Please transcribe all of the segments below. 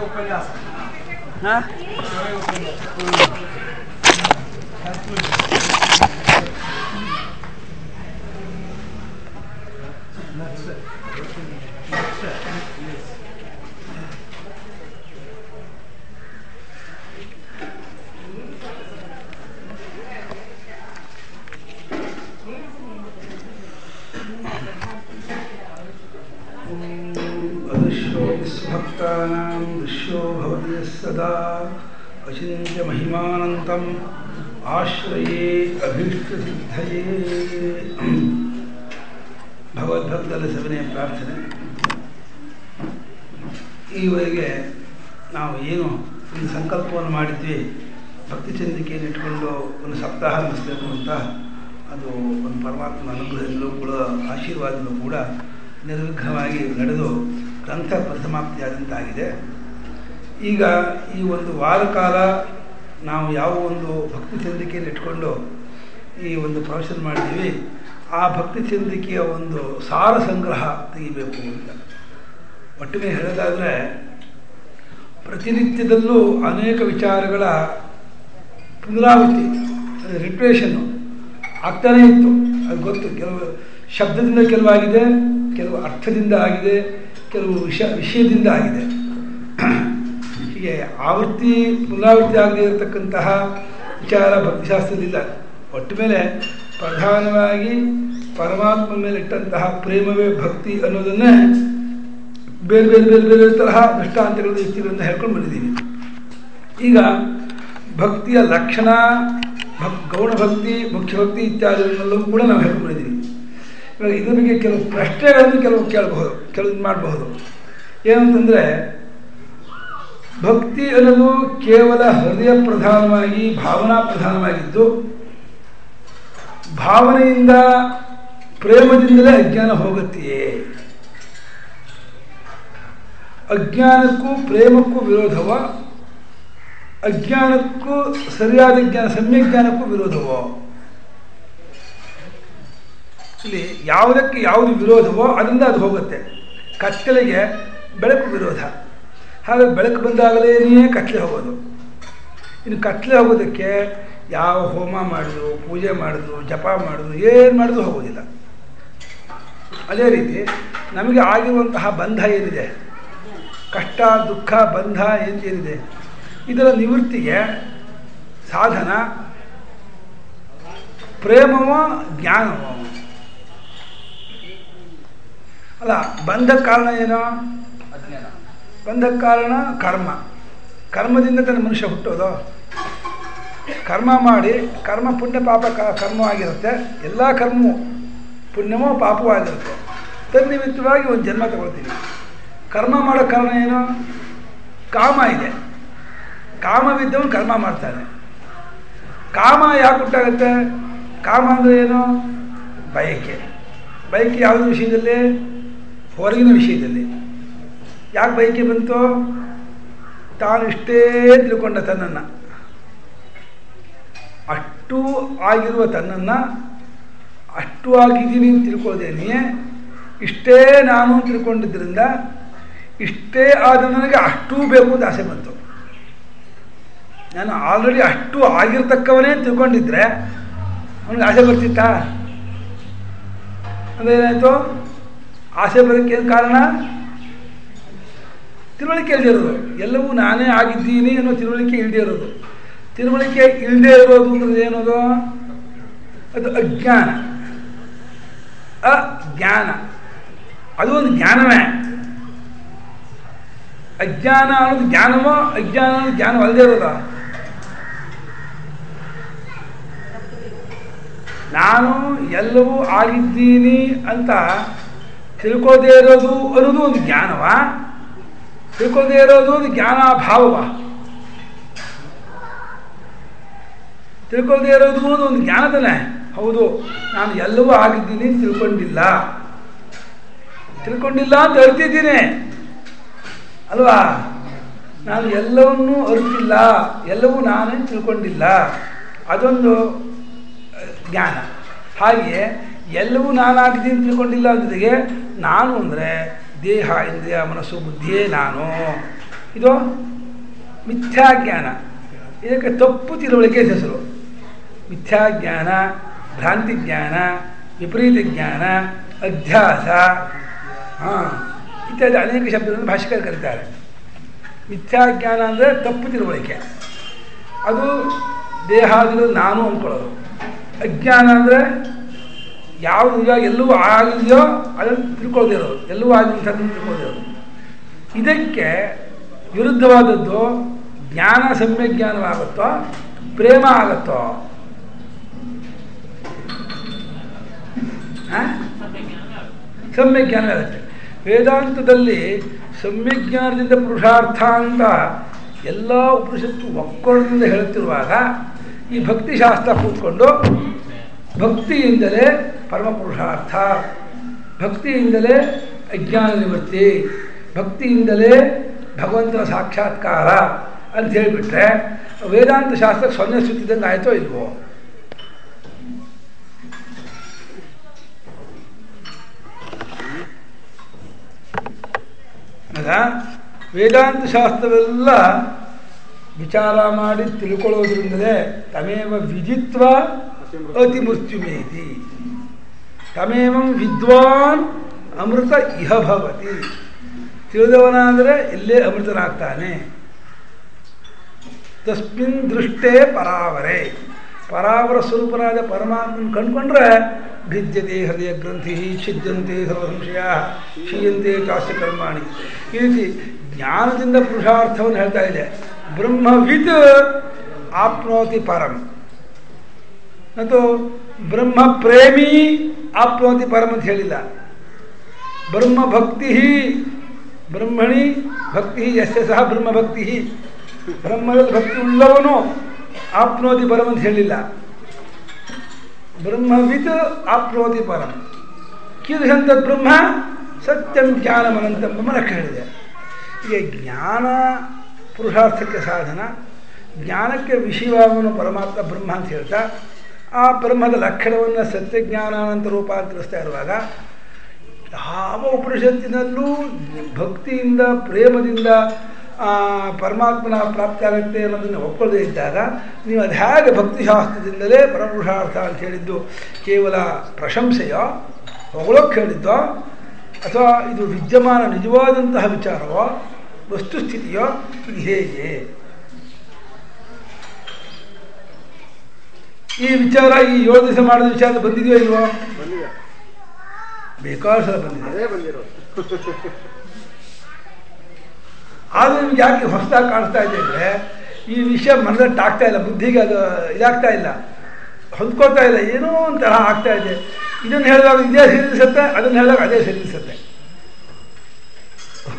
ಉಪನ್ಯಾಸ भक्तानां दृश्यो भवति सदा अचिन्त्य महिमानन्तं आश्रये अभीष्टसिद्धये ಭಗವದ್ಭಕ್ತರ ಸಭೆಯ ಪ್ರಾರ್ಥನೆ. ಈವರೆಗೆ ನಾವು ಏನು ಒಂದು ಸಂಕಲ್ಪವನ್ನು ಮಾಡಿದ್ವಿ, ಭಕ್ತಿ ಚಂದ್ರಿಕೆಯನ್ನು ಇಟ್ಟುಕೊಂಡು ಒಂದು ಸಪ್ತಾಹ ನಡೆಸಬೇಕು ಅಂತ, ಅದು ಒಂದು ಪರಮಾತ್ಮನ ಅನುಗ್ರಹದಿಂದಲೂ ಕೂಡ ಆಶೀರ್ವಾದದಲ್ಲೂ ಕೂಡ ನಿರ್ವಿಘ್ನವಾಗಿ ನಡೆದು ಗ್ರಂಥ ಪರಿಸಮಾಪ್ತಿಯಾದಂತಾಗಿದೆ. ಈಗ ಈ ಒಂದು ವಾರ ಕಾಲ ನಾವು ಯಾವ ಒಂದು ಭಕ್ತಿ ಚಂದ್ರಿಕೆಯನ್ನು ಇಟ್ಕೊಂಡು ಈ ಒಂದು ಪ್ರವಚನ ಮಾಡಿದ್ದೀವಿ, ಆ ಭಕ್ತಿ ಚಂದ್ರಿಕೆಯ ಒಂದು ಸಾರ ಸಂಗ್ರಹ ತೆಗಿಬೇಕು ಅಂತ. ಒಟ್ಟಿಗೆ ಹೇಳೋದಾದರೆ, ಪ್ರತಿನಿತ್ಯದಲ್ಲೂ ಅನೇಕ ವಿಚಾರಗಳ ಪುನರಾವೃತ್ತಿ, ರಿಟ್ರೇಷನ್ನು ಆಗ್ತಾನೇ ಇತ್ತು. ಅದು ಗೊತ್ತು, ಕೆಲವು ಶಬ್ದದಿಂದ ಕೆಲವಾಗಿದೆ, ಕೆಲವು ಅರ್ಥದಿಂದ ಆಗಿದೆ, ಕೆಲವು ವಿಷಯದಿಂದ ಆಗಿದೆ. ಹೀಗೆ ಆವೃತ್ತಿ ಪುನರಾವೃತ್ತಿ ಆಗದೇ ಇರತಕ್ಕಂತಹ ವಿಚಾರ ಭಕ್ತಿಶಾಸ್ತ್ರದಿಂದ. ಒಟ್ಟು ಮೇಲೆ ಪ್ರಧಾನವಾಗಿ ಪರಮಾತ್ಮ ಮೇಲೆ ಇಟ್ಟಂತಹ ಪ್ರೇಮವೇ ಭಕ್ತಿ ಅನ್ನೋದನ್ನೇ ಬೇರೆ ಬೇರೆ ಬೇರೆ ಬೇರೆ ತರಹ ದೃಷ್ಟಾಂತಗಳು ಯುಕ್ತಿಗಳನ್ನು ಹೇಳ್ಕೊಂಡು ಬಂದಿದ್ದೀವಿ. ಈಗ ಭಕ್ತಿಯ ಲಕ್ಷಣ, ಗೌಣ ಭಕ್ತಿ, ಮುಖ್ಯ ಭಕ್ತಿ ಇತ್ಯಾದಿಗಳನ್ನೆಲ್ಲವೂ ಕೂಡ ನಾವು ಹೇಳ್ಕೊಂಡು ಬಂದಿದ್ದೀವಿ. ಇವಾಗ ಇದ್ರ ಬಗ್ಗೆ ಕೆಲವು ಪ್ರಶ್ನೆಗಳನ್ನು ಕೆಲವು ಕೇಳಬಹುದು, ಕೆಲವು ಮಾಡಬಹುದು. ಏನಂತಂದರೆ, ಭಕ್ತಿ ಅನ್ನೋದು ಕೇವಲ ಹೃದಯ ಪ್ರಧಾನವಾಗಿ ಭಾವನಾ ಪ್ರಧಾನವಾಗಿದ್ದು, ಭಾವನೆಯಿಂದ ಪ್ರೇಮದಿಂದಲೇ ಅಜ್ಞಾನ ಹೋಗುತ್ತೆಯೇ? ಅಜ್ಞಾನಕ್ಕೂ ಪ್ರೇಮಕ್ಕೂ ವಿರೋಧವೋ, ಅಜ್ಞಾನಕ್ಕೂ ಸರಿಯಾದ ಜ್ಞಾನ ಸಮ್ಯಜ್ಞಾನಕ್ಕೂ ವಿರೋಧವೋ? ಇಲ್ಲಿ ಯಾವುದಕ್ಕೆ ಯಾವುದು ವಿರೋಧವೋ ಅದರಿಂದ ಅದು ಹೋಗುತ್ತೆ. ಕತ್ತಲೆಗೆ ಬೆಳಕು ವಿರೋಧ. ಹಾಗಾಗಿ ಬೆಳಕು ಬಂದಾಗಲೇನೇ ಕತ್ತಲೆ ಹೋಗೋದು. ಇನ್ನು ಕತ್ತಲೆ ಹೋಗೋದಕ್ಕೆ ಯಾವ ಹೋಮ ಮಾಡಿದ್ರು, ಪೂಜೆ ಮಾಡಿದ್ರು, ಜಪ ಮಾಡಿದ್ರು, ಏನು ಮಾಡಿದ್ರು ಹೋಗೋದಿಲ್ಲ. ಅದೇ ರೀತಿ ನಮಗೆ ಆಗಿರುವಂತಹ ಬಂಧ ಏನಿದೆ, ಕಷ್ಟ ದುಃಖ ಬಂಧ ಏನಿದೆ, ಇದರ ನಿವೃತ್ತಿಗೆ ಸಾಧನ ಪ್ರೇಮವೋ ಜ್ಞಾನವೋ? ಅಲ್ಲ, ಬಂಧಕ್ಕೆ ಕಾರಣ ಏನೋ? ಬಂಧಕ್ಕೆ ಕಾರಣ ಕರ್ಮ. ಕರ್ಮದಿಂದ ತನ್ನ ಮನುಷ್ಯ ಹುಟ್ಟೋದು. ಕರ್ಮ ಮಾಡಿ, ಕರ್ಮ ಪುಣ್ಯ ಪಾಪ ಕರ್ಮವಾಗಿರುತ್ತೆ. ಎಲ್ಲ ಕರ್ಮವೂ ಪುಣ್ಯವೋ ಪಾಪವೂ ಆಗಿರುತ್ತೆ. ತನ್ನಿಮಿತ್ತವಾಗಿ ಒಂದು ಜನ್ಮ ತಗೊಳ್ತೀವಿ. ಕರ್ಮ ಮಾಡೋ ಕಾರಣ ಏನು? ಕಾಮ ಇದೆ. ಕಾಮವಿದ್ದವನು ಕರ್ಮ ಮಾಡ್ತಾನೆ. ಕಾಮ ಯಾಕೆ ಹುಟ್ಟಾಗುತ್ತೆ? ಕಾಮ ಅಂದರೆ ಏನು? ಬಯಕೆ. ಬಯಕೆ ಯಾವುದ್ರ ವಿಷಯದಲ್ಲಿ? ಹೊರಗಿನ ವಿಷಯದಲ್ಲಿ. ಯಾಕೆ ಬಯಕೆ ಬಂತು? ತಾನು ಇಷ್ಟೇ ತಿಳ್ಕೊಂಡ ತನ್ನನ್ನು, ಅಷ್ಟು ಆಗಿರುವ ತನ್ನನ್ನು ಅಷ್ಟು ಆಗಿದ್ದೀನಿ ಅಂತ ತಿಳ್ಕೊಳ್ಳೋದೇನೆಯೇ ಇಷ್ಟೇ ನಾನು ತಿಳ್ಕೊಂಡಿದ್ದರಿಂದ ಇಷ್ಟೇ ಆದ ನನಗೆ ಅಷ್ಟೂ ಬೇಕು ಅಂತ ಆಸೆ ಬಂತು. ನಾನು ಆಲ್ರೆಡಿ ಅಷ್ಟು ಆಗಿರ್ತಕ್ಕವನೇ ತಿಳ್ಕೊಂಡಿದ್ರೆ ಅವನಿಗೆ ಆಸೆ ಬರ್ತಿತ್ತಾ? ಅದೇನಾಯಿತು? ಆಸೆ ಬರೋಕ್ಕೆ ಏನು ಕಾರಣ? ತಿಳುವಳಿಕೆ ಇಲ್ಲದೆ ಇರೋದು. ಎಲ್ಲವೂ ನಾನೇ ಆಗಿದ್ದೀನಿ ಅನ್ನೋ ತಿಳುವಳಿಕೆ ಇಲ್ಲದೆ ಇರೋದು. ತಿಳುವಳಿಕೆ ಇಲ್ಲದೆ ಇರೋದು ಅಂದರೆ ಏನದು? ಅದು ಅಜ್ಞಾನ. ಅಜ್ಞಾನ ಅದು ಒಂದು ಜ್ಞಾನವೇ. ಅಜ್ಞಾನ ಅನ್ನೋದು ಜ್ಞಾನವೋ, ಅಜ್ಞಾನ ಅನ್ನೋದು ಜ್ಞಾನವಲ್ಲದೆ ಇರೋದ? ನಾನು ಎಲ್ಲವೂ ಆಗಿದ್ದೀನಿ ಅಂತ ತಿಳ್ಕೊಳ್ಳದೇ ಇರೋದು ಅನ್ನೋದು ಒಂದು ಜ್ಞಾನವ? ತಿಳ್ಕೊಳ್ಳದೇ ಇರೋದು ಒಂದು ಜ್ಞಾನಾಭಾವವ? ತಿಳ್ಕೊಳ್ಳದೇ ಇರೋದು ಒಂದು ಜ್ಞಾನದನೇ. ಹೌದು, ನಾನು ಎಲ್ಲವೂ ಆಗಿದ್ದೀನಿ ತಿಳ್ಕೊಂಡಿಲ್ಲ ಅಂತ ಹೇಳ್ತಿದ್ದೀನಿ. ಅಲ್ವಾ? ನಾನು ಎಲ್ಲವನ್ನೂ ಅರಿತಿಲ್ಲ, ಎಲ್ಲವೂ ನಾನೇ ತಿಳ್ಕೊಂಡಿಲ್ಲ, ಅದೊಂದು ಜ್ಞಾನ. ಹಾಗೆಯೇ ಎಲ್ಲವೂ ನಾನಾಗಿದ್ದೀನಿ ತಿಳ್ಕೊಂಡಿಲ್ಲ ಅಂದಿಗೆ ನಾನು ಅಂದರೆ ದೇಹ, ಇಂದ್ರಿಯ, ಮನಸ್ಸು, ಬುದ್ಧಿಯೇ ನಾನು. ಇದು ಮಿಥ್ಯಾಜ್ಞಾನ. ಇದಕ್ಕೆ ತಪ್ಪು ತಿಳುವಳಿಕೆ ಹೆಸರು. ಮಿಥ್ಯಾಜ್ಞಾನ, ಭ್ರಾಂತಿ ಜ್ಞಾನ, ವಿಪರೀತ ಜ್ಞಾನ, ಅಧ್ಯಾಸ ಇತ್ಯಾದಿ ಅನೇಕ ಶಬ್ದಗಳನ್ನು ಭಾಷೆಕರು ಕರೀತಾರೆ. ಮಿಥ್ಯಾಜ್ಞಾನ ಅಂದರೆ ತಪ್ಪು ತಿಳುವಳಿಕೆ, ಅದು ದೇಹಾದಿಗಳು ನಾನು ಅಂದ್ಕೊಳ್ಳೋದು. ಅಜ್ಞಾನ ಅಂದರೆ ಯಾವುದು ನಿಜ ಎಲ್ಲವೂ ಆಗಿದೆಯೋ ಅದನ್ನು ತಿಳ್ಕೊಳ್ದಿರೋದು, ಎಲ್ಲವೂ ಆಗಿರೋದನ್ನು ತಿಳ್ಕೊಳ್ದಿರೋದು. ಇದಕ್ಕೆ ವಿರುದ್ಧವಾದದ್ದು ಜ್ಞಾನ ಸಮ್ಯಜ್ಞಾನವಾಗುತ್ತೋ ಪ್ರೇಮ ಆಗುತ್ತೋ? ಸಮ್ಯಜ್ಞಾನ ಆಗುತ್ತೆ. ವೇದಾಂತದಲ್ಲಿ ಸಮ್ಯಜ್ಞಾನದಿಂದ ಪುರುಷಾರ್ಥ ಅಂತ ಎಲ್ಲ ಉಪನಿಷತ್ತು ಒಕ್ಕೊಳದಿಂದ ಹೇಳುತ್ತಿರುವಾಗ ಈ ಭಕ್ತಿಶಾಸ್ತ್ರ ಕೂತ್ಕೊಂಡು ಭಕ್ತಿಯಿಂದಲೇ ಪರಮಪುರುಷಾರ್ಥ, ಭಕ್ತಿಯಿಂದಲೇ ಅಜ್ಞಾನ ನಿವೃತ್ತಿ, ಭಕ್ತಿಯಿಂದಲೇ ಭಗವಂತನ ಸಾಕ್ಷಾತ್ಕಾರ ಅಂತ ಹೇಳಿಬಿಟ್ರೆ ವೇದಾಂತ ಶಾಸ್ತ್ರಕ್ಕೆ ಸೊನ್ನೆ ಸುತ್ತಿದ್ದಂಗೆ ಆಯಿತೋ ಇಲ್ವೋ? ಆಗ ವೇದಾಂತ ಶಾಸ್ತ್ರವೆಲ್ಲ ವಿಚಾರ ಮಾಡಿ ತಿಳ್ಕೊಳ್ಳೋದ್ರಿಂದಲೇ ತಮೇವ ವಿದಿತ್ವ ಅತಿ ಮೃತ್ಯುಮೇತಿ, ತಮೇವಂ ವಿದ್ವಾನ್ ಅಮೃತ ಇಹ ಭವತಿ. ತಿಳಿದವನಾದರೆ ಇಲ್ಲೇ ಅಮೃತನಾಗ್ತಾನೆ. ತಸ್ಮಿನ್ ದೃಷ್ಟೇ ಪರಾವರೆ, ಪರಾವರ ಸ್ವರೂಪನಾದ ಪರಮಾತ್ಮನ ಕಂಡುಕೊಂಡ್ರೆ ಭಿದ್ಯತೆ ಹೃದಯ ಗ್ರಂಥಿ, ಛಿದ್ಯಂತೆ ಸರ್ವಸಂಶಯ, ಕ್ಷೀಯಂತೆ ಚಾಸ್ಯ ಕರ್ಮಾಣಿ. ಈ ರೀತಿ ಜ್ಞಾನದಿಂದ ಪುರುಷಾರ್ಥವನ್ನು ಹೇಳ್ತಾ ಇದೆ. ಬ್ರಹ್ಮವಿದ್ ಆಪ್ನೋತಿ ಪರಂ, ಮತ್ತು ಬ್ರಹ್ಮ ಪ್ರೇಮಿ ಆಪ್ನೋತಿ ಪರಂ ಅಂತ ಹೇಳಿಲ್ಲ. ಬ್ರಹ್ಮಭಕ್ತಿ, ಬ್ರಹ್ಮಣಿ ಭಕ್ತಿ ಯಸ್ಯ ಸಹ ಬ್ರಹ್ಮಭಕ್ತಿ, ಬ್ರಹ್ಮದಲ್ಲಿ ಭಕ್ತಿ ಉಳ್ಳವನು ಆಪ್ನೋತಿ ಪರಂ ಅಂತ ಹೇಳಿಲ್ಲ. ಬ್ರಹ್ಮವಿತ್ ಆಪ್ನೋತಿ ಪರಂ. ಕೀದೃಶಂತ ಬ್ರಹ್ಮ ಸತ್ಯಂ ಜ್ಞಾನಮನಂತಂ ಬ್ರಹ್ಮನಕ್ಕೆ ಹೇಳಿದೆ. ಈಗ ಜ್ಞಾನ ಪುರುಷಾರ್ಥಕ್ಕೆ ಸಾಧನ, ಜ್ಞಾನಕ್ಕೆ ವಿಷಯವಾಗುವ ಪರಮಾತ್ಮ ಬ್ರಹ್ಮ ಅಂತ ಹೇಳ್ತಾ ಆ ಬ್ರಹ್ಮದ ಲಕ್ಷಣವನ್ನು ಸತ್ಯಜ್ಞಾನಾನಂತ ರೂಪಾಂತರಿಸ್ತಾ ಇರುವಾಗ ಯಾವ ಉಪನಿಷತ್ತಿನಲ್ಲೂ ಭಕ್ತಿಯಿಂದ ಪ್ರೇಮದಿಂದ ಪರಮಾತ್ಮನ ಪ್ರಾಪ್ತಿ ಆಗುತ್ತೆ ಅನ್ನೋದನ್ನು ಒಪ್ಪದೇ ಇದ್ದಾಗ ನೀವು ಅದು ಹೇಗೆ ಭಕ್ತಿಶಾಸ್ತ್ರದಿಂದಲೇ ಪರಪುರುಷಾರ್ಥ ಅಂತ ಹೇಳಿದ್ದು ಕೇವಲ ಪ್ರಶಂಸೆಯೋ ಹೊಗಳೋಕ್ಕೆ ಹೇಳಿದ್ದೋ ಅಥವಾ ಇದು ವಿದ್ಯಮಾನ ನಿಜವಾದಂತಹ ವಿಚಾರವೋ ವಸ್ತುಸ್ಥಿತಿಯೋ ಇದು ಹೇಗೆ? ಈ ವಿಚಾರ ಈ 7 ದಿವಸ ಮಾಡಿದ ವಿಚಾರ ಬಂದಿದೆಯೋ ಇಲ್ವೋ? ಬೇಕಾದ ಸಲ ಬಂದಿದೆ. ಆದರೂ ನಿಮ್ಗೆ ಯಾಕೆ ಹೊಸದಾಗಿ ಕಾಣಿಸ್ತಾ ಇದೆ ಅಂದರೆ ಈ ವಿಷಯ ಮನದಟ್ಟು ಆಗ್ತಾ ಇಲ್ಲ, ಬುದ್ಧಿಗೆ ಅದು ಇದಾಗ್ತಾ ಇಲ್ಲ, ಹೊಂದ್ಕೊಳ್ತಾ ಇಲ್ಲ, ಏನೋ ಒಂಥರ ಆಗ್ತಾ ಇದೆ. ಇದನ್ನು ಹೇಳಿದಾಗ ಇದೇ ಸೇರಿಸುತ್ತೆ, ಅದನ್ನು ಹೇಳಿದಾಗ ಅದೇ ಸೇರಿಸುತ್ತೆ.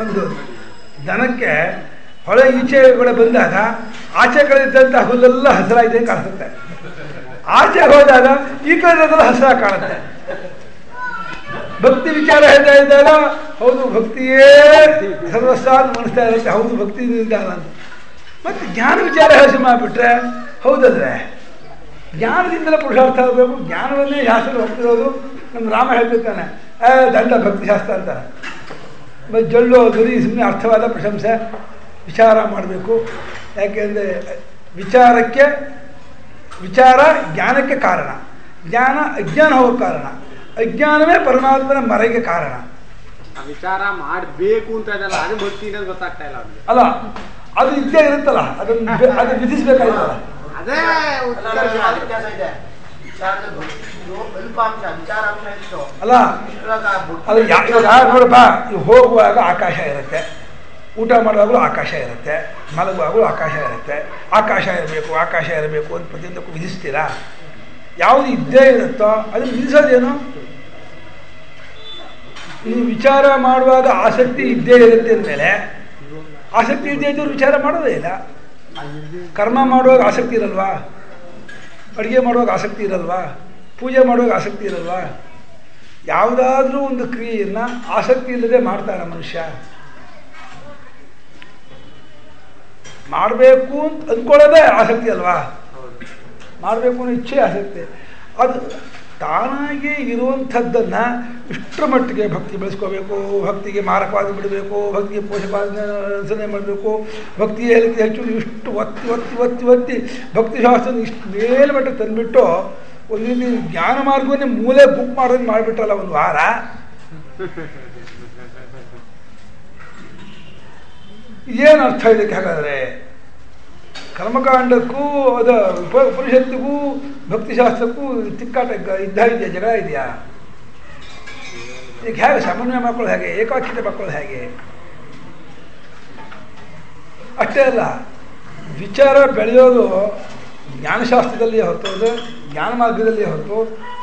ಒಂದು ದನಕ್ಕೆ ಹೊಳೆ ಈಚೆ ಕಡೆ ಬಂದಾಗ ಆಚೆ ಕಡೆ ಇದ್ದಂಥ ಹುಲ್ಲೆಲ್ಲ ಹಸಿರಾಗಿದೆ ಕಾಣಿಸುತ್ತೆ, ಆಚೆ ಹೋದಾಗ ಈ ಕಡೆ ಇರೋದೆಲ್ಲ ಹಸಿರಾಗಿ ಕಾಣುತ್ತೆ. ಭಕ್ತಿ ವಿಚಾರ ಹೇಳ್ತಾ ಇದ್ದಾಗ ಹೌದು ಭಕ್ತಿಯೇ ಸರ್ವಸ್ವ ಅಂತ ಮನಸ್ತಾ ಇರುತ್ತೆ, ಹೌದು ಭಕ್ತಿ ಇದ್ದಾನ ಅಂತ. ಮತ್ತು ಜ್ಞಾನ ವಿಚಾರ ಹೇಳಿ ಮಾಡಿಬಿಟ್ರೆ ಹೌದಲ್ವೇ? ಜ್ಞಾನದಿಂದಲೇ ಪುರುಷಾರ್ಥ ಆಗಬೇಕು. ಜ್ಞಾನವನ್ನೇ ಶಾಸ್ತ್ರ ಹೋಗ್ತಿರೋದು. ನಮ್ಮ ರಾಮ ಹೇಳ್ತಿರ್ತಾನೆ ದಂಡ ಭಕ್ತಿಶಾಸ್ತ್ರ ಅಂತಾರೆ. ಮತ್ತು ಜೊಳ್ಳು ಗುರಿ ಸುಮ್ಮನೆ ಅರ್ಥವಾದ ಪ್ರಶಂಸೆ, ವಿಚಾರ ಮಾಡಬೇಕು. ಯಾಕೆಂದರೆ ವಿಚಾರ ಜ್ಞಾನಕ್ಕೆ ಕಾರಣ, ಜ್ಞಾನ ಅಜ್ಞಾನ ಹೋಗೋಕ್ಕೆ ಕಾರಣ, ಅಜ್ಞಾನವೇ ಪರಮಾತ್ಮನ ಮರೆಗೆ ಕಾರಣ. ವಿಚಾರ ಮಾಡಬೇಕು ಅಂತ ಅದು ಭಕ್ತಿ ಗೊತ್ತಾಗ್ತಾ ಇಲ್ಲ ಅಲ್ಲ, ಅದು ಇದ್ದೇ ಇರುತ್ತಲ್ಲ, ಅದನ್ನು ವಿಧಿಸ್ಬೇಕಾಗಿತ್ತಲ್ಲ. ಅದೇ ಅಲ್ಲ ಅದು ಇವಾಗ ನೋಡಪ್ಪ, ಹೋಗುವಾಗ ಆಕಾಶ ಇರುತ್ತೆ, ಊಟ ಮಾಡುವಾಗಲೂ ಆಕಾಶ ಇರುತ್ತೆ, ಮಲಗುವಾಗಲೂ ಆಕಾಶ ಇರುತ್ತೆ. ಆಕಾಶ ಇರಬೇಕು ಅಂತ ಪ್ರತಿಯೊಂದಕ್ಕೂ ವಿಧಿಸ್ತೀರಾ? ಯಾವುದು ಇದ್ದೇ ಇರುತ್ತೋ ಅದನ್ನು ವಿಧಿಸೋದೇನು? ನೀವು ವಿಚಾರ ಮಾಡುವಾಗ ಆಸಕ್ತಿ ಇದ್ದೇ ಇರುತ್ತೆ ಅಂದಮೇಲೆ ಆಸಕ್ತಿ ಇದ್ದೇ ಇದ್ದವ್ರು ವಿಚಾರ ಮಾಡೋದೇ ಇಲ್ಲ. ಕರ್ಮ ಮಾಡುವಾಗ ಆಸಕ್ತಿ ಇರಲ್ವಾ? ಅಡುಗೆ ಮಾಡುವಾಗ ಆಸಕ್ತಿ ಇರಲ್ವಾ? ಪೂಜೆ ಮಾಡುವಾಗ ಆಸಕ್ತಿ ಇರಲ್ವಾ? ಯಾವುದಾದ್ರೂ ಒಂದು ಕ್ರಿಯೆಯನ್ನು ಆಸಕ್ತಿ ಇಲ್ಲದೆ ಮಾಡ್ತಾನೆ ಮನುಷ್ಯ. ಮಾಡಬೇಕು ಅಂತ ಅಂದ್ಕೊಳ್ಳೋದೇ ಆಸಕ್ತಿ ಅಲ್ವಾ, ಮಾಡಬೇಕು ಅನ್ನೋ ಇಚ್ಛೆ ಆಸಕ್ತಿ. ಅದು ತಾನಾಗಿ ಇರುವಂಥದ್ದನ್ನು ಇಷ್ಟರ ಮಟ್ಟಿಗೆ ಭಕ್ತಿ ಬೆಳೆಸ್ಕೋಬೇಕು, ಭಕ್ತಿಗೆ ಮಾರಕವಾಗಿ ಬಿಡಬೇಕು, ಭಕ್ತಿಗೆ ಪೋಷಕವಾದನೆ ಮಾಡಬೇಕು, ಭಕ್ತಿ ಹೇಳಕ್ಕೆ ಹೆಚ್ಚು ಇಷ್ಟು ಒತ್ತಿ ಒತ್ತಿ ಒತ್ತಿ ಒತ್ತಿ ಭಕ್ತಿಶಾಸ್ತ್ರ ಇಷ್ಟು ಮೇಲ್ಮಟ್ಟ ತಂದುಬಿಟ್ಟು ಒಂದು ರೀತಿ ಜ್ಞಾನ ಮಾರ್ಗವನ್ನೇ ಮೂಲೆ ಬುಕ್ ಮಾಡೋದು ಮಾಡಿಬಿಟ್ರಲ್ಲ ಒಂದು ವಾರ. ಏನು ಅರ್ಥ ಇದಕ್ಕೆ? ಹಾಗಾದರೆ ಕರ್ಮಕಾಂಡಕ್ಕೂ ಅದು ಉಪನಿಷತ್ತಿಗೂ ಭಕ್ತಿಶಾಸ್ತ್ರಕ್ಕೂ ತಿಕ್ಕಾಟ ಇದೆಯಾ, ಜಗಳ ಇದೆಯಾ? ಈಗ ಹೇಗೆ ಸಮನ್ವಯ ಮಾಡ್ಕೊಳ್ಳೋದು, ಹೇಗೆ ಏಕಾಕ್ಷತೆ ಮಾಡ್ಕೊಳ್ಳೋದು ಹೇಗೆ? ಅಷ್ಟೇ ಅಲ್ಲ, ವಿಚಾರ ಬೆಳೆಯೋದು ಜ್ಞಾನಶಾಸ್ತ್ರದಲ್ಲಿ ಹೊರತು, ಜ್ಞಾನ ಮಾರ್ಗದಲ್ಲಿ ಹೊರತು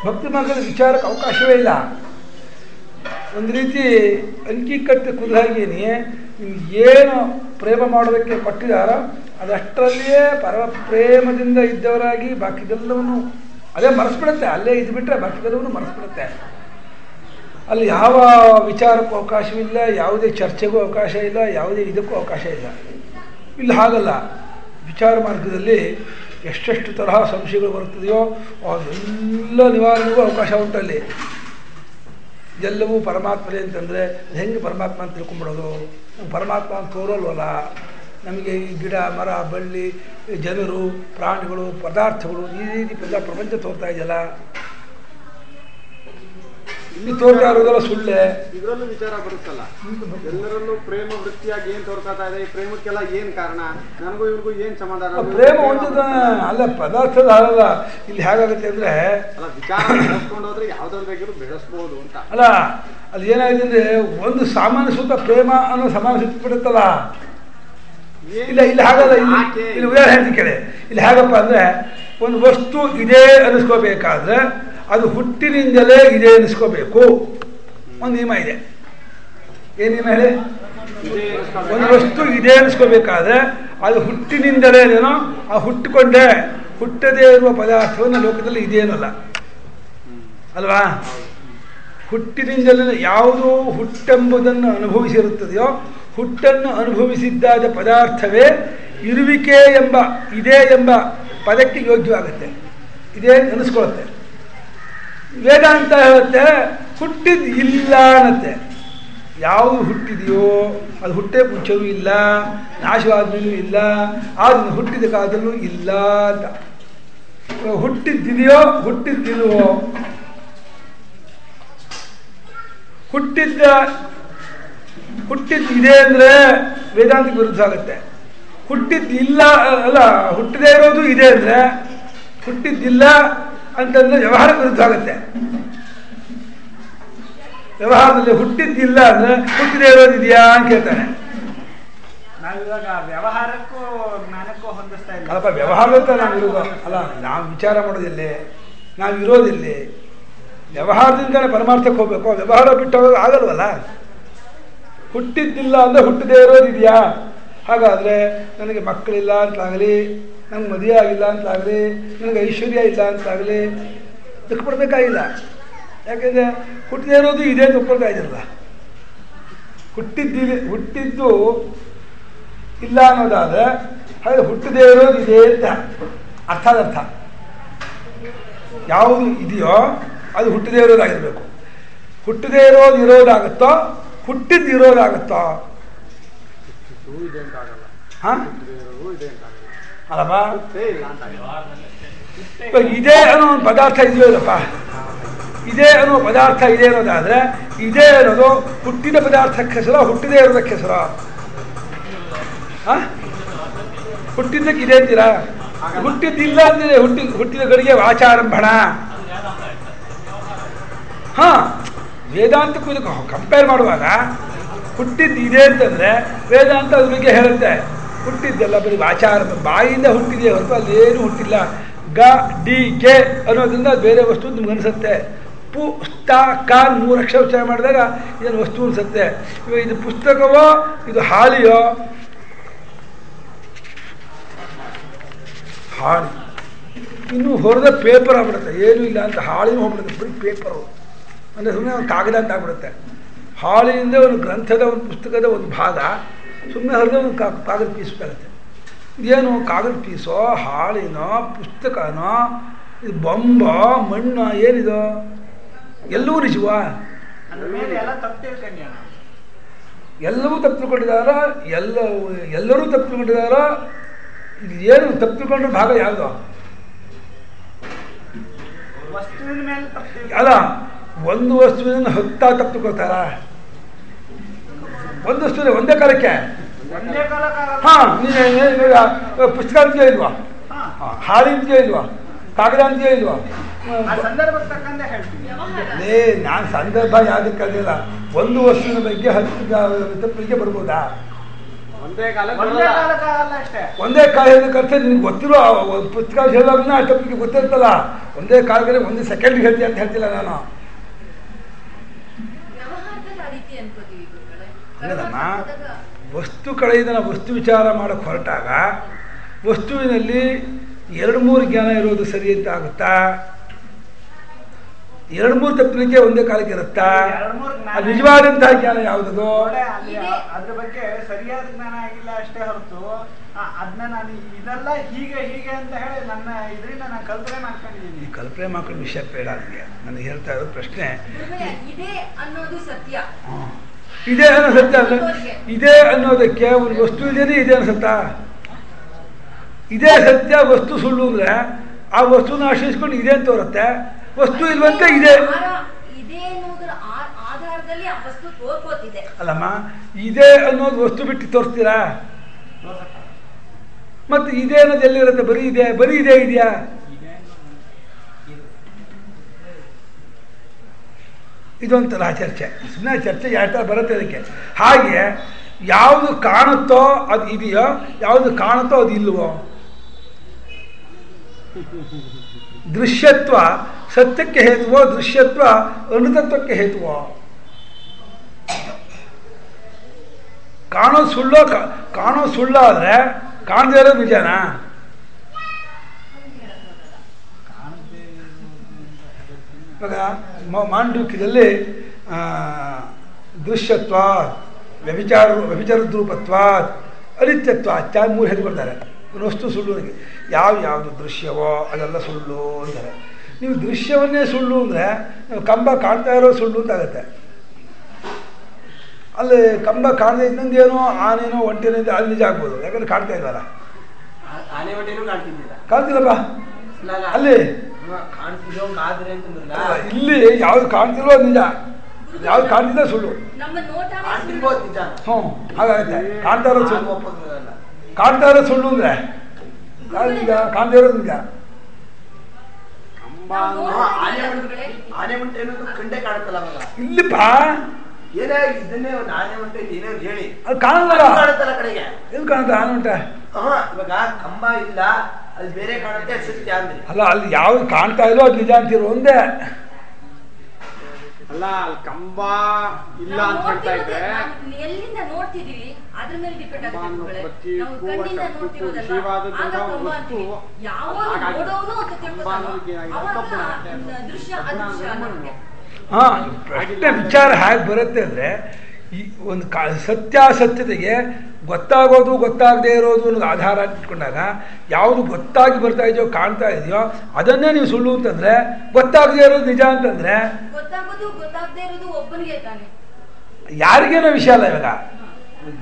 ಭಕ್ತಿ ಮಾರ್ಗದ ವಿಚಾರಕ್ಕೆ ಅವಕಾಶವೇ ಇಲ್ಲ. ಒಂದು ರೀತಿ ಅಂಕಿ ಕಟ್ಟಿ ಕುದಾಗೇನೆ ಏನು ಪ್ರೇಮ ಮಾಡೋದಕ್ಕೆ ಕೊಟ್ಟಿದಾರೋ ಅದಷ್ಟರಲ್ಲಿಯೇ ಪರಮ ಪ್ರೇಮದಿಂದ ಇದ್ದವರಾಗಿ ಬಾಕಿದೆಲ್ಲವನ್ನು ಅದೇ ಮರೆಸ್ಬಿಡುತ್ತೆ. ಅಲ್ಲೇ ಇದ್ಬಿಟ್ರೆ ಬಾಕಿದೆಲ್ಲವನ್ನು ಮರೆಸ್ಬಿಡುತ್ತೆ. ಅಲ್ಲಿ ಯಾವ ವಿಚಾರಕ್ಕೂ ಅವಕಾಶವಿಲ್ಲ, ಯಾವುದೇ ಚರ್ಚೆಗೂ ಅವಕಾಶ ಇಲ್ಲ, ಯಾವುದೇ ಇದಕ್ಕೂ ಅವಕಾಶ ಇಲ್ಲ. ಇಲ್ಲಿ ಹಾಗಲ್ಲ. ವಿಚಾರ ಮಾರ್ಗದಲ್ಲಿ ಎಷ್ಟೆಷ್ಟು ತರಹ ಸಂಶಯಗಳು ಬರುತ್ತದೆಯೋ ಅದೆಲ್ಲ ನಿವಾರಣೆಗೂ ಅವಕಾಶ ಉಂಟಲ್ಲಿ. ಎಲ್ಲವೂ ಪರಮಾತ್ಮನೇ ಅಂತಂದರೆ ಹೆಂಗೆ ಪರಮಾತ್ಮ ಅಂತ ತಿಳ್ಕೊಂಬಿಡೋದು? ಪರಮಾತ್ಮ ಅಂತ ತೋರೋಲ್ವಲ್ಲ ನಮಗೆ. ಈ ಗಿಡ ಮರ ಬಳ್ಳಿ ಜನರು ಪ್ರಾಣಿಗಳು ಪದಾರ್ಥಗಳು ಈ ರೀತಿ ಪ್ರಪಂಚ ತೋರ್ತಾ ಇದೆಯಲ್ಲ, ಇಲ್ಲಿ ತೋರ್ತಾ ಇರೋದೆಲ್ಲ ಸುಳ್ಳೆ. ಇದರಲ್ಲೂ ವಿಚಾರ ಬರುತ್ತಲ್ಲ, ಎಲ್ಲರಲ್ಲೂ ಪ್ರೇಮ ವೃತ್ತಿಯಾಗಿ ಏನ್ ತೋರ್ತಾ ಇದೆ, ಈ ಪ್ರೇಮಕ್ಕೆಲ್ಲ ಏನ್ ಕಾರಣ, ನನಗೂ ಇವ್ರಿಗೂ ಏನ್ ಸಮಾಧಾನ? ಪ್ರೇಮ ಹೊಂದಿದ ಅಲ್ಲ, ಪದಾರ್ಥದ ಹಾಗಲ್ಲ. ಇಲ್ಲಿ ಹೇಗಾಗುತ್ತೆ ಅಂದ್ರೆ ಅಲ್ಲ, ವಿಚಾರ ಬೆಳೆಸ್ಕೊಂಡು ಹೋದ್ರೆ ಯಾವ್ದಾದ್ರು ಬೇಕಿದ್ರು ಬೆಳೆಸ್ಬಹುದು ಅಂತ ಅಲ್ಲ. ಅಲ್ಲಿ ಏನಾಗಿದೆ ಅಂದ್ರೆ ಒಂದು ಸಾಮಾನ್ಯ ಸೂತ್ರ ಪ್ರೇಮ ಅನ್ನೋ ಸಮಾನ ಸೂತ್ರ ಬಿಡುತ್ತಲ್ಲ. ಇಲ್ಲ, ಇಲ್ಲಿ ಹಾಗಲ್ಲ. ಇಲ್ಲಿ ಉದಾಹರಣೆ ಹೇಳ್ತೀನಿ ಕೇಳಿ. ಇಲ್ಲಿ ಹೇಗಪ್ಪ ಅಂದ್ರೆ ಒಂದು ವಸ್ತು ಇದೆ ಅನ್ನಿಸ್ಕೋಬೇಕಾದ್ರೆ ಅದು ಹುಟ್ಟಿನಿಂದಲೇ ಇದೆ ಅನ್ನಿಸ್ಕೋಬೇಕು. ಒಂದು ನಿಯಮ ಇದೆ. ಏನು ನಿಯಮ ಹೇಳಿ? ಒಂದು ವಸ್ತು ಇದೆ ಅನ್ನಿಸ್ಕೋಬೇಕಾದ್ರೆ ಅದು ಹುಟ್ಟಿನಿಂದಲೇನೇನೋ ಆ ಹುಟ್ಟಿಕೊಂಡೆ ಹುಟ್ಟದೇ ಇರುವ ಪದಾರ್ಥವನ್ನು ಲೋಕದಲ್ಲಿ ಇದೇನಲ್ಲ ಅಲ್ವಾ? ಹುಟ್ಟಿನಿಂದಲೇ ಯಾವುದು ಹುಟ್ಟೆಂಬುದನ್ನು ಅನುಭವಿಸಿರುತ್ತದೆಯೋ ಹುಟ್ಟನ್ನು ಅನುಭವಿಸಿದ್ದಾದ ಪದಾರ್ಥವೇ ಇರುವಿಕೆ ಎಂಬ ಇದೆ ಎಂಬ ಪದಕ್ಕೆ ಯೋಗ್ಯವಾಗುತ್ತೆ. ಇದೇ ಅನ್ನಿಸ್ಕೊಳ್ಳುತ್ತೆ. ವೇದಾಂತ ಹೇಳುತ್ತೆ ಹುಟ್ಟಿದ್ದು ಇಲ್ಲ ಅನ್ನತ್ತೆ. ಯಾವುದು ಹುಟ್ಟಿದೆಯೋ ಅದು ಹುಟ್ಟೇ ಮುಂಚೆಯೂ ಇಲ್ಲ, ನಾಶವಾದ್ಮೇಲೂ ಇಲ್ಲ, ಆದ್ರೂ ಹುಟ್ಟಿದ ಕಾಲದಲ್ಲೂ ಇಲ್ಲ ಅಂತ. ಹುಟ್ಟಿದ್ದಿದೆಯೋ ಹುಟ್ಟಿದ್ದಿಲ್ವೋ? ಹುಟ್ಟಿದ್ದಿದೆ ಅಂದರೆ ವೇದಾಂತಕ್ಕೆ ವಿರುದ್ಧ ಆಗುತ್ತೆ. ಹುಟ್ಟಿದ್ದಿಲ್ಲ ಅಲ್ಲ, ಹುಟ್ಟದೇ ಇರೋದು ಇದೆ ಅಂದರೆ ಹುಟ್ಟಿದ್ದಿಲ್ಲ ಅಂತಂದ್ರೆ ವ್ಯವಹಾರಕ್ಕೆ ವಿರುದ್ಧ ಆಗುತ್ತೆ. ವ್ಯವಹಾರದಲ್ಲಿ ಹುಟ್ಟಿದ್ದಿಲ್ಲ ಅಂದ್ರೆ ಹುಟ್ಟಿದೇ ಇರೋದಿದೆಯಾ ಅಂತ ಕೇಳ್ತಾನೆ. ನಾವಿವಾಗ ವ್ಯವಹಾರಕ್ಕೂ ಜ್ಞಾನಕ್ಕೂ ಹೊಂದಿಸ್ತಾ ಇಲ್ಲ. ಅಲ್ಲಪ್ಪ, ವ್ಯವಹಾರದ ನಾವು ಇರೋದು ಅಲ್ಲ, ನಾವು ವಿಚಾರ ಮಾಡೋದಿಲ್ಲಿ, ನಾವು ಇರೋದಿಲ್ಲಿ. ವ್ಯವಹಾರದಿಂದಲೇ ಪರಮಾರ್ಥಕ್ಕೆ ಹೋಗ್ಬೇಕು. ವ್ಯವಹಾರ ಬಿಟ್ಟು ಹೋಗೋದು ಆಗಲ್ವಲ್ಲ. ಹುಟ್ಟಿದ್ದಿಲ್ಲ ಅಂದರೆ ಹುಟ್ಟದೇ ಇರೋದಿದೆಯಾ? ಹಾಗಾದರೆ ನನಗೆ ಮಕ್ಕಳಿಲ್ಲ ಅಂತಲಾಗಲಿ, ನಂಗೆ ಮದುವೆ ಆಗಿಲ್ಲ ಅಂತಲಾಗಲಿ, ನನಗೆ ಐಶ್ವರ್ಯ ಇಲ್ಲ ಅಂತಲಾಗಲಿ ದುಃಖ ಪಡಬೇಕಾಗಿಲ್ಲ. ಯಾಕೆಂದರೆ ಹುಟ್ಟದೇ ಇರೋದು ಇದೆ ಅಂತ ಒಪ್ಕೊಳ್ತಾ ಇದ್ದಿರಲ್ಲ. ಹುಟ್ಟಿದ್ದು ಇಲ್ಲ ಅನ್ನೋದಾದರೆ ಹಾಗೆ ಹುಟ್ಟದೇ ಇರೋದು ಇದೆ ಅಂತ ಅರ್ಥಾದರ್ಥ. ಯಾವುದು ಇದೆಯೋ ಅದು ಹುಟ್ಟದೇ ಇರೋದಾಗಿರಬೇಕು. ಹುಟ್ಟದೇ ಇರೋದಾಗುತ್ತೋ ಹುಟ್ಟಿದ್ದು ಇರೋದಾಗುತ್ತೋ? ಹಾಂ ಅಲ್ಲಪ್ಪ, ಇದೇ ಅನ್ನೋ ಒಂದು ಪದಾರ್ಥ ಇದೆಯೋ ಇಲ್ಲಪ್ಪ? ಇದೇ ಅನ್ನೋ ಪದಾರ್ಥ ಇದೆ ಅನ್ನೋದಾದರೆ ಇದೇ ಅನ್ನೋದು ಹುಟ್ಟಿದ ಪದಾರ್ಥಕ್ಕೆ ಹೆಸರೋ ಹುಟ್ಟಿದೇ ಇರೋದಕ್ಕೆ ಹೆಸರೋ? ಹುಟ್ಟಿದ್ದಕ್ಕೆ ಇದೆ ಅಂತೀರಾ? ಹುಟ್ಟಿದ್ದಿಲ್ಲ ಅಂದರೆ ಹುಟ್ಟಿದ ಗಡಿಗೆ ವಾಚಾರಂಭಣ. ಹಾಂ, ವೇದಾಂತಕ್ಕೂ ಇದಕ್ಕೆ ಕಂಪೇರ್ ಮಾಡುವಾಗ ಹುಟ್ಟಿದ್ದು ಇದೆ ಅಂತಂದರೆ ವೇದಾಂತ ಅದ್ರ ಬಗ್ಗೆ ಹೇಳುತ್ತೆ. ಹುಟ್ಟಿದ್ದೆಲ್ಲ ಬರೀ ವಾಚಾರಂಭ, ಬಾಯಿಂದ ಹುಟ್ಟಿದೆಯೇ ಹೊರತು ಅಲ್ಲಿ ಏನು ಹುಟ್ಟಿಲ್ಲ. ಗ ಡಿ ಕೆ ಅನ್ನೋದ್ರಿಂದ ಅದು ಬೇರೆ ವಸ್ತು ನಿಮ್ಗೆ ಅನಿಸುತ್ತೆ. ಪು ಸ್ತ ಕಾನ್ 3 ಅಕ್ಷರ ಉಚ್ಚಾರ ಮಾಡಿದಾಗ ಏನು ವಸ್ತು ಅನಿಸುತ್ತೆ. ಇವಾಗ ಇದು ಪುಸ್ತಕವೋ ಇದು ಹಾಳಿಯೋ? ಹಾಳಿ ಇನ್ನು ಹೊರದ ಪೇಪರ್ ಆಗ್ಬಿಡುತ್ತೆ. ಏನೂ ಇಲ್ಲ ಅಂತ ಹಾಳಿನೂ ಹೋಗ್ಬಿಡುತ್ತೆ, ಬರೀ ಪೇಪರು ಅಂದರೆ ಸುಮ್ಮನೆ ಒಂದು ಕಾಗದ ಅಂತ ಆಗ್ಬಿಡುತ್ತೆ. ಹಾಳಿನಿಂದ ಒಂದು ಗ್ರಂಥದ ಒಂದು ಪುಸ್ತಕದ ಒಂದು ಭಾಗ ಸುಮ್ಮನೆ ಹೊರದ ಒಂದು ಕಾಗದ ಪೀಸ್ಬೇಕಾಗುತ್ತೆ. ಇದೇನು ಕಾಗದ ಪೀಸೋ, ಹಾಳಿನೋ, ಪುಸ್ತಕನೋ, ಇದು ಬೊಂಬ, ಮಣ್ಣು, ಏನಿದು? ಎಲ್ಲವೂ ನಿಜವಾ? ಅದ್ರ ಮೇಲೆ ಎಲ್ಲ ತಪ್ಪು ತಿಳ್ಕೊಂಡ್ಯಾನ. ಎಲ್ಲವೂ ತಪ್ಪು ತಿಳ್ಕೊಂಡಿದ್ದಾರ? ಎಲ್ಲರೂ ತಪ್ಪು ತಿಳ್ಕೊಂಡಿದ್ದಾರ? ಇದು ಏನು ತಪ್ಪು ತಿಳ್ಕೊಂಡ್ರೆ ಭಾಗ ಯಾವುದು? ವಸ್ತುವಿನ ಮೇಲೆ ತಪ್ಪು ಅಲ್ಲ, ಒಂದು ವಸ್ತುವಿನ ಹತ್ತ ತಪ್ಪು ತಿಳ್ಕೊತಾರ? ಒಂದು ವಸ್ತುವಿನ ಒಂದೇ ಕಾಲಕ್ಕೆ ಒಂದೇ ಕಾಲಕ್ಕಾಗಲ್ಲ. ಹಾಂ, ಪುಸ್ತಕ ಅಂತೀಯ ಇಲ್ವಾ? ಹಾಳಿ ಅಂತೀಯ ಇಲ್ವಾ? ಕಾಗದ ಅಂತೀಯ ಇಲ್ವಾ? ಆ ಸಂದರ್ಭಕ್ಕೆ ತಕ್ಕಂತೆ ಹೇಳ್ತೀನಿ. ನಾನು ಸಂದರ್ಭ ಯಾವುದಕ್ಕೆ ಕಲಿಲ್ಲ. ಒಂದು ವಸ್ತುವಿನ ಬಗ್ಗೆ 10 ತಪ್ಪಿಗೆ ಬರ್ಬೋದಾ? ಒಂದೇ ಕಾಲಕ್ಕೆ ಒಂದೇ ಕಾಲಕ್ಕಾಗಲ್ಲ ಅಷ್ಟೇ. ಒಂದೇ ಕಾಲ ಕರ್ತ ನಿನ್ಗೆ ಗೊತ್ತಿರೋ ಪುಸ್ತಕ ಹೇಳೋದನ್ನ ಆ ತಪ್ಪಿಗೆ ಗೊತ್ತಿರ್ತಲ್ಲ. ಒಂದೇ ಕಾಲದಲ್ಲಿ ಒಂದು ಸೆಕೆಂಡ್ಗೆ ಹೇಳ್ತೀಯ ಅಂತ ಹೇಳ್ತಿಲ್ಲ ನಾನು. ಅನ್ನೋದಮ್ಮ, ವಸ್ತು ಕಡೆಯಿಂದ ನಾವು ವಸ್ತು ವಿಚಾರ ಮಾಡೋಕ್ಕೆ ಹೊರಟಾಗ ವಸ್ತುವಿನಲ್ಲಿ 2-3 ಜ್ಞಾನ ಇರೋದು ಸರಿ ಅಂತ ಆಗುತ್ತಾ? 2-3 ತಪ್ಪಲಿಕ್ಕೆ ಒಂದೇ ಕಾಲಕ್ಕೆ ಇರುತ್ತಾ? ಅದು ನಿಜವಾದಂತಹ ಜ್ಞಾನ ಯಾವುದದು? ಅದ್ರ ಬಗ್ಗೆ ಸರಿಯಾದ ಜ್ಞಾನ ಆಗಿಲ್ಲ ಅಷ್ಟೇ ಹೊರತು ಅದನ್ನ ನಾನು ಇದೆಲ್ಲ ಹೀಗೆ ಹೀಗೆ ಅಂತ ಹೇಳಿ ನನ್ನ ಇದರಿಂದ ನಾನು ಕಲ್ಪನೆ ಮಾಡ್ಕೊಂಡಿದ್ದೀನಿ. ಈ ಕಲ್ಪನೆ ಮಾಡ್ಕೊಂಡು ವಿಷಯ ಬೇಡ. ನನಗೆ ಹೇಳ್ತಾ ಇರೋ ಪ್ರಶ್ನೆ ಇದೆ ಅನ್ನೋದು ಸತ್ಯ. ಇದೆ ಅನ್ನೋ ಸತ್ಯ ಅಲ್ಲ. ಇದೆ ಅನ್ನೋದಕ್ಕೆ ಒಂದು ವಸ್ತು ಇದೇನೆ ಇದೆ ಅನ್ಸತ್ತಾ? ಇದೇ ಸತ್ಯ, ವಸ್ತು ಸುಳ್ಳು ಅಂದ್ರೆ ಆ ವಸ್ತುನ ಆಶ್ರಯಿಸ್ಕೊಂಡು ಇದೆ ಅಂತ ತೋರುತ್ತೆ. ವಸ್ತು ಇಲ್ವಂತೆ ಇದೆ ಆಧಾರದಲ್ಲಿ ಆ ವಸ್ತು ತೋರ್ಕೋತಿದೆ. ಅಲ್ಲಮ್ಮ, ಇದೆ ಅನ್ನೋದು ವಸ್ತು ಬಿಟ್ಟು ತೋರಿಸ್ತೀರಾ? ಮತ್ತೆ ಇದೆ ಅನ್ನೋದು ಎಲ್ಲಿರುತ್ತೆ? ಬರೀ ಇದೆ ಇದೆಯಾ? ಇದೊಂಥರ ಚರ್ಚೆ, ಸುಮ್ಮನೆ ಚರ್ಚೆ ಯಾವ ಬರುತ್ತೆ ಅದಕ್ಕೆ. ಹಾಗೆ ಯಾವುದು ಕಾಣುತ್ತೋ ಅದು ಇದೆಯೋ, ಯಾವುದು ಕಾಣುತ್ತೋ ಅದು ಇಲ್ವೋ? ದೃಶ್ಯತ್ವ ಸತ್ಯಕ್ಕೆ ಹೇತುವೋ, ದೃಶ್ಯತ್ವ ಅನುತತ್ವಕ್ಕೆ ಹೇತುವೋ? ಕಾಣೋ ಸುಳ್ಳಾದ್ರೆ ಕಾಣದೇ ಇರೋದು ನಿಜನಾ? ಇವಾಗ ಮಾಂಡೂಕ್ಯದಲ್ಲಿ ದೃಶ್ಯತ್ವ, ವ್ಯಭಿಚಾರದ್ರೂಪತ್ವ, ಅನಿತ್ಯತ್ವ ಇತ್ಯಾದಿ 3 ಹೆಸರು ಕೊಡ್ತಾರೆ. ವಸ್ತು ಸುಳ್ಳು ಯಾವುದು ದೃಶ್ಯವೋ ಅದೆಲ್ಲ ಸುಳ್ಳು ಅಂತಾರೆ. ನೀವು ದೃಶ್ಯವನ್ನೇ ಸುಳ್ಳು ಅಂದರೆ ಕಂಬ ಕಾಣ್ತಾ ಇರೋ ಸುಳ್ಳು ಅಂತ ಆಗುತ್ತೆ. ಅಲ್ಲಿ ಕಂಬ ಕಾಣದೇ ಇದ್ದಂದೇನೋ ಆನೇನೋ ಒಂಟೇನೋ ಅಲ್ಲಿ ನಿಜ ಆಗ್ಬೋದು, ಯಾಕಂದ್ರೆ ಕಾಣ್ತಾ ಇಲ್ವಲ್ಲ. ಕಾಣ್ತಿಲ್ಲಪ್ಪ ಅಲ್ಲಿ. ಇಲ್ಲಿ ಯಾವ್ದು ಕಾಣ್ತಿಲ್ವೋ ಅದು ನಿಜ, ಯಾವ್ದು ಕಾಣ್ತಿಲ್ಲ ಸುಳ್ಳು. ಹ್ಞೂ ಹಾಗಾಗುತ್ತೆ. ಕಾಣ್ತಾ ಇರೋದು ಸುಳ್ಳು ಅಂದ್ರೆ ನಿಜ, ಕಾಣ್ತಾ ಇರೋದು ನಿಜ. ಇಲ್ಲಿಪ್ಪ ಅದು ಕಾಣಲ್ಲ. ಎಲ್ಲಿ ಕಾಣುತ್ತೆ ಆನೆ ಉಂಟ? ಕಂಬ ಇಲ್ಲ, ಅಲ್ಲಿ ಬೇರೆ ಕಾಣುತ್ತೆ ಸತ್ಯ ಅಂದ್ರೆ. ಅಲ್ಲ, ಅಲ್ಲಿ ಯಾವ್ದು ಕಾಣ್ತಾ ಇಲ್ಲೋ ಅದು ನಿಜ ಅಂತಿರೋ ಒಂದೇ. ಅಲ್ಲ, ಅಲ್ಲಿ ಕಂಬ ಇಲ್ಲ ಅಂತ ಹೇಳ್ತಾ ಇದ್ರೆ ಎಲ್ಲಿಂದ ನೋಡ್ತಿದೀವಿ ಅದ್ರ ಮೇಲೆ ಡಿಪೆಂಡ್ ಆಗುತ್ತೆ. ನಾವು ಕಣ್ಣಿಂದ ನೋಡ್ತಿರೋದಲ್ಲ, ಆಗ ಕಂಬ ಅಂತೀವಿ. ಯಾವ ನೋಡೋನು ಅಂತ ತಿಳ್ಕೊತಾನೋ ಅವಾಗ ದೃಶ್ಯ ಅದೃಶ್ಯ ಅನ್ನೋಕೆ. ಪ್ರಶ್ನೆ ವಿಚಾರ ಹೇಗೆ ಬರುತ್ತೆ ಅಂದರೆ, ಈ ಒಂದು ಸತ್ಯಾಸತ್ಯತೆಗೆ ಗೊತ್ತಾಗೋದು ಗೊತ್ತಾಗದೇ ಇರೋದು ಅನ್ನೋದು ಆಧಾರ ಇಟ್ಕೊಂಡಾಗ ಯಾವುದು ಗೊತ್ತಾಗಿ ಬರ್ತಾ ಇದೆಯೋ ಕಾಣ್ತಾ ಇದೆಯೋ ಅದನ್ನೇ ನೀವು ಸುಳ್ಳು ಅಂತಂದ್ರೆ, ಗೊತ್ತಾಗದೇ ಇರೋದು ನಿಜ ಅಂತಂದ್ರೆ ಗೊತ್ತಾಗೋದು ಗೊತ್ತಾಗದೇ ಇರೋದು ಒಬ್ಬನಿಗೆ ತಾನೆ, ಯಾರಿಗೇನೋ ವಿಷಯ ಅಲ್ಲ. ಇವಾಗ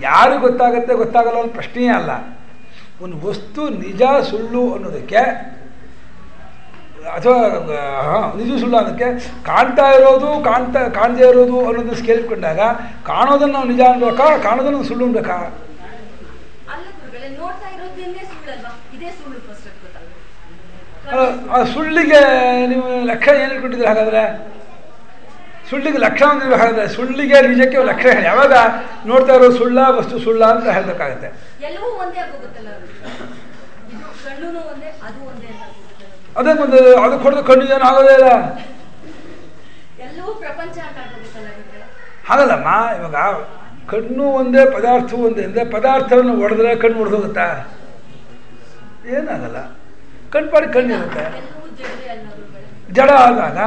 ಯಾರು ಗೊತ್ತಾಗುತ್ತೆ ಗೊತ್ತಾಗಲ್ಲ ಅನ್ನೋ ಪ್ರಶ್ನೆಯೇ ಅಲ್ಲ. ಒಂದು ವಸ್ತು ನಿಜ ಸುಳ್ಳು ಅನ್ನೋದಕ್ಕೆ ಅಥವಾ ನಿಜ ಸುಳ್ಳು ಅನ್ನೋದಕ್ಕೆ ಕಾಣ್ತಾ ಇರೋದು ಕಾಣದೇ ಇರೋದು ಅನ್ನೋದನ್ನ ಸ್ಕೇಲ್ ಇಟ್ಕೊಂಡಾಗ ಕಾಣೋದನ್ನು ನಾವು ನಿಜ ಅನ್ಬೇಕಾ, ಕಾಣೋದನ್ನು ಸುಳ್ಳು ಅನ್ಬೇಕಾ? ಆ ಸುಳ್ಳಿಗೆ ನೀವು ಲಕ್ಷಣ ಏನು ಇಟ್ಕೊಂಡಿದ್ರೆ? ಹಾಗಾದ್ರೆ ಸುಳ್ಳಿಗೆ ಲಕ್ಷಣ ಅಂದ್ರೆ ಹಾಗಾದ್ರೆ ಸುಳ್ಳಿಗೆ ನಿಜಕ್ಕೆ ಲಕ್ಷಣ ಯಾವಾಗ ನೋಡ್ತಾ ಇರೋ ಸುಳ್ಳ ವಸ್ತು ಸುಳ್ಳ ಅಂತ ಹೇಳ್ಬೇಕಾಗತ್ತೆ. ಎಲ್ಲವೂ ಒಂದೇ ಆಗೋಗುತ್ತಲ್ಲ, ಕಣ್ಣು ಒಂದೇ ಅದು ಒಂದೇ ಅಂತ. ಅದೇ ಒಂದು ಅದಕ್ಕೆ ಹೊಡೆದು ಕಣ್ಣು ಏನು ಆಗೋದೇ ಇಲ್ಲ. ಎಲ್ಲವೂ ಪ್ರಪಂಚ ಅಂತ ಆಗೋಗುತ್ತಲ್ಲ. ಹಾಗಲ್ಲಮ್ಮ, ಇವಾಗ ಕಣ್ಣು ಒಂದೇ ಪದಾರ್ಥವು ಒಂದೇ ಅಂದರೆ ಪದಾರ್ಥವನ್ನು ಹೊಡೆದ್ರೆ ಕಣ್ಣು ಹೊಡೆದೋಗುತ್ತಾ? ಏನಾಗಲ್ಲ, ಕಣ್ಪಾಡಿ ಕಣ್ಣಿರುತ್ತೆ. ಜಡ ಆದಾಗ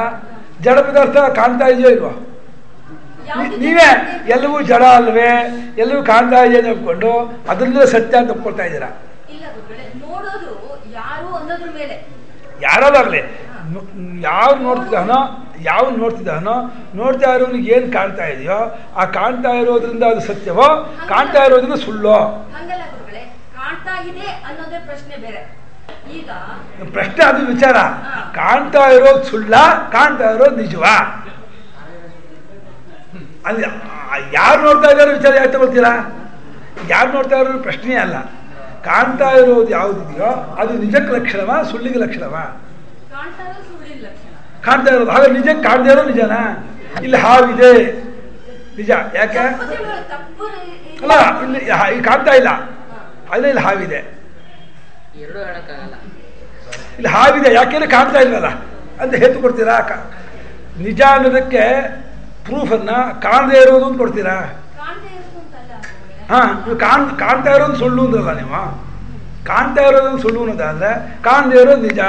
ಜಡ ಪದಾರ್ಥ ಕಾಣ್ತಾ ಇದೆಯೋ ಇಲ್ವಾ? ನೀವೇ ಎಲ್ಲವೂ ಜಡ ಅಲ್ವೇ, ಎಲ್ಲವೂ ಕಾಣ್ತಾ ಇದೆಯಾ ಅಂದ್ಕೊಂಡು ಅದರಲ್ಲೇ ಸತ್ಯ ಅಂತ ಒಪ್ಕೊಳ್ತಾ ಇದ್ದೀರಾ. ಇಲ್ಲ ಗುರುಗಳೇ, ನೋಡೋದು ಯಾರು ಅನ್ನೋದ್ರ ಮೇಲೆ. ಯಾರಾಗಲಿ ಯಾರು ನೋಡ್ತಿದ್ದಾನೋ ನೋಡ್ತಾ ಇರೋನಿಗೆ ಏನು ಕಾಣ್ತಾ ಇದೆಯೋ ಆ ಕಾಣ್ತಾ ಇರೋದ್ರಿಂದ ಅದು ಸತ್ಯವೋ ಕಾಣ್ತಾ ಇರೋದ್ರಿಂದ ಸುಳ್ಳೋ? ಹಂಗಲ್ಲ ಗುರುಗಳೇ, ಕಾಣ್ತಾ ಇದೆ ಅನ್ನೋದೇ ಪ್ರಶ್ನೆ ಬೇರೆ. ಈಗ ಪ್ರಶ್ನೆ ಅದು ವಿಚಾರ. ಕಾಣ್ತಾ ಇರೋದು ಸುಳ್ಳ, ಕಾಣ್ತಾ ಇರೋದು ನಿಜವಾ? ಅಲ್ಲಿ ಯಾರು ನೋಡ್ತಾ ಇದ್ದಾರೋ ವಿಚಾರ ಯಾಕೆ ತಗೊಳ್ತೀರಾ? ಯಾರು ನೋಡ್ತಾ ಇರೋದು ಪ್ರಶ್ನೆ ಅಲ್ಲ. ಕಾಣ್ತಾ ಇರೋದು ಯಾವುದಿದೆಯೋ ಅದು ನಿಜಕ್ಕೆ ಲಕ್ಷಣವಾ ಸುಳ್ಳಿಗೆ ಲಕ್ಷಣವಾ? ಕಾಣ್ತಾ ಇರೋದು ಸುಳ್ಳಿನ ಲಕ್ಷಣ. ಕಾಣ್ತಾ ಇರೋದು ಹಾಗೆ ನಿಜಕ್ಕೆ ಕಾಣ್ತಾ ಇರೋ ನಿಜನಾ? ಇಲ್ಲಿ ಹಾವಿದೆ ನಿಜ, ಯಾಕೆ ಅಲ್ಲ ಇಲ್ಲಿ ಕಾಣ್ತಾ ಇಲ್ಲ, ಅಲ್ಲ ಇಲ್ಲಿ ಹಾವಿದೆ. ಇಲ್ಲಿ ಹಾವಿದೆ ಯಾಕೆಂದ್ರೆ ಕಾಣ್ತಾ ಇಲ್ವಲ್ಲ ಅಂತ ಹೇತು ಕೊಡ್ತೀರಾ? ನಿಜ ಅನ್ನೋದಕ್ಕೆ ಪ್ರೂಫನ್ನು ಕಾಣದೇ ಇರೋದು ಅಂತ ಕೊಡ್ತೀರಾ? ಹಾಂ, ಕಾಣ್ತಾ ಇರೋದು ಸುಳ್ಳು ಅಂದ್ರಲ್ಲ ನೀವು. ಕಾಣ್ತಾ ಇರೋದೊಂದು ಸುಳ್ಳು ಅನ್ನೋದಾದ್ರೆ ಕಾಣದೇ ಇರೋದು ನಿಜ.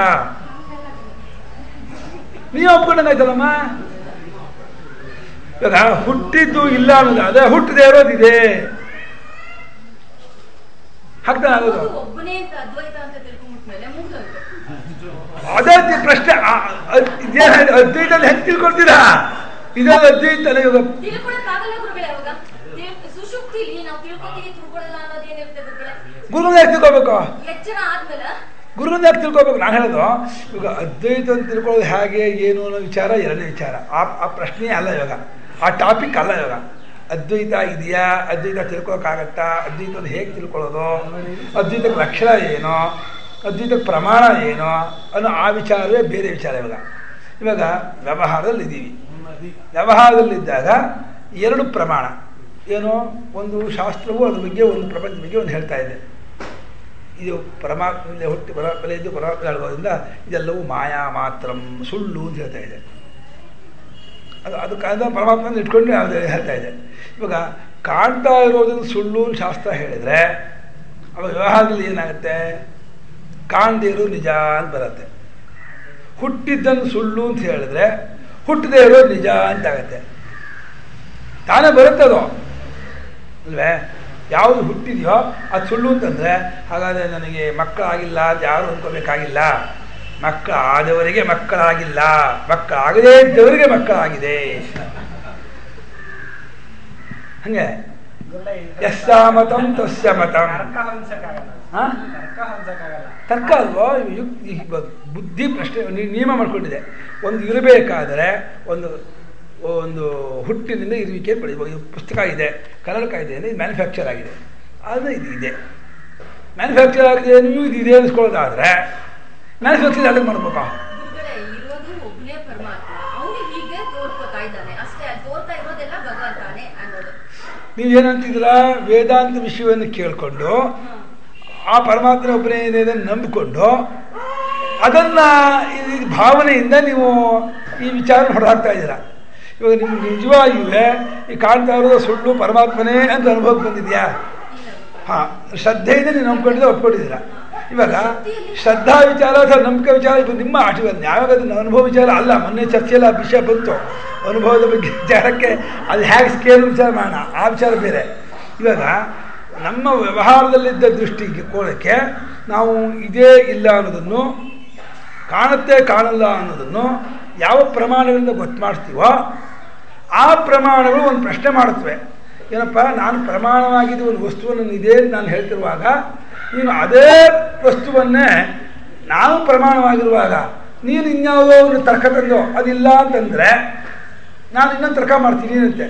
ನೀವು ಒಪ್ಕೊಂಡಂಗಾಯ್ತಲ್ಲಮ್ಮ. ಇವಾಗ ಹುಟ್ಟಿದ್ದು ಇಲ್ಲ ಅನ್ನೋದಾದ್ರೆ ಹುಟ್ಟದೇ ಇರೋದಿದೆ. ಹಾಕ್ತಾನೆ ಆಗೋದು ಅದೇ ಪ್ರಶ್ನೆ. ಅದ್ವೈತಲ್ಲಿ ಹೆಂಗೆ ತಿಳ್ಕೊಳ್ತೀರಾ? ಇದೆಲ್ಲ ಅದ್ವೈತಲ್ಲ. ಇವಾಗ ಗುರುಗಳನ್ನ ಯಾಕೆ ತಿಳ್ಕೊಬೇಕು? ಗುರುಗಳನ್ನ ಯಾಕೆ ತಿಳ್ಕೊಬೇಕು? ನಾನು ಹೇಳೋದು ಇವಾಗ ಅದ್ವೈತ ಅಂತ ತಿಳ್ಕೊಳ್ಳೋದು ಹೇಗೆ ಏನು ಅನ್ನೋ ವಿಚಾರ ಎರಡನೇ ವಿಚಾರ. ಆ ಪ್ರಶ್ನೆ ಅಲ್ಲ ಇವಾಗ, ಆ ಟಾಪಿಕ್ ಅಲ್ಲ ಇವಾಗ. ಅದ್ವೈತ ಇದೆಯಾ, ಅದ್ವೈತ ತಿಳ್ಕೊಳಕ್ಕಾಗತ್ತಾ, ಅದ್ವೈತವನ್ನು ಹೇಗೆ ತಿಳ್ಕೊಳ್ಳೋದು, ಅದ್ವೈತಕ್ಕೆ ಲಕ್ಷಣ ಏನು, ಅದ್ವೈತಕ್ಕೆ ಪ್ರಮಾಣ ಏನು ಅನ್ನೋ ಆ ವಿಚಾರವೇ ಬೇರೆ ವಿಚಾರ. ಇವಾಗ ವ್ಯವಹಾರದಲ್ಲಿದ್ದೀವಿ. ವ್ಯವಹಾರದಲ್ಲಿದ್ದಾಗ ಎರಡು ಪ್ರಮಾಣ ಏನು, ಒಂದು ಶಾಸ್ತ್ರವು ಅದ್ರ ಬಗ್ಗೆ ಒಂದು ಪ್ರಪಂಚದ ಬಗ್ಗೆ ಒಂದು ಹೇಳ್ತಾ ಇದೆ. ಇದು ಪರಮಾತ್ಮನಲ್ಲಿ ಹುಟ್ಟಿ ಪರಮಾತ್ಮನೇ ಇದ್ದು ಪರಮಾತ್ಮ ಹೇಳೋದ್ರಿಂದ ಇದೆಲ್ಲವೂ ಮಾಯಾ ಮಾತ್ರಂ ಸುಳ್ಳು ಅಂತ ಹೇಳ್ತಾ ಇದೆ. ಅದಕ್ಕೆ ಪರಮಾತ್ಮನ ಇಟ್ಕೊಂಡು ಅದು ಹೇಳ್ತಾ ಇದೆ. ಇವಾಗ ಕಾಣ್ತಾ ಇರೋದನ್ನು ಸುಳ್ಳು ಶಾಸ್ತ್ರ ಹೇಳಿದರೆ ಅವಾಗ ವ್ಯವಹಾರದಲ್ಲಿ ಏನಾಗುತ್ತೆ? ಕಾಣದೇ ಇರೋದು ನಿಜ ಅಂತ ಬರುತ್ತೆ. ಹುಟ್ಟಿದ್ದನ್ನು ಸುಳ್ಳು ಅಂತ ಹೇಳಿದ್ರೆ ಹುಟ್ಟದೇ ಇರೋದು ನಿಜ ಅಂತ ಆಗುತ್ತೆ. ತಾನೇ ಬರುತ್ತದೋ ಅಲ್ವೇ? ಯಾವುದು ಹುಟ್ಟಿದೆಯೋ ಅದು ಸುಳ್ಳು ಅಂತಂದರೆ ಹಾಗಾದರೆ ನನಗೆ ಮಕ್ಕಳಾಗಿಲ್ಲ ಅಂತ ಯಾರು ಅಂದ್ಕೋಬೇಕಾಗಿಲ್ಲ. ಮಕ್ಕಳಾದವರಿಗೆ ಮಕ್ಕಳಾಗಿಲ್ಲ, ಮಕ್ಕಳಾಗದೇ ಇದ್ದವರಿಗೆ ಮಕ್ಕಳಾಗಿದೆ. ಹಂಗೆ ಯಸ್ಯ ಮತಂ ತಸ್ಯ ಮತಂ. ತರ್ಕ ಅಲ್ವೋ, ಬುದ್ಧಿ ಪ್ರಶ್ನೆ ನಿಯಮ ಮಾಡ್ಕೊಂಡಿದೆ. ಒಂದು ಇರಬೇಕಾದರೆ ಒಂದು ಹುಟ್ಟಿನಿಂದ ಇರುವಿಕೆ ಪಡೆಯಬಹುದು. ಪುಸ್ತಕ ಇದೆ, ಕನ್ನಡಕ ಇದೆ ಅಂದರೆ ಇದು ಮ್ಯಾನುಫ್ಯಾಕ್ಚರ್ ಆಗಿದೆ, ಆದರೆ ಇದು ಇದೆ. ಮ್ಯಾನುಫ್ಯಾಕ್ಚರ್ ಆಗಿದೆ ನೀವು ಇದು ಇದೆ ಅನಿಸ್ಕೊಳ್ಳೋದಾದರೆ ಮ್ಯಾನುಫ್ಯಾಕ್ಚರ್ ಯಾಕೆ ಮಾಡ್ಬೇಕಾ? ನೀವೇನಂತಿದ್ದೀರಾ? ವೇದಾಂತ ವಿಷಯವನ್ನು ಕೇಳಿಕೊಂಡು ಆ ಪರಮಾತ್ಮ ಒಬ್ಬನೇ ಇದೆ ನಂಬಿಕೊಂಡು ಅದನ್ನು ಭಾವನೆಯಿಂದ ನೀವು ಈ ವಿಚಾರ ಹೊರಹಾಕ್ತಾ ಇದ್ದೀರಾ. ಇವಾಗ ನಿಮ್ಗೆ ನಿಜವಾಗಿಯೇ ಈ ಕಾಣ್ತಾ ಇರೋದು ಸುಳ್ಳು ಪರಮಾತ್ಮನೇ ಅಂತ ಅನುಭವಕ್ಕೆ ಬಂದಿದೆಯಾ? ಹಾಂ, ಶ್ರದ್ಧೆಯಿಂದ ನೀವು ನಂಬ್ಕೊಂಡಿದ್ದೆ ಒಪ್ಕೊಂಡಿದ್ದೀರಾ. ಇವಾಗ ಶ್ರದ್ಧಾ ವಿಚಾರ ಅಥವಾ ನಂಬಿಕೆ ವಿಚಾರ ಇದು ನಿಮ್ಮ ಆಟವನ್ನು ಯಾವಾಗ ಅದನ್ನು ಅನುಭವ ವಿಚಾರ ಅಲ್ಲ. ಮೊನ್ನೆ ಚರ್ಚೆಯಲ್ಲಿ ಆ ವಿಷಯ ಬಂತು, ಅನುಭವದ ಬಗ್ಗೆ ವಿಚಾರಕ್ಕೆ ಅದು ಹೇಗೆ ಸ್ಕೇಲ್ ವಿಚಾರ ಮಾಡೋಣ, ಆ ವಿಚಾರ ಬೇರೆ. ಇವಾಗ ನಮ್ಮ ವ್ಯವಹಾರದಲ್ಲಿದ್ದ ದೃಷ್ಟಿಗೆ ಕೋಣಕ್ಕೆ ನಾವು ಇದೇ ಇಲ್ಲ ಅನ್ನೋದನ್ನು, ಕಾಣುತ್ತೆ ಕಾಣಲ್ಲ ಅನ್ನೋದನ್ನು ಯಾವ ಪ್ರಮಾಣಗಳಿಂದ ಗೊತ್ತು ಮಾಡ್ತೀವೋ ಆ ಪ್ರಮಾಣಗಳು ಒಂದು ಪ್ರಶ್ನೆ ಮಾಡುತ್ತವೆ. ಏನಪ್ಪ, ನಾನು ಪ್ರಮಾಣವಾಗಿದ್ದು ಒಂದು ವಸ್ತುವನ್ನು ಇದೆ ಅಂತ ನಾನು ಹೇಳ್ತಿರುವಾಗ ನೀನು ಅದೇ ವಸ್ತುವನ್ನೇ ನಾನು ಪ್ರಮಾಣವಾಗಿರುವಾಗ ನೀನು ಇನ್ಯಾವುದೋ ಒಂದು ತರ್ಕ ತಂದು ಅದಿಲ್ಲ ಅಂತಂದರೆ ನಾನು ಇನ್ನೊಂದು ತರ್ಕ ಮಾಡ್ತೀನಿ ಅಂತೆ.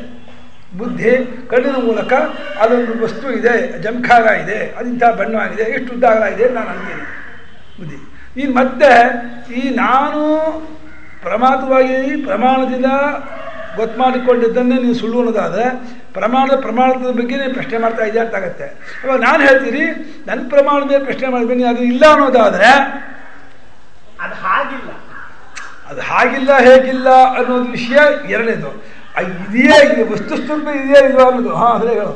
ಬುದ್ಧಿ ಕಣ್ಣಿನ ಮೂಲಕ ಅದೊಂದು ವಸ್ತು ಇದೆ, ಜಂಖಾರ ಇದೆ, ಅದಿಂಥ ಬಣ್ಣವಾಗಿದೆ, ಎಷ್ಟು ಉದ್ದಾಗಲ ಇದೆ ನಾನು ಅಂತೀನಿ ಬುದ್ಧಿ. ನೀನು ಮತ್ತೆ ಈ ನಾನು ಪ್ರಮಾದವಾಗಿ ಪ್ರಮಾಣದಿಂದ ಗೊತ್ತು ಮಾಡಿಕೊಂಡಿದ್ದನ್ನೇ ನೀವು ಸುಳ್ಳು ಅನ್ನೋದಾದರೆ ಪ್ರಮಾಣದ ಬಗ್ಗೆ ನೀವು ಪ್ರಶ್ನೆ ಮಾಡ್ತಾ ಇದೆಯಾ ಅಂತಾಗತ್ತೆ. ಇವಾಗ ನಾನು ಹೇಳ್ತೀನಿ ನನ್ನ ಪ್ರಮಾಣದ ಮೇಲೆ ಪ್ರಶ್ನೆ ಮಾಡ್ತೀನಿ, ಅದು ಇಲ್ಲ ಅನ್ನೋದಾದರೆ ಅದು ಹಾಗಿಲ್ಲ, ಅದು ಹಾಗಿಲ್ಲ ಹೇಗಿಲ್ಲ ಅನ್ನೋದು ವಿಷಯ ಎರಡನೇದು. ಇದೆಯೇ ಇದೆ, ವಸ್ತು ಸ್ವರೂಪ ಇದೆಯಾ ಇಲ್ವಾ ಅನ್ನೋದು. ಹಾಂ, ಅದೇ ಹೇಳು.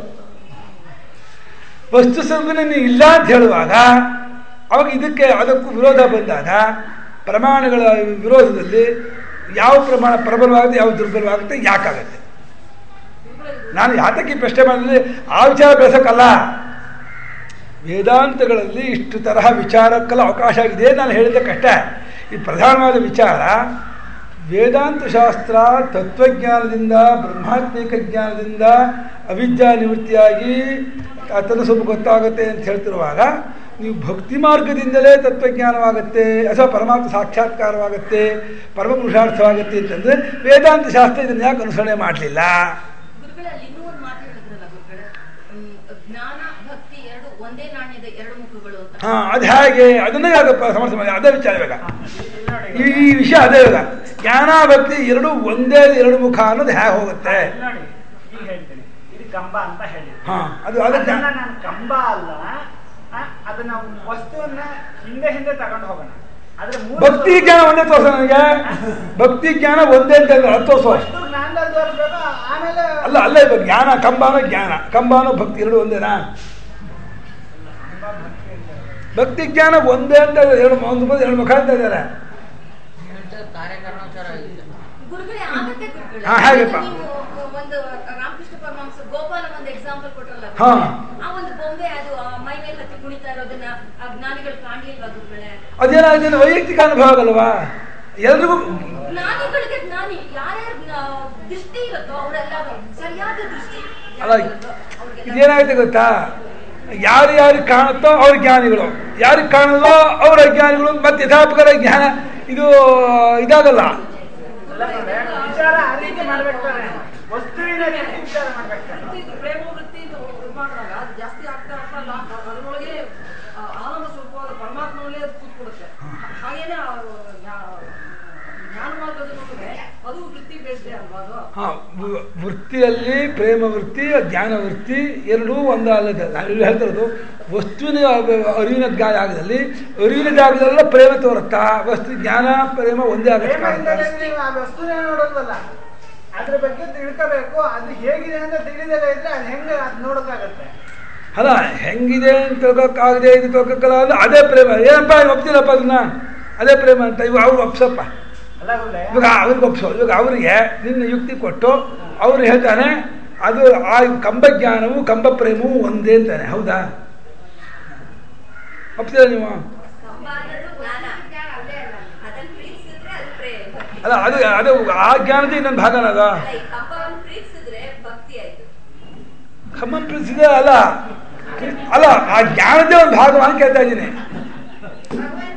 ವಸ್ತು ಸ್ವರೂಪನೇ ನೀವು ಇಲ್ಲ ಅಂತ ಹೇಳುವಾಗ ಅವಾಗ ಅದಕ್ಕೂ ವಿರೋಧ ಬಂದಾಗ ಪ್ರಮಾಣಗಳ ವಿರೋಧದಲ್ಲಿ ಯಾವ ಪ್ರಮಾಣ ಪ್ರಬಲವಾಗುತ್ತೆ, ಯಾವ ದುರ್ಬಲವಾಗುತ್ತೆ, ಯಾಕಾಗತ್ತೆ? ನಾನು ಯಾತಕ್ಕೆ ಪ್ರಶ್ನೆ ಮಾಡಿದ್ರೆ ಆ ವಿಚಾರ ಬೆಳೆಸೋಕ್ಕಲ್ಲ. ವೇದಾಂತಗಳಲ್ಲಿ ಇಷ್ಟು ತರಹ ವಿಚಾರಕ್ಕೆಲ್ಲ ಅವಕಾಶ ಇದೆ ನಾನು ಹೇಳಿದ ಕಷ್ಟ. ಈ ಪ್ರಧಾನವಾದ ವಿಚಾರ ವೇದಾಂತ ಶಾಸ್ತ್ರ ತತ್ವಜ್ಞಾನದಿಂದ ಬ್ರಹ್ಮಾತ್ಮಿಕ ಜ್ಞಾನದಿಂದ ಅವಿದ್ಯಾ ನಿವೃತ್ತಿಯಾಗಿ ತನ್ನ ಸ್ವಲ್ಪ ಗೊತ್ತಾಗುತ್ತೆ ಅಂತ ಹೇಳ್ತಿರುವಾಗ ನೀವು ಭಕ್ತಿ ಮಾರ್ಗದಿಂದಲೇ ತತ್ವಜ್ಞಾನವಾಗುತ್ತೆ ಅಥವಾ ಪರಮಾತ್ಮ ಸಾಕ್ಷಾತ್ಕಾರವಾಗುತ್ತೆ, ಪರಮ ಪುರುಷಾರ್ಥವಾಗುತ್ತೆ ಅಂತಂದರೆ ವೇದಾಂತ ಶಾಸ್ತ್ರ ಇದನ್ನು ಯಾಕೆ ಅನುಸರಣೆ ಮಾಡಲಿಲ್ಲ? ಗುರುಗಳಲ್ಲಿ ಇನ್ನೂ ಒಂದು ಮಾತು ಹೇಳಿದ್ರಲ್ಲ ಗುರುಗಳೇ, ಜ್ಞಾನ ಭಕ್ತಿ ಎರಡು ಒಂದೇ ನಾಣ್ಯದ ಎರಡು ಮುಖಗಳು ಅಂತ. ಅದು ಹೇಗೆ? ಅದನ್ನೇ ಯಾಕಪ್ಪ ಸಮರ್ಥನೆ ಮಾಡಿ? ಅದೇ ವಿಚಾರ ಇವಾಗ, ಈ ವಿಷಯ ಅದೇ ಇವಾಗ. ಜ್ಞಾನ ಭಕ್ತಿ ಎರಡು ಒಂದೇ ಎರಡು ಮುಖ ಅನ್ನೋದು ಹೇಗೆ ಹೋಗುತ್ತೆ ನೋಡಿ. ಈಗ ಹೇಳ್ತೀನಿ, ಇದು ಕಂಬ ಅಂತ ಹೇಳಿ, ಅದು ನಾನು ಕಂಬ ಅಲ್ಲ, ಅದನ್ನ ವಸ್ತುವನ್ನ ಹಿಂದೆ ತಗೊಂಡು ಹೋಗೋಣ. ಆದ್ರೆ ಭಕ್ತಿ ಜ್ಞಾನ ಒಂದೇ ತೋರ್ಸ ನನಗೆ. ಭಕ್ತಿ ಜ್ಞಾನ ಒಂದೇ ಅಂತ ತೋರ್ಸೋ. ಆಮೇಲೆ ಅಲ್ಲ ಇವಾಗ ಜ್ಞಾನ ಕಂಬಾನೋ ಭಕ್ತಿ ಎರಡು ಒಂದೇನಾ? ಭಕ್ತಿ ಜ್ಞಾನ ಒಂದೇ ಅಂತ ಎರಡು ಮುಖ ಅಂತ ಇದ್ದಾರೆ. ಹೇಗಪ್ಪ? ಒಂದು ರಾಮಕೃಷ್ಣ ಪರಮಹಂಸ ಗೋಪಾಲ ಒಂದು ಎಕ್ಸಾಂಪಲ್ ಕೊಟ್ರಲ್ಲ, ಆ ಒಂದು ಬೊಂಬೆ ಅದು ಮೈ ಮೇಲೆ ಹತ್ತಿ ಕುಣಿತಾ ಇರೋದನ್ನ ಜ್ಞಾನಿಗಳು ಕಾಣ್ಲಿಲ್ವಾ ಗುರುಗಳೇ? ಅದೇನಾಗಿದೆ ವೈಯಕ್ತಿಕ ಅನುಭವ ಆಗಲ್ವಾ ಎಲ್ರಿಗೂ? ಜ್ಞಾನಿಗಳಿಗೆ ಜ್ಞಾನಿ ಯಾರ್ಯಾರು ದೃಷ್ಟಿ ಇರುತ್ತೋ ಅವರೆಲ್ಲರೂ ಸರಿಯಾದ ದೃಷ್ಟಿ. ಅಲ್ಲ ಇದೇನಾಗುತ್ತೆ ಗೊತ್ತಾ, ಯಾರಿಗೆ ಕಾಣುತ್ತೋ ಅವ್ರ ಜ್ಞಾನಿಗಳು, ಯಾರಿಗೆ ಕಾಣಲ್ವೋ ಅವ್ರ ಅಜ್ಞಾನಿಗಳು. ಮತ್ತೆ ಯಥಾಪಕರ ಜ್ಞಾನ ಇದು ಇದಾಗಲ್ಲ. ವಿಚಾರ ಆ ರೀತಿ ಮಾಡ್ಬೇಕಾರೆ ವಸ್ತುವಿನ ವಿಚಾರ ಮಾಡ್ಬೇಕಾರೆ ಪ್ರೇಮ ವೃತ್ತಿ ಮಾಡುವಾಗ ಅದು ಜಾಸ್ತಿ ಆಗ್ತಾ ಅದರೊಳಗೆ ಆನಂದ ಸ್ವರೂಪವಾದ ಪರಮಾತ್ಮನಲ್ಲೇ ಅದು ಕೂತ್ಕೊಡುತ್ತೆ. ಹಾಗೇನೆ ಜ್ಞಾನ ಮಾರ್ಗದೊಳಗೆ ಅದು ವೃತ್ತಿ ಬೇಸ್ದೆ ಅಲ್ವಾ ಅದು? ವೃತ್ತಿಯಲ್ಲಿ ಪ್ರೇಮ ವೃತ್ತಿ ಜ್ಞಾನ ವೃತ್ತಿ ಎರಡೂ ಒಂದಲ್ಲದೆ ನಾವಿಲ್ಲಿ ಹೇಳ್ತಿರೋದು ವಸ್ತುವಿನ ಅರಿವಿನ ಜಾಗದಲ್ಲಿ ಅರಿವಿನ ಜಾಗದಲ್ಲ ಪ್ರೇಮ ತೋರುತ್ತಾ, ವಸ್ತು ಜ್ಞಾನ ಪ್ರೇಮ ಒಂದೇ ಆಗುತ್ತೆ. ಆ ವಸ್ತುನೇ ನೋಡೋದಲ್ಲ, ಅದ್ರ ಬಗ್ಗೆ ತಿಳ್ಕೋಬೇಕು. ಅದು ಹೇಗಿದೆ ಅಂತ ತಿಳಿದಲ್ಲ ಇದ್ರೆ ಅದು ಹೆಂಗೆ ಅದು ನೋಡೋಕ್ಕಾಗತ್ತೆ? ಅಲ್ಲ ಹೆಂಗಿದೆ ಅಂತ ತಿಳ್ಕೊಕ್ಕಾಗದೆ ಇದು ತಿಳ್ಕೊಕ್ಕಲ್ಲ ಅಂದ್ರೆ ಅದೇ ಪ್ರೇಮ. ಏನಪ್ಪ ಒಪ್ತೀರಪ್ಪ ಅದನ್ನ, ಅದೇ ಪ್ರೇಮ ಅಂತ. ಇವಾಗ ಅವ್ರು ಒಪ್ಸಪ್ಪ, ಇವಾಗ ಅವ್ರಿಗೆ ಒಪ್ಸೋ. ಇವಾಗ ಅವರಿಗೆ ನಿನ್ನ ಯುಕ್ತಿ ಕೊಟ್ಟು ಅವ್ರು ಹೇಳ್ತಾನೆ ಅದು ಆ ಕಂಬ ಜ್ಞಾನವು ಕಂಬ ಪ್ರೇಮವು ಒಂದೇ ಅಂತಾನೆ. ಹೌದಾ? ಒಪ್ತೀರ ನೀವು? ಅಲ್ಲ ಅದು ಆ ಜ್ಞಾನದ ಇನ್ನೊಂದು ಭಾಗನ ಅದ. ಕಂಬ ಪ್ರೀತಿಸಿದೆ ಅಲ್ಲ ಆ ಜ್ಞಾನದ್ದೇ ಒಂದು ಭಾಗ ಅಂತ ಕೇಳ್ತಾ ಇದ್ದೀನಿ.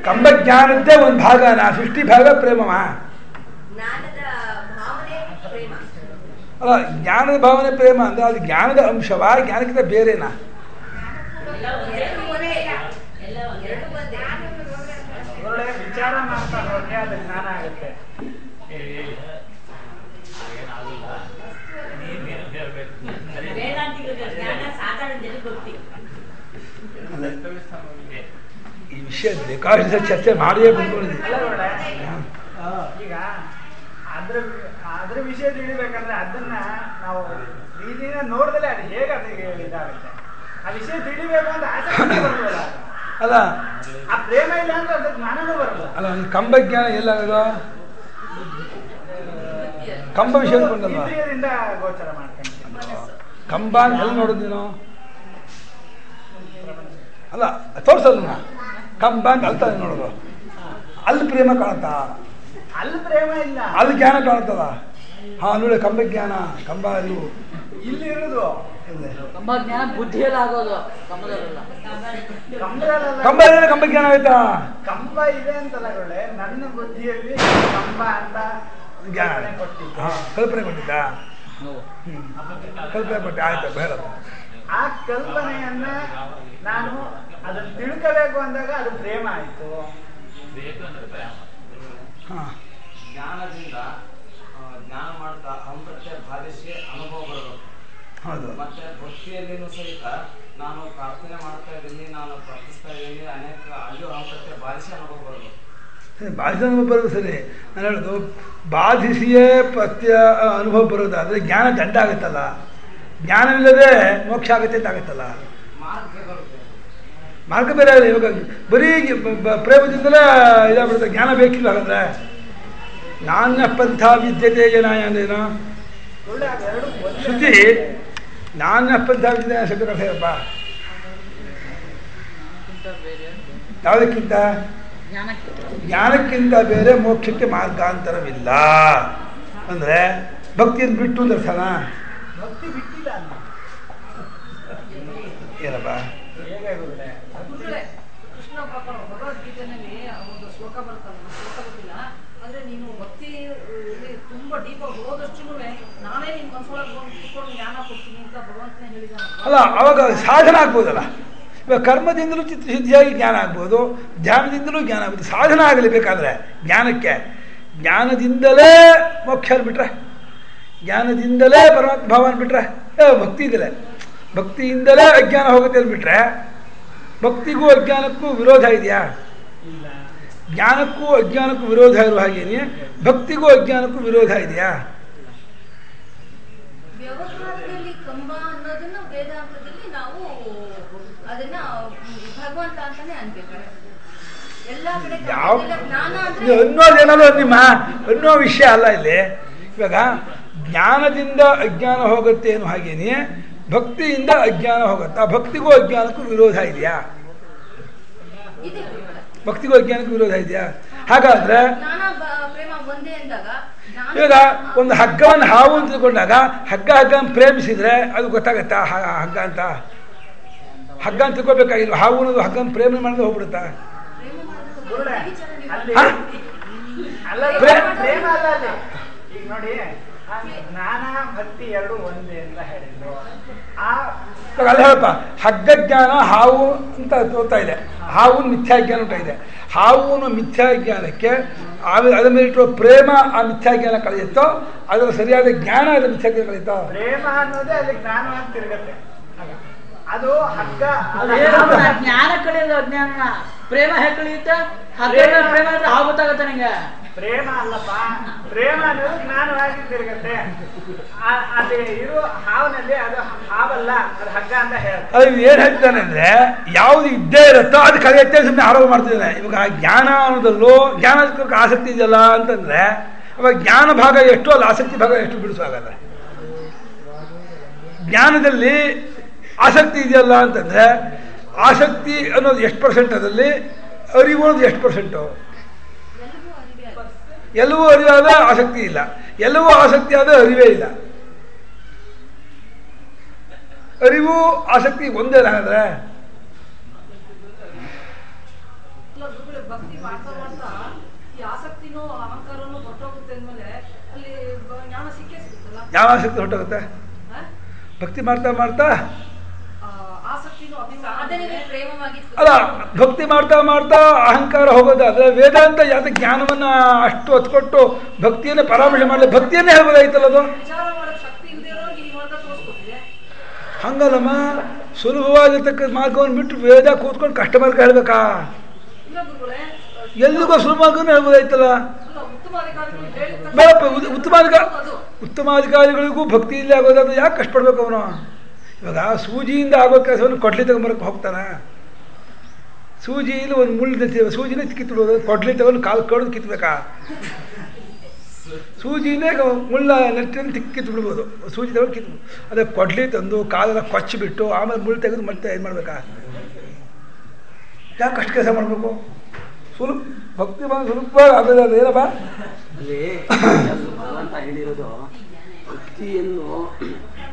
ಕಂಬ ಜ್ಞಾನದ್ದೇ ಒಂದು ಭಾಗನ, 50 ಭಾಗ ಪ್ರೇಮವ ಅಲ್ಲ. ಜ್ಞಾನದ ಭಾವನೆ ಪ್ರೇಮ ಅಂದ್ರೆ ಅದು ಜ್ಞಾನದ ಅಂಶವಾ, ಜ್ಞಾನಕ್ಕಿಂತ ಬೇರೆನಾ? ವಿಚಾರ ಮಾಡ್ತಾ ಹೋದ್ರೆ ಅದು ಜ್ಞಾನ ಆಗುತ್ತೆ. ಈ ವಿಷಯ ಬೇಕಾದಷ್ಟು ಚರ್ಚೆ ಮಾಡಿಯೇ ಬಂದ್ಕೊಂಡಿದ್ದೀವಿ. ಈಗ ಅದ್ರ ವಿಷಯ ತಿಳಿಬೇಕಂದ್ರೆ ಅದನ್ನ ನಾವು ರೀತಿಯಿಂದ ನೋಡಿದ್ರೆ ಅದು ಹೇಗೆ ಅದಕ್ಕೆ ಇದಾಗುತ್ತೆ. ಆ ವಿಷಯ ತಿಳಿಬೇಕು ಅಂತ ಆಸಕ್ತಿ ಬರಲ್ಲ. ಅಲ್ಲ ಆ ಪ್ರೇಮ ಇಲ್ಲ ಅಂದ್ರೆ ಅದ್ರ ಜ್ಞಾನನೂ ಬರಲ್ಲ. ಅಲ್ಲ ಕಂಬ ಜ್ಞಾನ ಎಲ್ಲಾಗದ? ಕಂಬ ವಿಷಯ ಬಂದಲ್ವಾ? ಇಂದ್ರಿಯದಿಂದ ಗೋಚರ ಮಾಡ್ಕೊಂಡು ಕಂಬ ಎಲ್ಲಿ ನೋಡೋದು ನೀನು? ಅಲ್ಲ ತೋರ್ಸಲ್ಲ ಕಂಬ ಅಂತ ಅಲ್ತಾನೆ ನೋಡೋದು. ಅಲ್ಲಿ ಪ್ರೇಮ ಕಾಣುತ್ತಾ? ಅಲ್ಲಿ ಪ್ರೇಮ ಇಲ್ಲ, ಅಲ್ಲಿ ಜ್ಞಾನ ಕಾಣುತ್ತದ. ನೋಡಿ ಕಂಬ ಜ್ಞಾನ ಕಂಬ ಅರಿವು ಇಲ್ಲಿ ಇರುವುದು. ಕಂಬ ಜ್ಞಾನ ಬುದ್ಧಿಯಲ್ಲಿ ಆಗೋದು, ಕಂಬದಲ್ಲ. ಕಂಬ ಇದ್ರೆ ಕಂಬ ಜ್ಞಾನ ಆಯ್ತಾ? ಕಂಬ ಇದೆ ಅಂತಲ್ಲ ಒಳ್ಳೆ ನನ್ನ ಬುದ್ಧಿಯಲ್ಲಿ ಕಂಬ ಅಂತ ಜ್ಞಾನ ಕಲ್ಪನೆ ಕೊಟ್ಟಿದ್ದ. ಕಲ್ಪನೆ ಕೊಟ್ಟೆ ಆಯ್ತು ಬೇಡ. ಆ ಕಲ್ಪನೆಯನ್ನ ನಾನು ಅದನ್ನು ತಿಳ್ಕೋಬೇಕು ಅಂದಾಗ ಅದು ಪ್ರೇಮ ಆಯ್ತು. ಜ್ಞಾನದಿಂದ ಜ್ಞಾನ ಮಾಡ್ತಾ ಅಮೃತ ಬಾಧಿಸಿ ಅನುಭವ ಬರಬೇಕು. ಮತ್ತೆ ಭಕ್ತಿಯಲ್ಲಿನೂ ಸಹಿತ ನಾನು ಪ್ರಾರ್ಥನೆ ಮಾಡ್ತಾ ಇದ್ದೀನಿ, ನಾನು ಪ್ರಾರ್ಥಿಸ್ತಾ ಇದ್ದೀನಿ, ಅನೇಕ ಅಲ್ಲಿಯೂ ಅಮೃತ ಬಾಧಿಸಿ ಅನುಭವ ಬರಬೇಕು. ಬಾಧಿಸಿ ಅನುಭವ ಬರೋದು ಸರಿ. ನಾನು ಹೇಳೋದು ಬಾಧಿಸಿಯೇ ಪ್ರತ್ಯ ಅನುಭವ ಬರೋದಾದ್ರೆ ಜ್ಞಾನ ದಂಡ ಆಗುತ್ತಲ್ಲ, ಜ್ಞಾನವಿಲ್ಲದೆ ಮೋಕ್ಷ ಆಗುತ್ತೆ ಅಂತ ಆಗುತ್ತಲ್ಲ. ಮಾರ್ಗ ಬೇರೆ ಆಗಲ್ಲ. ಇವಾಗ ಬರೀ ಪ್ರೇಮದಿಂದಲೇ ಇದಾಗ್ಬಿಡುತ್ತೆ. ಜ್ಞಾನ ಬೇಕಿಲ್ಲ. ಹಾಗಾದ್ರೆ ನಾಣ್ಯ ಪಂಥ ವಿದ್ಯತೆ ಜನಾಯ ಅಂದ್ರೇನು? ಶ್ರುತಿ ನಾಣ್ಯ ಪಂಥ ವಿದ್ಯತೆ ಶಬ್ದ ಹೇಳಪ್ಪ. ಯಾವುದಕ್ಕಿಂತ? ಜ್ಞಾನಕ್ಕಿಂತ ಬೇರೆ ಮೋಕ್ಷಕ್ಕೆ ಮಾರ್ಗಾಂತರವಿಲ್ಲ. ಅಂದರೆ ಭಕ್ತಿಯನ್ನು ಬಿಟ್ಟು ದರ್ಶನ ಭಕ್ತಿ ಬಿಟ್ಟಿಲ್ಲ ಅಲ್ಲ. ಏನಪ್ಪ? ಹೇಗೆ ಗೊತ್ತೇ? ಕೃಷ್ಣ ಭಗವದ್ಗೀತೆಯಲ್ಲಿ ಒಂದು ಶ್ಲೋಕ ಬರ್ತಲ್ಲ, ಶ್ಲೋಕ ಗೊತ್ತಿಲ್ಲ, ಅಂದ್ರೆ ನೀನು ಭಕ್ತಿ ತುಂಬಾ ಡೀಪ್ ಆಗಿ ಹೋದಷ್ಟು ನಾನೇ ನಿನ್ ಮನಸ್ಸೊಳಗೆ ಕುತ್ಕೊಂಡು ಜ್ಞಾನ ಕೊಡ್ತೀನಿ ಅಂತ ಭಗವಂತನೇ ಹೇಳಿದಾನೆ. ಅಲ್ಲ, ಅವಾಗ ಸಾಧನ ಆಗ್ಬೋದಲ್ಲ. ಇವಾಗ ಕರ್ಮದಿಂದಲೂ ಚಿತ್ತಶುದ್ಧಿಯಾಗಿ ಜ್ಞಾನ ಆಗ್ಬೋದು, ಧ್ಯಾನದಿಂದಲೂ ಜ್ಞಾನ ಆಗ್ಬೋದು. ಸಾಧನ ಆಗಲಿ ಬೇಕಾದ್ರೆ ಜ್ಞಾನಕ್ಕೆ. ಜ್ಞಾನದಿಂದಲೇ ಮೋಕ್ಷ ಬಿಟ್ರೆ, ಜ್ಞಾನದಿಂದಲೇ ಪರಮಾತ್ಮ ಭಾವನ ಬಿಟ್ರೆ, ಭಕ್ತಿಯಿಂದಲೇ, ಭಕ್ತಿಯಿಂದಲೇ ಅಜ್ಞಾನ ಹೋಗುತ್ತೆ ಅಂದ್ಬಿಟ್ರೆ, ಭಕ್ತಿಗೂ ಅಜ್ಞಾನಕ್ಕೂ ವಿರೋಧ ಇದೆಯಾ? ಜ್ಞಾನಕ್ಕೂ ಅಜ್ಞಾನಕ್ಕೂ ವಿರೋಧ ಇರುವ ಹಾಗೇನೆ ಭಕ್ತಿಗೂ ಅಜ್ಞಾನಕ್ಕೂ ವಿರೋಧ ಇದೆಯಾ? ವ್ಯವಹಾರದಲ್ಲಿ ಕಂಬ ಅನ್ನೋದನ್ನ ವೇದಾಂತದಲ್ಲಿ ನಾವು ಅದನ್ನ ಭಗವಂತ ಅಂತಾನೆ ಅನ್ಬೇಕಾರೆ ಎಲ್ಲಾ ಕಡೆ ಜ್ಞಾನ ಅಂದ್ರೆ ಅನ್ನೋದೇನಲ್ಲ ನಿಮ್ಮ ಅನ್ನೋ ವಿಷಯ ಅಲ್ಲ ಇಲ್ಲಿ. ಇವಾಗ ಜ್ಞಾನದಿಂದ ಅಜ್ಞಾನ ಹೋಗುತ್ತೆ ಅನ್ನೋ ಹಾಗೇನೆ ಭಕ್ತಿಯಿಂದ ಅಜ್ಞಾನ ಹೋಗುತ್ತಾ? ಭಕ್ತಿಗೂ ಅಜ್ಞಾನಕ್ಕೂ ವಿರೋಧ ಇದೆಯಾ? ಭಕ್ತಿಗೂ ಅಜ್ಞಾನಕ್ಕೂ ವಿರೋಧ ಇದೆಯಾ? ಹಾಗಾದ್ರೆ ಇವಾಗ ಒಂದು ಹಗ್ಗವನ್ನು ಹಾವು ಅಂತ ತಿಳ್ಕೊಂಡಾಗ ಹಗ್ಗ ಪ್ರೇಮಿಸಿದ್ರೆ ಅದು ಗೊತ್ತಾಗತ್ತಾ ಹಗ್ಗ ಅಂತ? ಹಗ್ಗ ಅಂತ ತಿಳ್ಕೊಬೇಕಾಗಿಲ್ಲ. ಹಾವು ಅನ್ನೋದು ಹಗ್ಗನ ಪ್ರೇಮ ಮಾಡಿದ್ರೆ ಹೋಗ್ಬಿಡುತ್ತಾ? ಪ್ರೇಮ ಅಲ್ಲ ಅಲ್ಲಿ. ಈಗ ನೋಡಿ, ಜ್ಞಾನ ಭಕ್ತಿ ಎರಡು ಒಂದೇ ಅಂತ ಹೇಳಿದ್ರು. ಅಲ್ಲ ಹೇಳಪ್ಪ, ಹಗ್ಗ ಜ್ಞಾನ ಹಾವು ಅಂತ ತೋರ್ತಾ ಇದೆ, ಹಾವು ಮಿಥ್ಯಾಜ್ಞಾನ ಅಂತ ಇದೆ. ಹಾವು ಮಿಥ್ಯಾಜ್ಞಾನಕ್ಕೆ ಅದರ ಮೇಲಿಟ್ಟುವ ಪ್ರೇಮ ಆ ಮಿಥ್ಯಾಜ್ಞಾನ ಕಳೆಯುತ್ತೋ, ಅದರ ಸರಿಯಾದ ಜ್ಞಾನ ಅದರ ಮಿಥ್ಯಾಜ್ಞಾನ ಕಳೆಯುತ್ತೋ? ಪ್ರೇಮ ಅನ್ನೋದೇ ಅಲ್ಲಿ ಜ್ಞಾನ ಅಂತ ತಿರುಗತ್ತೆ. ಅದು ಹಗ್ಗ ಜ್ಞಾನ ಕಳೆಯೋದು ಅಜ್ಞಾನ. ಪ್ರೇಮ ಹೇಗೆ ಕಳೆಯುತ್ತೆ? ಪ್ರೇಮ ಅಂದ್ರೆ ಹಾವು ಗೊತ್ತಾಗತ್ತೆ ನಂಗೆ. ಪ್ರೇಮ ಅಲ್ಲಪ್ಪ, ಪ್ರೇಮ ಅನ್ನೋದು ಜ್ಞಾನವಾಗಿ ತಿರುಗತ್ತೆ. ಅಲ್ಲಿ ಇರೋ ಹಾವನಲ್ಲಿ ಅದು ಹಾವಲ್ಲ, ಅದು ಹಗ್ಗ ಅಂತ ಹೇಳುತ್ತೆ. ಅದು ಏನ್ ಹೇಳ್ತಾನೆ ಅಂದ್ರೆ, ಯಾವ್ದು ಇದ್ದೇ ಇರುತ್ತೋ ಅದು ಕಳೆಯುತ್ತೆ, ಸುಮ್ಮನೆ ಆರೋಪ ಮಾಡ್ತಿದ್ದಾನೆ. ಇವಾಗ ಜ್ಞಾನ ಅನ್ನೋದಲ್ಲೂ ಜ್ಞಾನಕ್ಕೆ ಆಸಕ್ತಿ ಇದೆಯಲ್ಲ ಅಂತಂದ್ರೆ, ಅವಾಗ ಜ್ಞಾನ ಭಾಗ ಎಷ್ಟು, ಅಲ್ಲಿ ಆಸಕ್ತಿ ಭಾಗ ಎಷ್ಟು ಬಿಡಿಸುವಾಗಲ್ಲ. ಜ್ಞಾನದಲ್ಲಿ ಆಸಕ್ತಿ ಇದೆಯಲ್ಲ ಅಂತಂದ್ರೆ, ಆಸಕ್ತಿ ಅನ್ನೋದು ಎಷ್ಟು ಪರ್ಸೆಂಟ್, ಅದರಲ್ಲಿ ಅರಿವು ಅನ್ನೋದು ಎಷ್ಟು ಪರ್ಸೆಂಟು? ಎಲ್ಲವೂ ಅರಿವಾದ ಆಸಕ್ತಿ ಇಲ್ಲ, ಎಲ್ಲವೂ ಆಸಕ್ತಿ ಆದ ಅರಿವೇ ಇಲ್ಲ. ಅರಿವು ಆಸಕ್ತಿ ಒಂದೇ ಹಾಗಾದ್ರೆ? ಭಕ್ತಿ ಮಾಡ್ತಾ ಮಾಡ್ತಾ ಈ ಆಸಕ್ತಿನೂ ಅಹಂಕಾರನೂ ಹೊರಟೋಗುತ್ತೆ ಅಂದ್ಮೇಲೆ ಅಲ್ಲಿ ಜ್ಞಾನ ಸಿಕ್ಕೇ ಸಿಗುತ್ತಲ್ಲ. ಯಾವ ಆಸಕ್ತಿ ಹೊರಟೋಗುತ್ತೆ? ಭಕ್ತಿ ಮಾಡ್ತಾ ಮಾಡ್ತಾ ಅಲ್ಲ, ಭಕ್ತಿ ಮಾಡ್ತಾ ಮಾಡ್ತಾ ಅಹಂಕಾರ ಹೋಗೋದಾದ್ರೆ ವೇದಾಂತ ಯಾವ್ದು ಜ್ಞಾನವನ್ನ ಅಷ್ಟು ಹೊತ್ಕೊಟ್ಟು ಭಕ್ತಿಯನ್ನೇ ಪರಾಮರ್ಶೆ ಮಾಡಲಿ, ಭಕ್ತಿಯನ್ನೇ ಹೇಳ್ಬೋದಾಯ್ತಲ್ಲ ಅದು. ಹಂಗಲ್ಲಮ್ಮ, ಸುಲಭವಾಗಿರ್ತಕ್ಕ ಮಾರ್ಗವನ್ನು ಬಿಟ್ಟು ವೇದ ಕೂತ್ಕೊಂಡು ಕಷ್ಟ ಮಾರ್ಗ ಹೇಳ್ಬೇಕಾ? ಎಲ್ಲಿಗೋ ಸುಲಭ ಮಾರ್ಗವನ್ನು ಹೇಳ್ಬೋದಾಯ್ತಲ್ಲ. ಬೇಡಪ್ಪ, ಉತ್ತಮಾಧಿಕಾರಿಗಳಿಗೂ ಭಕ್ತಿಯಲ್ಲಿ ಆಗೋದಾದ್ರೆ ಯಾಕೆ ಕಷ್ಟಪಡ್ಬೇಕು ಅವನು? ಇವಾಗ ಸೂಜಿಯಿಂದ ಆಗೋ ಕೆಲಸವನ್ನು ಕೊಡ್ಲಿ ತಗೊಂಬರಕ್ಕೆ ಹೋಗ್ತಾನ? ಸೂಜಿಯಲ್ಲಿ ಒಂದು ಮುಳ್ಳು ಸೂಜಿನೇ ಕಿತ್ಬಿಡೋದು, ಕೊಡ್ಲಿ ತಗೊಂಡು ಕಾಲು ಕಡ್ದು ಕಿತ್ಬೇಕಾ? ಸೂಜಿನೇ ಮುಳ್ಳ ನೆಟ್ಟಿನ ಕಿತ್ತು ಬಿಡ್ಬೋದು, ಸೂಜಿ ತಗೊಂಡು ಕಿತ್ಬಿಡು. ಅದೇ ಕೊಡ್ಲಿ ತಂದು ಕಾಲೆಲ್ಲ ಕೊಚ್ಚಿಬಿಟ್ಟು ಆಮೇಲೆ ಮುಳ್ಳು ತೆಗೆದು ಮತ್ತೆ ಏನು ಮಾಡ್ಬೇಕಾ? ಯಾಕೆ ಅಷ್ಟು ಕೆಲಸ ಮಾಡಬೇಕು? ಭಕ್ತಿ ಬಂದು ಸುಲಭವಾಗಿ ಆಗೋದು. ಅದು ಏನಪ್ಪ ಅಲ್ಲಿ ಭಗವಂತ ಹೇಳಿರೋದು, ಭಕ್ತಿಯನ್ನು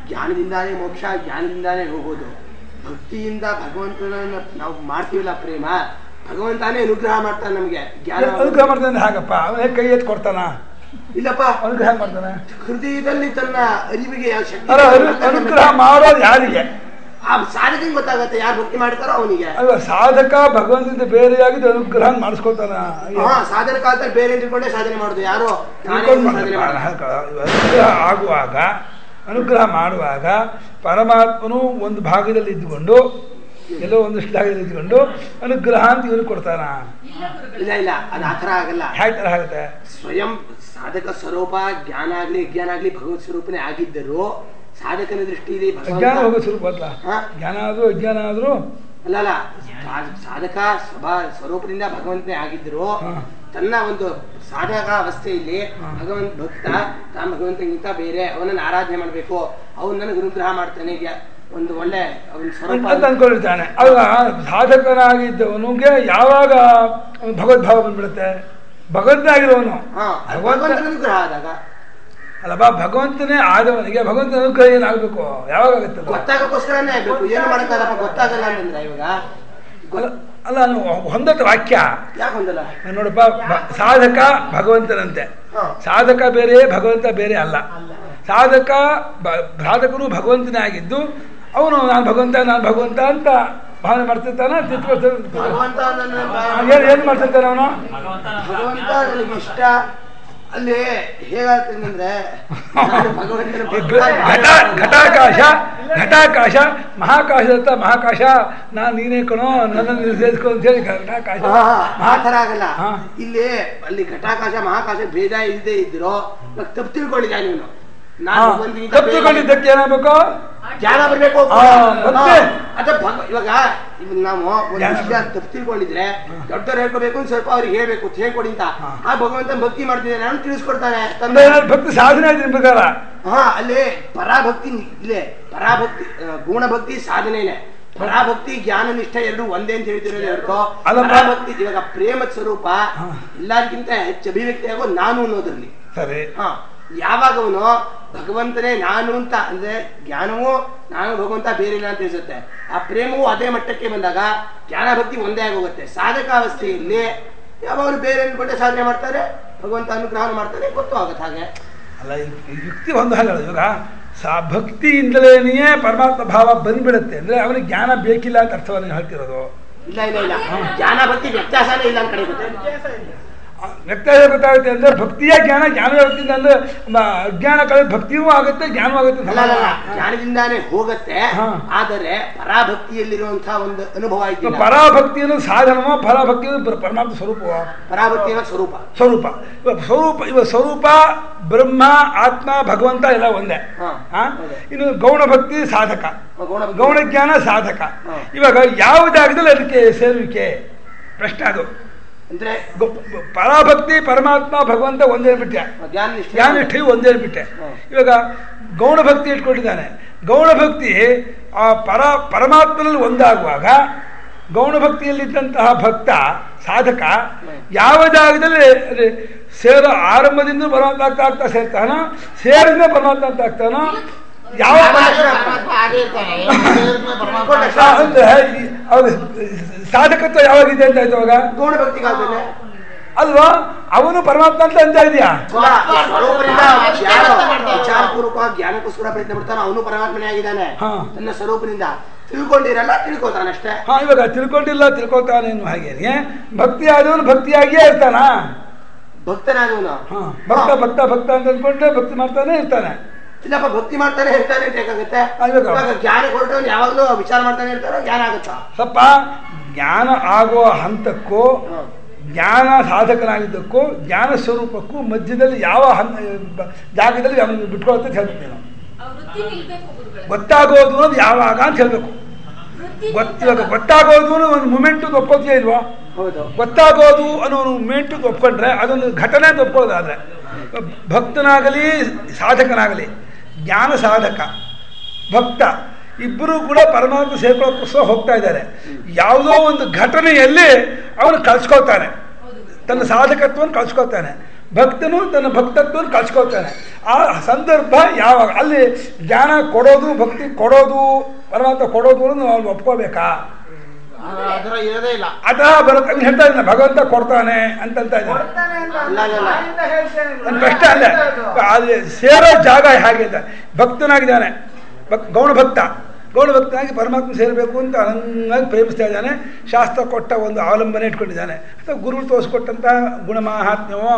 ಜ್ಞಾನದಿಂದಾನೇ ಮೋಕ್ಷ, ಜ್ಞಾನದಿಂದಾನೇ ಹೋಗೋದು. ಭಕ್ತಿಯಿಂದ ಭಗವಂತನನ್ನ ನಾವು ಮಾಡ್ತೀವಲ್ಲ ಪ್ರೇಮ, ಭಗವಂತನೇ ಅನುಗ್ರಹ ಮಾಡ್ತಾನೆ ನಮ್ಗೆ. ಅನುಗ್ರಹ ಮಾಡ್ತಾನೆ ಹಾಗಪ್ಪ? ಅವನೇ ಕೈ ಎತ್ತು ಕೊಡ್ತಾನ? ಇಲ್ಲಪ್ಪ, ಅನುಗ್ರಹ ಮಾಡ್ತಾನೆ ಹೃದಯದಲ್ಲಿ ತನ್ನ ಅರಿವಿಗೆ ಯಾವ ಶಕ್ತಿ. ಅನುಗ್ರಹ ಮಾಡೋದು ಯಾರಿಗೆ? ಆ ಸಾಧಕನಿಗೆ ಗೊತ್ತಾಗತ್ತೆ, ಯಾರು ಭಕ್ತಿ ಮಾಡ್ತಾರೋ ಅವನಿಗೆ. ಅಲ್ವಾ, ಸಾಧಕ ಭಗವಂತನಿಂದ ಬೇರೆಯಾಗಿದ್ದು ಅನುಗ್ರಹ ಮಾಡಿಸ್ಕೊಳ್ತಾನ. ಸಾಧನ ಕಾಲದಲ್ಲಿ ಬೇರೆ ತಿಳ್ಕೊಂಡೇ ಸಾಧನೆ ಮಾಡುದು, ಯಾರೋ ಅನುಗ್ರಹ ಮಾಡುವಾಗ ಪರಮಾತ್ಮನು ಒಂದು ಭಾಗದಲ್ಲಿ ಇದ್ದುಕೊಂಡು, ಎಲ್ಲೋ ಒಂದಷ್ಟು ಭಾಗದಲ್ಲಿ ಇದ್ದುಕೊಂಡು ಅನುಗ್ರಹ ಅಂತ ಇವನು ಕೊಡ್ತಾನ? ಇಲ್ಲ ಇಲ್ಲ, ಅದು ಆ ಥರ ಆಗಲ್ಲ. ಹೇಗೆ ಥರ ಆಗುತ್ತೆ? ಸ್ವಯಂ ಸಾಧಕ ಸ್ವರೂಪ ಜ್ಞಾನ ಆಗ್ಲಿ ವಿಜ್ಞಾನ ಆಗ್ಲಿ ಭಗವತ್ ಸ್ವರೂಪನೇ ಆಗಿದ್ದರು. ಸಾಧಕನ ದೃಷ್ಟಿಯಲ್ಲಿ ಅಜ್ಞಾನ ಹೋಗೋ ಸ್ವರೂಪ ಅಲ್ಲ, ಜ್ಞಾನ ಆದ್ರೂ ಅಜ್ಞಾನ ಆದ್ರೂ ಅಲ್ಲ. ಸಾಧಕ ಸ್ವರೂಪದಿಂದ ಭಗವಂತನೇ ಆಗಿದ್ರು. ತನ್ನ ಒಂದು ಸಾಧಕ ಅವಸ್ಥೆಯಲ್ಲಿ ಭಕ್ತ ತಾನು ಭಗವಂತನಿಗಿಂತ ಬೇರೆ, ಅವನನ್ನು ಆರಾಧನೆ ಮಾಡಬೇಕು, ಅವನನ್ನು ಅನುಗ್ರಹ ಮಾಡ್ತಾನೆ, ಒಂದು ಒಳ್ಳೆ ಅಂತ ಅಂದ್ಕೊಂಡಿರ್ತಾನೆ. ಆಗ ಸಾಧಕನಾಗಿದ್ದವನಿಗೆ ಯಾವಾಗ ಭಗವದ್ಭಾವ ಬಂದ್ಬಿಡುತ್ತೆ? ಭಗವಂತನಾಗಿರೋನು ಆದಾಗ ಅಲ್ಲಪ್ಪ, ಭಗವಂತನೇ ಆದವನಿಗೆ ಭಗವಂತನ ಅನುಗ್ರಹ ಏನಾಗಬೇಕು? ಯಾವಾಗ ಆಗುತ್ತೆ? ಗೊತ್ತಾಗಕ್ಕೋಸ್ಕರನೇ ಆಗ್ಬೇಕು. ಏನು ಮಾಡಕ್ಕಾಗಪ್ಪ, ಗೊತ್ತಾಗಲ್ಲ ಅಂದ್ರೆ ಇವಾಗ ಅಲ್ಲ, ಹೊಂದತ್ತ ವಾಕ್ಯ ಯಾಕೆ ಹೊಂದಲ್ಲ ನೋಡಪ್ಪ. ಸಾಧಕ ಭಗವಂತನಂತೆ, ಸಾಧಕ ಬೇರೆ ಭಗವಂತ ಬೇರೆ ಅಲ್ಲ. ಸಾಧಕನು ಭಗವಂತನೇ ಆಗಿದ್ದು ಅವನು ನಾನು ಭಗವಂತ ಅಂತ ಭಾವನೆ ಮಾಡ್ತಿರ್ತಾನ. ಏನು ಮಾಡ್ತಿರ್ತಾನೆ ಅವನು? ಭಗವಂತ ನನಗೆ ಇಷ್ಟ. ಅಲ್ಲಿ ಹೇಗಾಗ್ತದಂದ್ರೆ ಘಟಾಕಾಶ ಮಹಾಕಾಶದತ್ತ ಮಹಾಕಾಶ ನಾನು ನೀನೇ ಕಣೋ ನನ್ನನ್ನು ನಿರ್ದೇಶಿಸ್ಕೊ ಅಂತ ಹೇಳಿ ಘಟಾಕಾಶ ಆ ಥರ ಆಗಲ್ಲ. ಇಲ್ಲಿ ಅಲ್ಲಿ ಘಟಾಕಾಶ ಮಹಾಕಾಶ ಭೇದ ಇಲ್ಲದೆ ಇದ್ರು ತಪ್ಪು ತಿಳ್ಕೊಂಡಿದ್ದ ನೀನು. ತಪ್ಪು ತಿಳ್ಕೊಂಡಿದ್ದಕ್ಕೆ ಏನಾಗಬೇಕು? ಜ್ಞಾನ ಬರ್ಬೇಕು. ಇವಾಗ ನಾವು ಒಂದು ವಿಷಯ ತಪ್ಪು ತಿಳ್ಕೊಂಡಿದ್ರೆ ದೊಡ್ಡವ್ರು ಹೇಳ್ಕೋಬೇಕು ಸ್ವಲ್ಪ ಅವ್ರಿಗೆ ಹೇಳ್ಬೇಕು ಹೇಳ್ಕೊಡಿ ಅಂತ. ಆ ಭಗವಂತನ ಭಕ್ತಿ ಮಾಡ್ತಿದ್ದೆ ನಾನು ತಿಳಿಸ್ಕೊಡ್ತಾನೆ. ಭಕ್ತಿ ಸಾಧನೆ ಪ್ರಕಾರ ಅಲ್ಲಿ ಪರಾಭಕ್ತಿ ಇಲ್ಲೇ ಪರಾಭಕ್ತಿ ಗುಣಭಕ್ತಿ ಸಾಧನೆನೆ. ಪರಾಭಕ್ತಿ ಜ್ಞಾನ ನಿಷ್ಠ ಎರಡು ಒಂದೇ ಅಂತ ಹೇಳ್ತಿರೋದು ಹೇಳ್ಕೋ. ಪರಾಭಕ್ತಿ ಇವಾಗ ಪ್ರೇಮದ ಸ್ವರೂಪ ಎಲ್ಲರಿಗಿಂತ ಹೆಚ್ಚು ಅಭಿವ್ಯಕ್ತಿ ಆಗೋ ನಾನು ಅನ್ನೋದ್ರಲ್ಲಿ. ಸರಿ. ಯಾವಾಗ ಅವನು ಭಗವಂತನೇ ನಾನು ಅಂತ ಅಂದ್ರೆ ಜ್ಞಾನವೂ ನಾನು ಭಗವಂತ ಬೇರೆ ಇಲ್ಲ ಅಂತ ಅನ್ಸುತ್ತೆ. ಆ ಪ್ರೇಮವು ಅದೇ ಮಟ್ಟಕ್ಕೆ ಬಂದಾಗ ಜ್ಞಾನ ಭಕ್ತಿ ಒಂದೇ ಆಗೋಗುತ್ತೆ. ಸಾಧಕಾವಸ್ಥೆಯಲ್ಲಿ ಯಾವಾಗ ಬೇರೆ ಅನ್ಕೊಂಡೆ ಸಾಧನೆ ಮಾಡ್ತಾರೆ, ಭಗವಂತ ಅನುಗ್ರಹ ಮಾಡ್ತಾರೆ, ಗೊತ್ತು ಆಗುತ್ತೆ. ಹಾಗೆ ಅಲ್ಲ, ಈ ಯುಕ್ತಿ ಒಂದು ಹಾಗೆ ಇವಾಗ ಭಕ್ತಿಯಿಂದಲೇನೆಯೇ ಪರಮಾತ್ಮ ಭಾವ ಬಂದ್ಬಿಡುತ್ತೆ ಅಂದ್ರೆ ಅವನಿಗೆ ಜ್ಞಾನ ಬೇಕಿಲ್ಲ ಅಂತ ಅರ್ಥವನ್ನು ಹೇಳ್ತಿರೋದು. ಇಲ್ಲ ಜ್ಞಾನ ಭಕ್ತಿ ವ್ಯತ್ಯಾಸನೇ ಇಲ್ಲ ಅಂತ ಕಡೆ ವ್ಯಕ್ತ ಗೊತ್ತಾಗುತ್ತೆ ಅಂದ್ರೆ ಭಕ್ತಿಯ ಜ್ಞಾನ ಭಕ್ತಿಯಿಂದ ಅಂದ್ರೆ ಅಜ್ಞಾನ ಕಡೆ ಭಕ್ತಿಯೂ ಆಗುತ್ತೆ ಜ್ಞಾನವೂ ಆಗುತ್ತೆ. ಜ್ಞಾನದಿಂದಾನೇ ಹೋಗುತ್ತೆ. ಆದರೆ ಪರಾಭಕ್ತಿಯಲ್ಲಿರುವಂತಹ ಒಂದು ಅನುಭವ ಇದೆ. ಪರಾಭಕ್ತಿಯನ್ನು ಸಾಧನವೋ ಪರಾಭಕ್ತಿಯನ್ನು ಪರಮಾತ್ಮ ಸ್ವರೂಪವೋ? ಪರಾಭಕ್ತಿಯ ಸ್ವರೂಪ ಇವ ಸ್ವರೂಪ ಬ್ರಹ್ಮ ಆತ್ಮ ಭಗವಂತ ಎಲ್ಲ ಒಂದೇ. ಇನ್ನು ಗೌಣಭಕ್ತಿ ಸಾಧಕ, ಗೌಣ ಜ್ಞಾನ ಸಾಧಕ. ಇವಾಗ ಯಾವ ಜಾಗದಲ್ಲಿ ಅದಕ್ಕೆ ಸೇರುವಿಕೆ ಪ್ರಶ್ನೆ ಅದು. ಅಂದ್ರೆ ಪರಾಭಕ್ತಿ ಪರಮಾತ್ಮ ಭಗವಂತ ಒಂದೇ ಬಿಟ್ಟೆ, ಜ್ಞಾನಿಷ್ಠೆಯು ಒಂದೇ ಬಿಟ್ಟೆ. ಇವಾಗ ಗೌಣಭಕ್ತಿ ಇಟ್ಕೊಂಡಿದ್ದಾನೆ. ಗೌಣಭಕ್ತಿ ಆ ಪರಮಾತ್ಮನಲ್ಲಿ ಒಂದಾಗುವಾಗ ಗೌಣಭಕ್ತಿಯಲ್ಲಿದ್ದಂತಹ ಭಕ್ತ ಸಾಧಕ ಯಾವ ಜಾಗದಲ್ಲಿ ಸೇರೋ ಆರಂಭದಿಂದ ಪರಮಾತ್ಮ ಆಗ್ತಾ ಸೇರ್ತಾನೋ, ಸೇರಿದ ಪರಮಾತ್ಮ ಅಂತ ಆಗ್ತಾನೋ, ಯಾವ ಅಂದ್ರೆ ಅವ್ರ ಸಾಧಕತ್ವ ಯಾವಾಗಿದೆ ಅಂತ ಆಯ್ತು ಅವಾಗ ಗೌಣಭಕ್ತಿ ಅಲ್ವಾ? ಅವನು ಪರಮಾತ್ಮ ಅಂತ ಅಂತ ಇದೆಯಾ? ವಿಚಾರಪೂರ್ವಕ ಜ್ಞಾನಕ್ಕೋಸ್ಕರ ಪ್ರಯತ್ನ ಪಡ್ತಾನೆ. ಅವನು ಪರಮಾತ್ಮನೇ ಆಗಿದ್ದಾನೆ ತನ್ನ ಸ್ವರೂಪದಿಂದ. ತಿಳ್ಕೊಂಡಿರಲ್ಲ, ತಿಳ್ಕೊತಾನಷ್ಟೇ. ಇವಾಗ ತಿಳ್ಕೊತಾನೆ ಅನ್ನೋ ಹಾಗೇನೆ ಭಕ್ತಿ ಆದವನು ಭಕ್ತಿಯಾಗಿಯೇ ಇರ್ತಾನ. ಭಕ್ತನಾದವನು ಭಕ್ತ ಅಂತ ಅಂದ್ಕೊಂಡ್ರೆ ಭಕ್ತಿ ಮಾಡ್ತಾನೆ ಇರ್ತಾನೆ. ಇಲ್ಲಪ್ಪ ಭಕ್ತಿ ಮಾಡ್ತಾನೆ ಹೇಳ್ತಾನೆ ಅಂತ ಹೇಗಾಗುತ್ತೆ? ಜ್ಞಾನ ಹೊರಟವನು ಯಾವಾಗಲೂ ವಿಚಾರ ಮಾಡ್ತಾನೆ ಇರ್ತಾರೋ ಜ್ಞಾನ ಆಗುತ್ತಾ? ಸ್ವಲ್ಪ ಜ್ಞಾನ ಆಗೋ ಹಂತಕ್ಕೂ ಜ್ಞಾನ ಸಾಧಕನಾಗಿದ್ದಕ್ಕೂ ಜ್ಞಾನ ಸ್ವರೂಪಕ್ಕೂ ಮಧ್ಯದಲ್ಲಿ ಯಾವ ಜಾಗದಲ್ಲಿ ಅವನು ಬಿಟ್ಕೊಳ್ತ ಹೇಳ್ಬೇಕು. ನಾವು ಗೊತ್ತಾಗೋದು ಅನ್ನೋದು ಯಾವಾಗ ಅಂತ ಹೇಳ್ಬೇಕು. ಇವಾಗ ಗೊತ್ತಾಗೋದು ಅನ್ನೋ ಒಂದು ಮೂಮೆಂಟು ಒಪ್ಪೋದೇ ಇಲ್ವಾ? ಗೊತ್ತಾಗೋದು ಅನ್ನೋ ಒಂದು ಮೂಮೆಂಟು ಒಪ್ಕೊಂಡ್ರೆ ಅದೊಂದು ಘಟನೆ ಅಂತ ಒಪ್ಕೊಳ್ಳೋದಾದ್ರೆ ಭಕ್ತನಾಗಲಿ ಸಾಧಕನಾಗಲಿ ಜ್ಞಾನ ಸಾಧಕ ಭಕ್ತ ಇಬ್ಬರೂ ಕೂಡ ಪರಮಾತ್ಮ ಸೇರ್ಕೊಳ್ಳೋಕ್ಕೋಸ್ಕರ ಹೋಗ್ತಾ ಇದ್ದಾರೆ. ಯಾವುದೋ ಒಂದು ಘಟನೆಯಲ್ಲಿ ಅವನು ಕಳ್ಸ್ಕೊಳ್ತಾನೆ, ತನ್ನ ಸಾಧಕತ್ವವನ್ನು ಕಳ್ಸ್ಕೊಳ್ತಾನೆ. ಭಕ್ತನು ತನ್ನ ಭಕ್ತತ್ವವನ್ನು ಕಳ್ಸ್ಕೊಳ್ತಾನೆ. ಆ ಸಂದರ್ಭ ಯಾವಾಗ ಅಲ್ಲಿ ಜ್ಞಾನ ಕೊಡೋದು ಭಕ್ತಿ ಕೊಡೋದು ಪರಮಾತ್ಮ ಕೊಡೋದು ಅನ್ನೋದು ಅವ್ನು ಒಪ್ಕೋಬೇಕಾ? ಅದ ಬರುತ್ತೆ. ಅವ್ನು ಹೇಳ್ತಾ ಇದ್ದಾನೆ ಭಗವಂತ ಕೊಡ್ತಾನೆ ಅಂತ ಇದ್ದಾನೆ. ನನ್ನ ಕಷ್ಟ ಅಲ್ಲ, ಅಲ್ಲಿ ಸೇರೋ ಜಾಗ ಹೇಗೆ ಭಕ್ತನಾಗಿದ್ದಾನೆ. ಗೌಣಭಕ್ತನಾಗಿ ಪರಮಾತ್ಮ ಸೇರಬೇಕು ಅಂತ ಅನಂಗಾಗಿ ಪ್ರೇಮಿಸ್ತಾ ಇದ್ದಾನೆ. ಶಾಸ್ತ್ರ ಕೊಟ್ಟ ಒಂದು ಅವಲಂಬನೆ ಇಟ್ಕೊಂಡಿದ್ದಾನೆ. ಅಥವಾ ಗುರುಗಳು ತೋರಿಸ್ಕೊಟ್ಟಂಥ ಗುಣಮಾಹಾತ್ಮ್ಯವೋ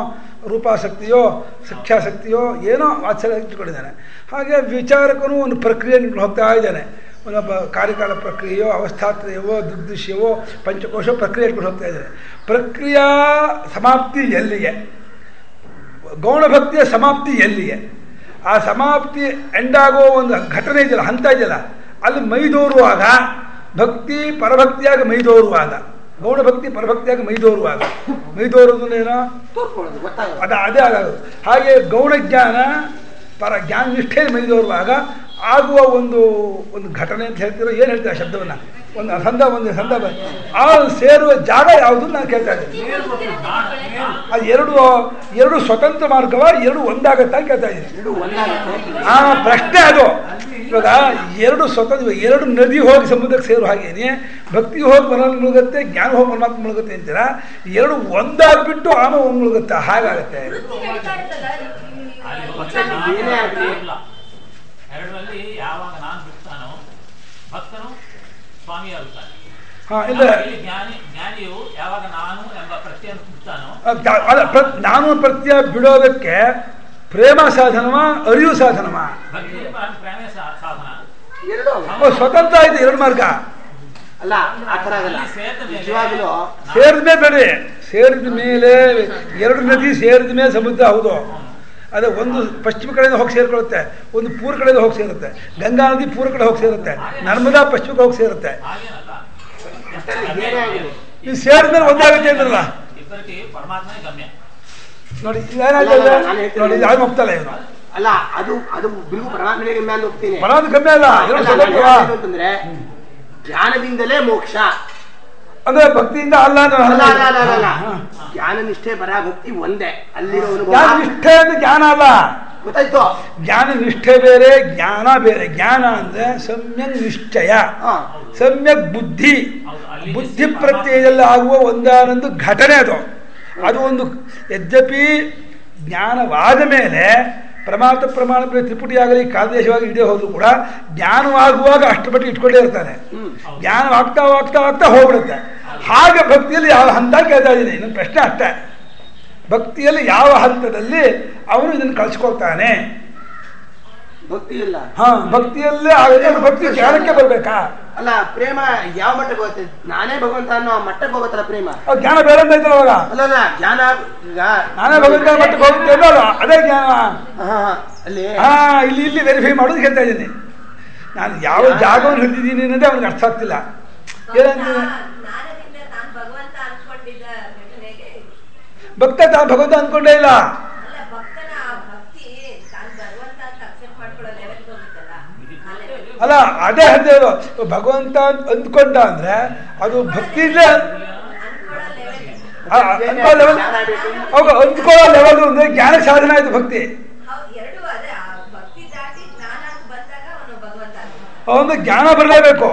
ರೂಪಾಸಕ್ತಿಯೋ ಶಿಕ್ಷಾಸಕ್ತಿಯೋ ಏನೋ ವಾತ್ಸಲ್ಯ ಇಟ್ಕೊಂಡಿದ್ದಾನೆ. ಹಾಗೆ ವಿಚಾರಕನು ಒಂದು ಪ್ರಕ್ರಿಯೆ ಹೋಗ್ತಾ ಇದ್ದಾನೆ. ಒಂದೊಬ್ಬ ಕಾರ್ಯಕಾಲ ಪ್ರಕ್ರಿಯೆಯೋ ಅವಸ್ಥಾತ್ರಯವೋ ದೃಗ್ದೃಶ್ಯವೋ ಪಂಚಕೋಶ ಪ್ರಕ್ರಿಯೆ ಇಟ್ಕೊಂಡು ಹೋಗ್ತಾ ಇದ್ದಾರೆ. ಪ್ರಕ್ರಿಯಾ ಸಮಾಪ್ತಿ ಎಲ್ಲಿಗೆ? ಗೌಣಭಕ್ತಿಯ ಸಮಾಪ್ತಿ ಎಲ್ಲಿಗೆ? ಆ ಸಮಾಪ್ತಿ ಎಂಡಾಗೋ ಒಂದು ಘಟನೆ ಇದೆಯಲ್ಲ, ಹಂತ ಇದೆಯಲ್ಲ, ಅಲ್ಲಿ ಮೈದೋರುವಾಗ ಭಕ್ತಿ ಪರಭಕ್ತಿಯಾಗಿ ಮೈದೋರುವಾಗ ಗೌಣಭಕ್ತಿ ಪರಭಕ್ತಿಯಾಗಿ ಮೈದೋರುವುದೇನೋ ಅದೇ ಆಗೋದು. ಹಾಗೆ ಗೌಣಜ್ಞಾನ ಜ್ಞಾನ ನಿಷ್ಠೆಯಲ್ಲಿ ಮೈದೋರುವಾಗ ಆಗುವ ಒಂದು ಒಂದು ಘಟನೆ ಅಂತ ಹೇಳ್ತೀರೋ ಏನು ಹೇಳ್ತೀರ ಆ ಶಬ್ದವನ್ನು, ಒಂದು ಸಂದರ್ಭ ಆ ಸೇರುವ ಜಾಗ ಯಾವುದು ನಾನು ಕೇಳ್ತಾ ಇದ್ದೀನಿ. ಅದು ಎರಡು ಸ್ವತಂತ್ರ ಮಾರ್ಗವ, ಎರಡು ಒಂದಾಗತ್ತಾ ಕೇಳ್ತಾ ಇದ್ದೀನಿ. ಆ ಪ್ರಶ್ನೆ ಅದು. ಇವಾಗ ಎರಡು ನದಿ ಹೋಗಿ ಸಮುದ್ರಕ್ಕೆ ಸೇರೋ ಹಾಗೇನೆ ಭಕ್ತಿ ಹೋಗಿ ಮನೋಲ್ ಮುಳುಗುತ್ತೆ, ಜ್ಞಾನ ಹೋಗಿ ಪರಮಾತ್ಮ ಮುಳುಗುತ್ತೆ ಅಂತೀರ. ಎರಡು ಒಂದಾಗ್ಬಿಟ್ಟು ಆಮೇಲೆ ಮುಳುಗುತ್ತೆ, ಹಾಗಾಗತ್ತೆ. ಎರಡರಲ್ಲಿ ಯಾವಾಗ ನಾನು ಬಿಡ್ತಾನೋ ಭಕ್ತನು ಸ್ವಾಮಿ ಆಗುತ್ತಾನೆ. ಜ್ಞಾನಿಯು ಯಾವಾಗ ನಾನು ಎಂಬ ಪ್ರತ್ಯಯ ಬಿಡ್ತಾನೋ, ನಾನು ಪ್ರತ್ಯಯ ಬಿಡೋದಕ್ಕೆ ಪ್ರೇಮ ಸಾಧನವಾ ಅರಿವು ಸಾಧನವಾ? ಪ್ರೇಮ ಸಾಧನ. ಸ್ವತಂತ್ರ ಆಯ್ತು ಎರಡು ಮಾರ್ಗ ಅಲ್ಲ. ಸೇರಿದ ಮೇಲೆ ಎರಡು ನದಿ ಸೇರಿದ ಮೇಲೆ ಸಮುದ್ರ. ಹೌದು, ಅದೇ ಒಂದು ಪಶ್ಚಿಮ ಕಡೆಯಿಂದ ಹೋಗಿ ಸೇರ್ಕೊಳ್ಳುತ್ತೆ, ಒಂದು ಪೂರ್ವ ಕಡೆಯಿಂದ ಹೋಗಿ ಸೇರುತ್ತೆ. ಗಂಗಾ ನದಿ ಪೂರ್ವ ಕಡೆ ಹೋಗಿ ಸೇರುತ್ತೆ, ನರ್ಮದಾ ಪಶ್ಚಿಮಕ್ಕೆ ಹೋಗಿ ಸೇರುತ್ತೆ. ನೀವು ಸೇರಿದ ಮೇಲೆ ಒಂದಾಗುತ್ತೆ ಅಂದ್ರಲ್ಲ ನೋಡಿ. ನೋಡಿ ಯಾರು ಒಪ್ತಲ್ಲ ಇವನು. ಅಲ್ಲ, ಅದು ಬಿರುಗು ಪರಮಾತ್ಮನೇ ಗಮ್ಯ ಅಂತ ಹೋಗ್ತೀನಿ. ಪರಮಾತ್ಮ ಗಮ್ಯ ಅಲ್ಲ ಅಂತಂದ್ರೆ ಜ್ಞಾನದಿಂದಲೇ ಮೋಕ್ಷ ಅಂದ್ರೆ ಭಕ್ತಿಯಿಂದ ಅಲ್ಲ. ಜ್ಞಾನ ನಿಷ್ಠೆ ಪರಾಭಕ್ತಿ ಒಂದೇ. ಅಲ್ಲಿರೋ ನಿಷ್ಠೆ ಅಂದ್ರೆ ಜ್ಞಾನ ಅಲ್ಲ, ಗೊತ್ತಾಯ್ತು? ಜ್ಞಾನ ನಿಷ್ಠೆ ಬೇರೆ, ಜ್ಞಾನ ಬೇರೆ. ಜ್ಞಾನ ಅಂದ್ರೆ ಸಮ್ಯಕ್ ನಿಶ್ಚಯ, ಸಮ್ಯಕ್ ಬುದ್ಧಿ, ಬುದ್ಧಿ ಪ್ರತ್ಯಯದಲ್ಲಿ ಆಗುವ ಒಂದಾನೊಂದು ಘಟನೆ ಅದು. ಅದು ಒಂದು ಯದ್ಯಪಿ ಜ್ಞಾನವಾದ ಮೇಲೆ ಪ್ರಮಾಣ ಪ್ರಮಾಣ ತ್ರಿಪುಟಿಯಾಗಲಿ ಕಾಲದೇಶವಾಗಿ ಇಡೇ ಹೋದ್ರು ಕೂಡ ಜ್ಞಾನವಾಗುವಾಗ ಅಷ್ಟು ಮಟ್ಟಿಗೆ ಇಟ್ಕೊಂಡೇ ಇರ್ತಾನೆ. ಜ್ಞಾನವಾಗ್ತಾ ಆಗ್ತಾ ಆಗ್ತಾ ಹೋಗ್ಬಿಡುತ್ತೆ. ಹಾಗೆ ಭಕ್ತಿಯಲ್ಲಿ ಯಾವ ಹಂತ ಕೇಳ್ತಾ ಇದ್ದೀನಿ. ನನ್ನ ಪ್ರಶ್ನೆ ಅಷ್ಟೇ, ಭಕ್ತಿಯಲ್ಲಿ ಯಾವ ಹಂತದಲ್ಲಿ ಅವನು ಇದನ್ನು ಕಳ್ಸ್ಕೊಳ್ತಾನೆ? ಭಕ್ತಿಯಿಲ್ಲ. ಭಕ್ತಿಯಲ್ಲೇ ಭಕ್ತಿ ಜ್ಞಾನಕ್ಕೆ ಬರ್ಬೇಕಾ? ಅಲ್ಲ, ಪ್ರೇಮ ಯಾವ ಮಟ್ಟಕ್ಕೆ ಹೋಗುತ್ತೆ? ನಾನೇ ಭಗವಂತ ಅನ್ನೋ ಮಟ್ಟಕ್ಕೆ ಹೋಗುತ್ತಲ್ಲ ಪ್ರೇಮ. ಜ್ಞಾನ ಬೇರೆ ಅಂತ ಐತಲ್ಲ ಅವಾಗ. ಅಲ್ಲ, ಜ್ಞಾನ ಈಗ ನಾನೇ ಭಗವಂತ ಮಟ್ಟಕ್ಕೆ ಹೋಗುತ್ತೆ ಅಲ್ಲ, ಅದೇ ಜ್ಞಾನ. ಅಲ್ಲಿ ಇಲ್ಲಿ ವೆರಿಫೈ ಮಾಡೋದು ಹೇಳ್ತಾ ಇದ್ದೀನಿ. ನಾನು ಯಾವ ಜಾಗವನ್ನು ಹಿಡಿದಿದ್ದೀನಿ ಅನ್ನೋದೇ ಅವ್ನಿಗೆ ಅರ್ಥ ಆಗ್ತಿಲ್ಲ. ಏನಂತ ಭಕ್ತ ತಾನು ಭಗವಂತ ಅಂದ್ಕೊಂಡೇ ಇಲ್ಲ. ಅಲ್ಲ, ಅದೇ ಹೇಳ್ತೇವೆ, ಭಗವಂತ ಅಂದ್ಕೊಂಡ ಅಂದ್ರೆ ಅದು ಭಕ್ತಿಯಿಂದ ಅಂದ್ಕೊಳ್ಳೋ ಲೆವೆಲ್ ಅಂದ್ರೆ ಜ್ಞಾನ ಸಾಧನ ಆಯ್ತು ಭಕ್ತಿ. ಅವನು ಜ್ಞಾನ ಬರಲೇಬೇಕು.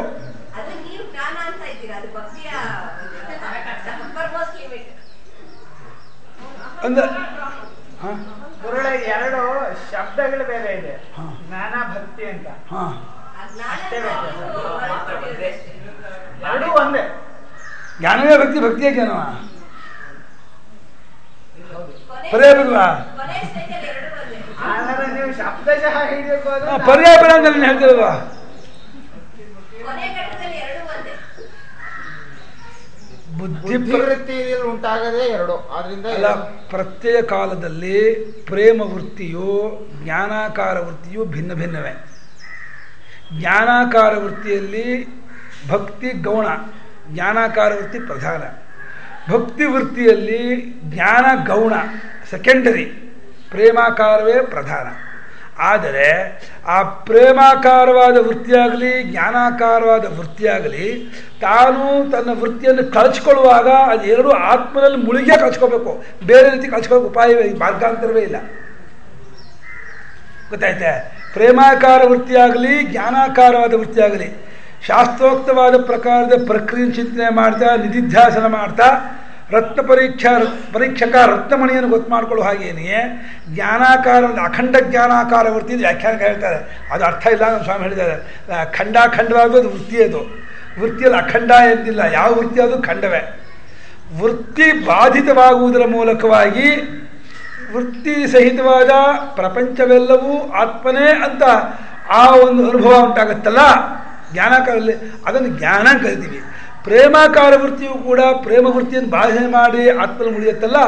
ಅಂದ್ರೆ ಎರಡು ಶಬ್ದಗಳು ಬೇರೆ ಇದೆ, ಜ್ಞಾನ ಭಕ್ತಿ ಅಂತ. ಎರಡು ಒಂದೇ. ಜ್ಞಾನವೇ ಭಕ್ತಿ, ಭಕ್ತಿಯೇ ಜ್ಞಾನವ ಪರ್ಯಾಯ ಬಿಲ್ವಾ? ನೀವು ಶಬ್ದಶಃ ಹಿಡಿಯಬೇಕು, ಪರ್ಯಾಯ ಬಿಡ ಅಂತ ನೀನು ಹೇಳ್ತಿಲ್ವಾ? ಬುದ್ಧಿವೃತ್ತಿ ಉಂಟಾಗದೆ ಎರಡು. ಆದ್ರಿಂದ ಅಲ್ಲ, ಪ್ರತ್ಯಯ ಕಾಲದಲ್ಲಿ ಪ್ರೇಮ ವೃತ್ತಿಯು ಜ್ಞಾನಾಕಾರ ವೃತ್ತಿಯು ಭಿನ್ನ ಭಿನ್ನವೇ. ಜ್ಞಾನಾಕಾರ ವೃತ್ತಿಯಲ್ಲಿ ಭಕ್ತಿ ಗೌಣ, ಜ್ಞಾನಾಕಾರ ವೃತ್ತಿ ಪ್ರಧಾನ. ಭಕ್ತಿ ವೃತ್ತಿಯಲ್ಲಿ ಜ್ಞಾನ ಗೌಣ ಸೆಕೆಂಡರಿ, ಪ್ರೇಮಾಕಾರವೇ ಪ್ರಧಾನ. ಆದರೆ ಆ ಪ್ರೇಮಾಕಾರವಾದ ವೃತ್ತಿಯಾಗಲಿ ಜ್ಞಾನಾಕಾರವಾದ ವೃತ್ತಿಯಾಗಲಿ ತಾನು ತನ್ನ ವೃತ್ತಿಯನ್ನು ಕಳ್ಚ್ಕೊಳ್ಳುವಾಗ ಅದು ಎರಡು ಆತ್ಮನಲ್ಲಿ ಮುಳುಗಿಯೇ ಕಳ್ಚ್ಕೋಬೇಕು, ಬೇರೆ ರೀತಿ ಕಳ್ಚ್ಕೊಳ್ಳೋಕೆ ಉಪಾಯವೇ, ಮಾರ್ಗಾಂತರವೇ ಇಲ್ಲ. ಗೊತ್ತಾಯ್ತೆ? ಪ್ರೇಮಾಕಾರ ವೃತ್ತಿಯಾಗಲಿ ಜ್ಞಾನಾಕಾರವಾದ ವೃತ್ತಿಯಾಗಲಿ ಶಾಸ್ತ್ರೋಕ್ತವಾದ ಪ್ರಕಾರದ ಪ್ರಕ್ರಿಯೆ ಚಿಂತನೆ ಮಾಡ್ತಾ, ನಿಧಿಧ್ಯಾಸನ ಮಾಡ್ತಾ, ರತ್ನ ಪರೀಕ್ಷಕ ರತ್ನಮಣಿಯನ್ನು ಗೊತ್ತು ಮಾಡ್ಕೊಳ್ಳೋ ಹಾಗೇನೆಯೇ ಜ್ಞಾನಾಕಾರ ಅಖಂಡ ಜ್ಞಾನಾಕಾರ ವೃತ್ತಿ ವ್ಯಾಖ್ಯಾನ ಹೇಳ್ತಾರೆ. ಅದು ಅರ್ಥ ಇಲ್ಲ ನಮ್ಮ ಸ್ವಾಮಿ ಹೇಳಿದ್ದಾರೆ. ಖಂಡಾಖಂಡವಾಗೋದು ವೃತ್ತಿ, ಅದು ವೃತ್ತಿಯಲ್ಲಿ ಅಖಂಡ ಎಂದಿಲ್ಲ. ಯಾವ ವೃತ್ತಿ ಅದು ಖಂಡವೇ. ವೃತ್ತಿ ಬಾಧಿತವಾಗುವುದರ ಮೂಲಕವಾಗಿ ವೃತ್ತಿ ಸಹಿತವಾದ ಪ್ರಪಂಚವೆಲ್ಲವೂ ಆತ್ಮನೇ ಅಂತ ಆ ಒಂದು ಅನುಭವ ಉಂಟಾಗುತ್ತಲ್ಲ ಜ್ಞಾನಾಕಾರದಲ್ಲಿ, ಅದನ್ನು ಜ್ಞಾನ ಕರಿತೀವಿ. ಪ್ರೇಮಾಕಾರ ವೃತ್ತಿಯು ಕೂಡ ಪ್ರೇಮ ವೃತ್ತಿಯನ್ನು ಬಾಧನೆ ಮಾಡಿ ಆತ್ಮನ ಮುಳಿಯುತ್ತಲ್ಲ,